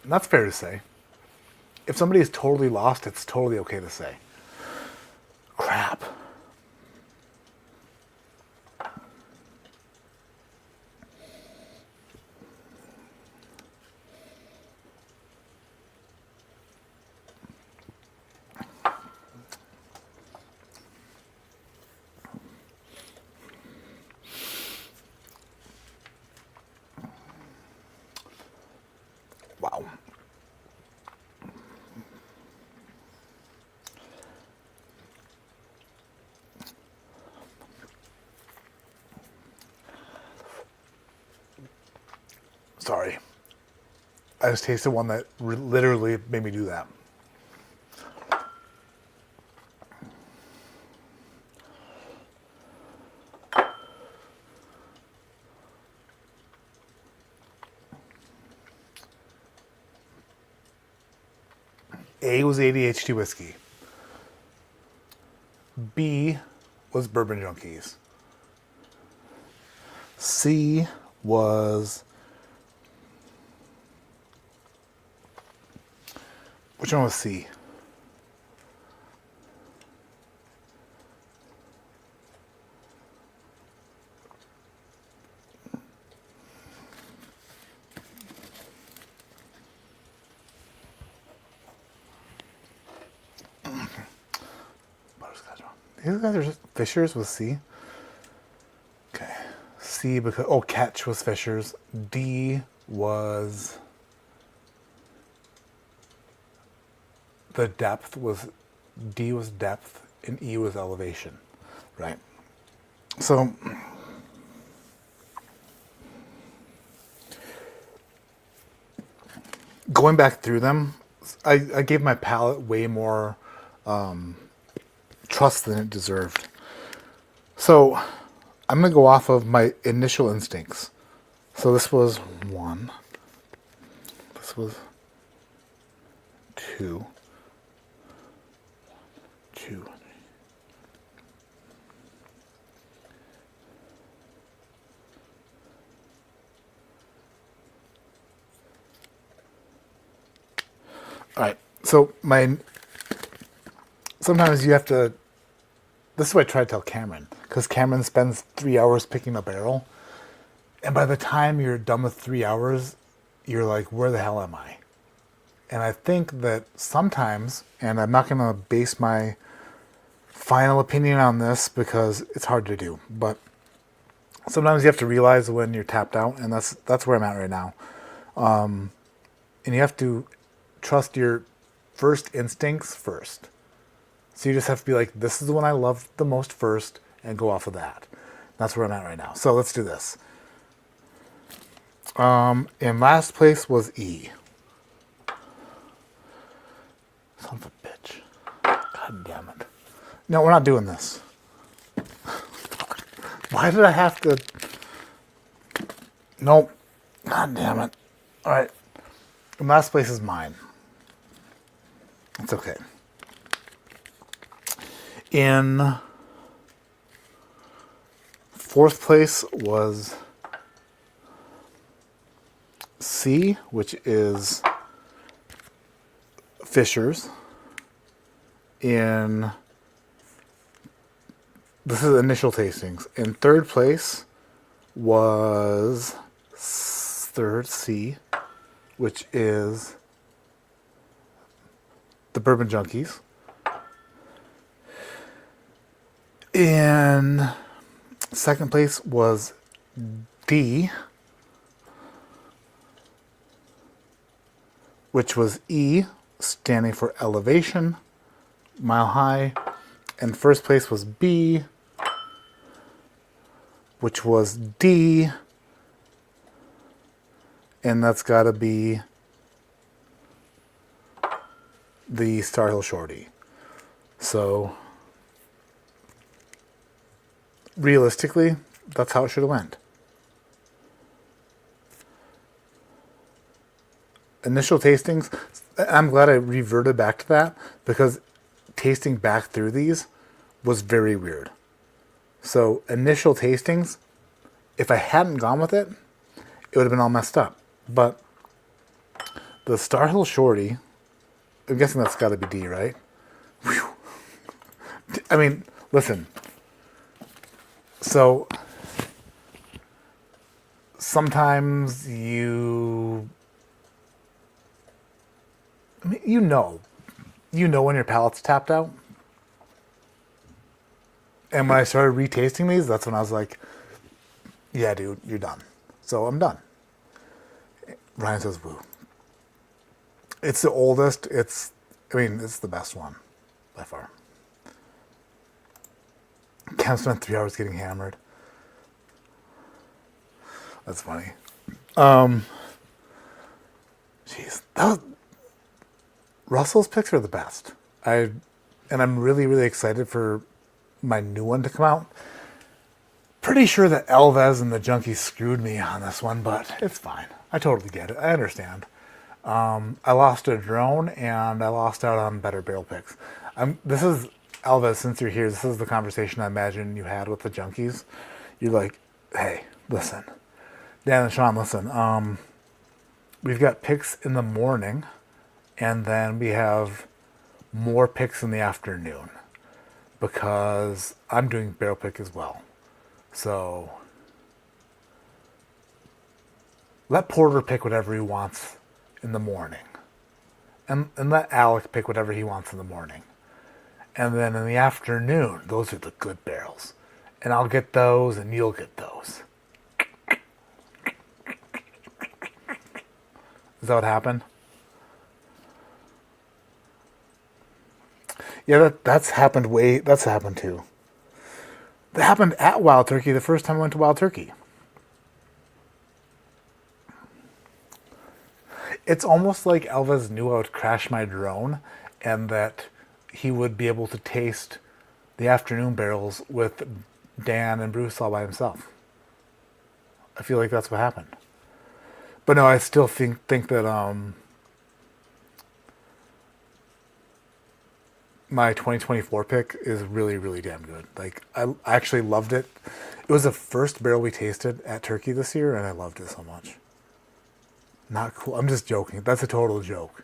A: And that's fair to say. If somebody is totally lost, it's totally okay to say. Crap. Wow. Sorry. I just tasted one that literally made me do that. A was ADHD Whiskey. B was Bourbon Junkies. C was... Which one was C? These guys are just Fishers with C. Okay. C because, oh, Catch was Fishers. D was, the depth was, D was depth and E was elevation. Right. So, going back through them, I gave my palate way more trust than it deserved. So I'm going to go off of my initial instincts. So this was 1. This was 2. 2. All right. So sometimes you have to, this is what I try to tell Cameron, because Cameron spends 3 hours picking a barrel, and by the time you're done with 3 hours, you're like, where the hell am I? And I think that sometimes, and I'm not going to base my final opinion on this because it's hard to do, but sometimes you have to realize when you're tapped out, and that's where I'm at right now. And you have to trust your first instincts first. So you just have to be like, this is the one I love the most first, and go off of that. That's where I'm at right now. So let's do this. In last place was E. Son of a bitch. God damn it. No, we're not doing this. Why did I have to... Nope. God damn it. All right. In last place is mine. It's okay. In fourth place was C, which is Fishers. This is initial tastings. In third place was third C, which is the Bourbon Junkies. In second place was D, which was E, standing for elevation, Mile High. And first place was B, which was D. And that's got to be the Star Hill Shorty. So, realistically, that's how it should have went. Initial tastings, I'm glad I reverted back to that, because tasting back through these was very weird. So, initial tastings, if I hadn't gone with it, it would have been all messed up. But the Star Hill Shorty, I'm guessing that's got to be D, right? Whew. I mean, listen. So, sometimes you know when your palate's tapped out. And when I started retasting these, that's when I was like, yeah, dude, you're done. So I'm done. Ryan says, woo. It's the oldest. It's the best one by far. Cam spent 3 hours getting hammered. That's funny. Jeez. Russell's picks are the best. I'm really, really excited for my new one to come out. Pretty sure that Alves and the Junkies screwed me on this one, but it's fine. I totally get it. I understand. I lost a drone and I lost out on better barrel picks. This is, Alves, since you're here, this is the conversation I imagine you had with the Junkies. You're like, hey, listen. Dan and Sean, listen. We've got picks in the morning, and then we have more picks in the afternoon, because I'm doing barrel pick as well. So let Porter pick whatever he wants in the morning. And let Alec pick whatever he wants in the morning. And then in the afternoon, those are the good barrels. And I'll get those and you'll get those. Is that what happened? Yeah, that's happened too. That happened at Wild Turkey the first time I went to Wild Turkey. It's almost like Elvis knew I would crash my drone and that he would be able to taste the afternoon barrels with Dan and Bruce all by himself. I feel like that's what happened. But no, I still think that my 2024 pick is really, really damn good. Like, I actually loved it. It was the first barrel we tasted at Turkey this year, and I loved it so much. Not cool. I'm just joking. That's a total joke.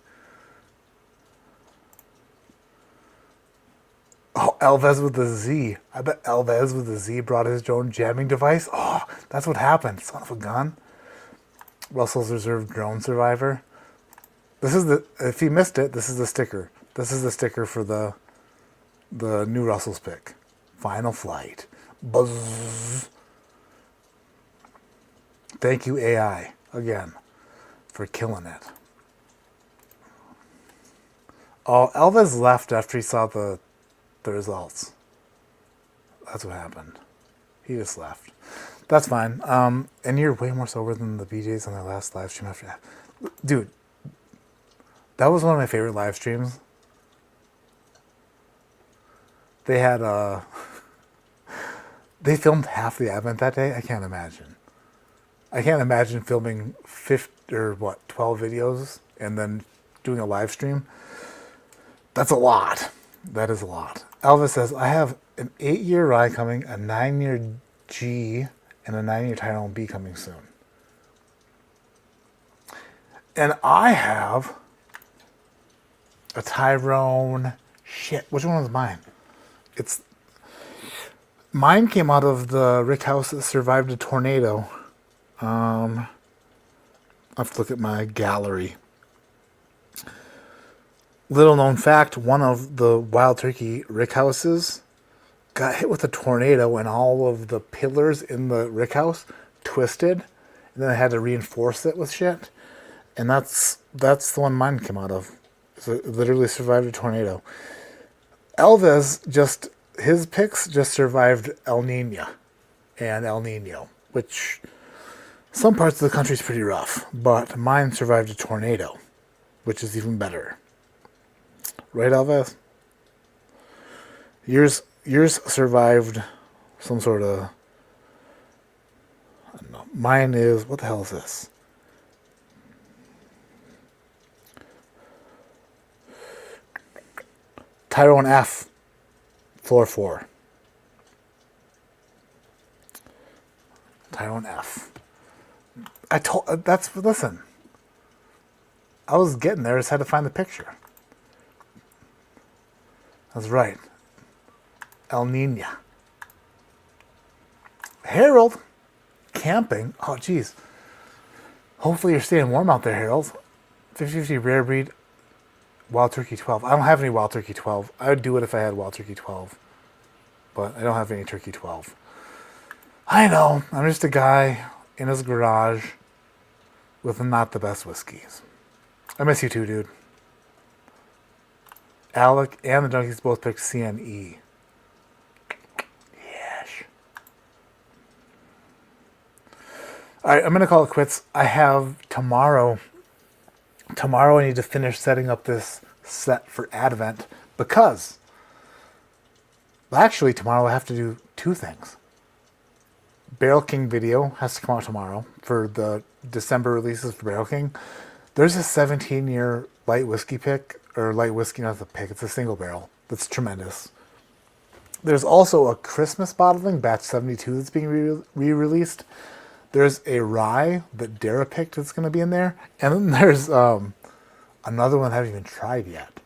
A: Oh, Alves with the Z. I bet Alves with the Z brought his drone jamming device. Oh, that's what happened. Son of a gun. Russell's Reserve Drone Survivor. This is if you missed it, this is the sticker. This is the sticker for the new Russell's pick. Final flight. Buzz. Thank you, AI, again, for killing it. Oh, Elvis left after he saw the results. That's what happened. He just left. That's fine. And you're way more sober than the BJs on their last live stream after that. Dude, that was one of my favorite live streams. They had they filmed half the event that day. I can't imagine. I can't imagine filming 12 videos and then doing a live stream. That's a lot. That is a lot. Elvis says, I have an 8-year rye coming, a 9-year G, and a 9-year Tyrone B coming soon. And I have a Tyrone... Shit, which one was mine? Mine came out of the rick house that survived a tornado. I have to look at my gallery. Little known fact, one of the Wild Turkey rick houses got hit with a tornado and all of the pillars in the rick house twisted. And then I had to reinforce it with shit. And that's the one mine came out of. So it literally survived a tornado. Elvis his picks just survived El Nino and El Nino, which some parts of the country is pretty rough, but mine survived a tornado, which is even better. Right, Elvis? Yours survived some sort of, I don't know. Mine is, what the hell is this? Tyrone F, floor 4. Tyrone F. Listen. I was getting there, I just had to find the picture. That's right. El Nino. Harold, camping. Oh, geez. Hopefully you're staying warm out there, Harold. 50-50 rare breed Wild Turkey 12. I don't have any Wild Turkey 12. I would do it if I had Wild Turkey 12. But I don't have any Turkey 12. I know. I'm just a guy in his garage with not the best whiskeys. I miss you too, dude. Alec and the Junkies both picked CNE. Yes. Alright, I'm going to call it quits. I have tomorrow. Tomorrow I need to finish setting up this set for Advent because, well, actually tomorrow I have to do 2 things. Barrel King video has to come out tomorrow for the December releases for Barrel King. There's a 17-year light whiskey pick, or light whiskey, not the pick, it's a single barrel. That's tremendous. There's also a Christmas bottling, batch 72, that's being re-released. There's a rye that Dara picked that's going to be in there. And then there's another one I haven't even tried yet.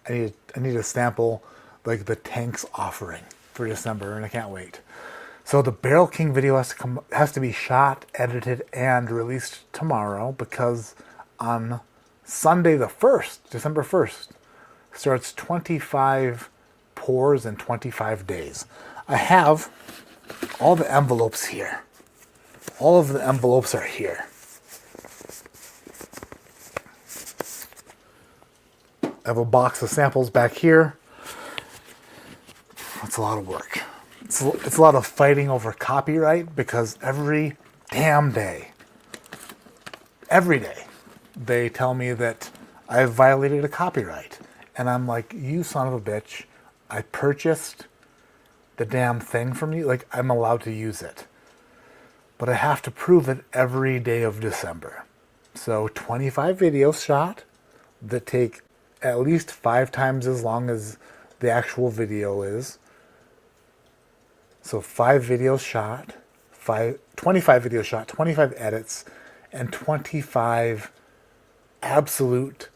A: I need to sample like the Tanks offering for December, and I can't wait. So the Barrel King video has to be shot, edited, and released tomorrow because on Sunday the 1st, December 1st, starts 25 pours in 25 days. I have all the envelopes here. All of the envelopes are here. I have a box of samples back here. That's a lot of work. It's a lot of fighting over copyright because every damn day, every day, they tell me that I've violated a copyright. And I'm like, you son of a bitch, I purchased the damn thing from you. Like, I'm allowed to use it. But I have to prove it every day of December. So 25 videos shot that take at least 5 times as long as the actual video is. So 5 videos shot, 25 videos shot, 25 edits, and 25 absolute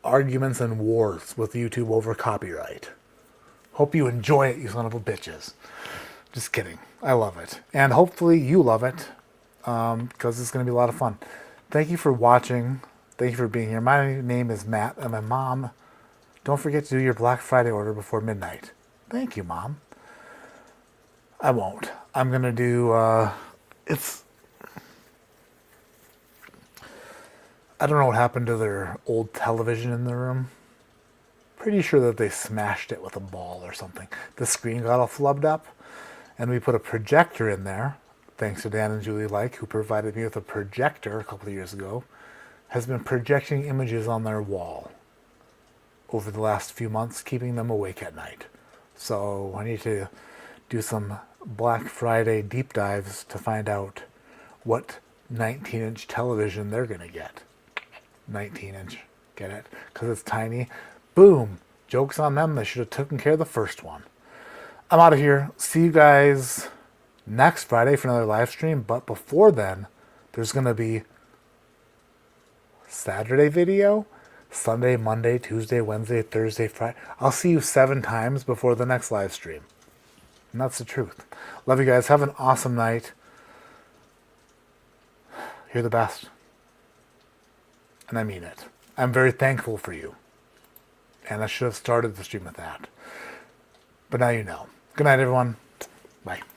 A: arguments and wars with YouTube over copyright. Hope you enjoy it, you son of a bitches. Just kidding. I love it. And hopefully you love it, because it's going to be a lot of fun. Thank you for watching. Thank you for being here. My name is Matt, and my mom. Don't forget to do your Black Friday order before midnight. Thank you, Mom. I won't. I'm going to do, I don't know what happened to their old television in the room. Pretty sure that they smashed it with a ball or something. The screen got all flubbed up, and we put a projector in there, thanks to Dan and Julie Like, who provided me with a projector a couple of years ago, has been projecting images on their wall over the last few months, keeping them awake at night. So I need to do some Black Friday deep dives to find out what 19-inch television they're going to get. 19-inch, get it? Because it's tiny. Boom! Joke's on them, they should have taken care of the first one. I'm out of here. See you guys next Friday for another live stream. But before then, there's going to be Saturday video, Sunday, Monday, Tuesday, Wednesday, Thursday, Friday. I'll see you 7 times before the next live stream. And that's the truth. Love you guys. Have an awesome night. You're the best. And I mean it. I'm very thankful for you. And I should have started the stream with that. But now you know. Good night, everyone. Bye.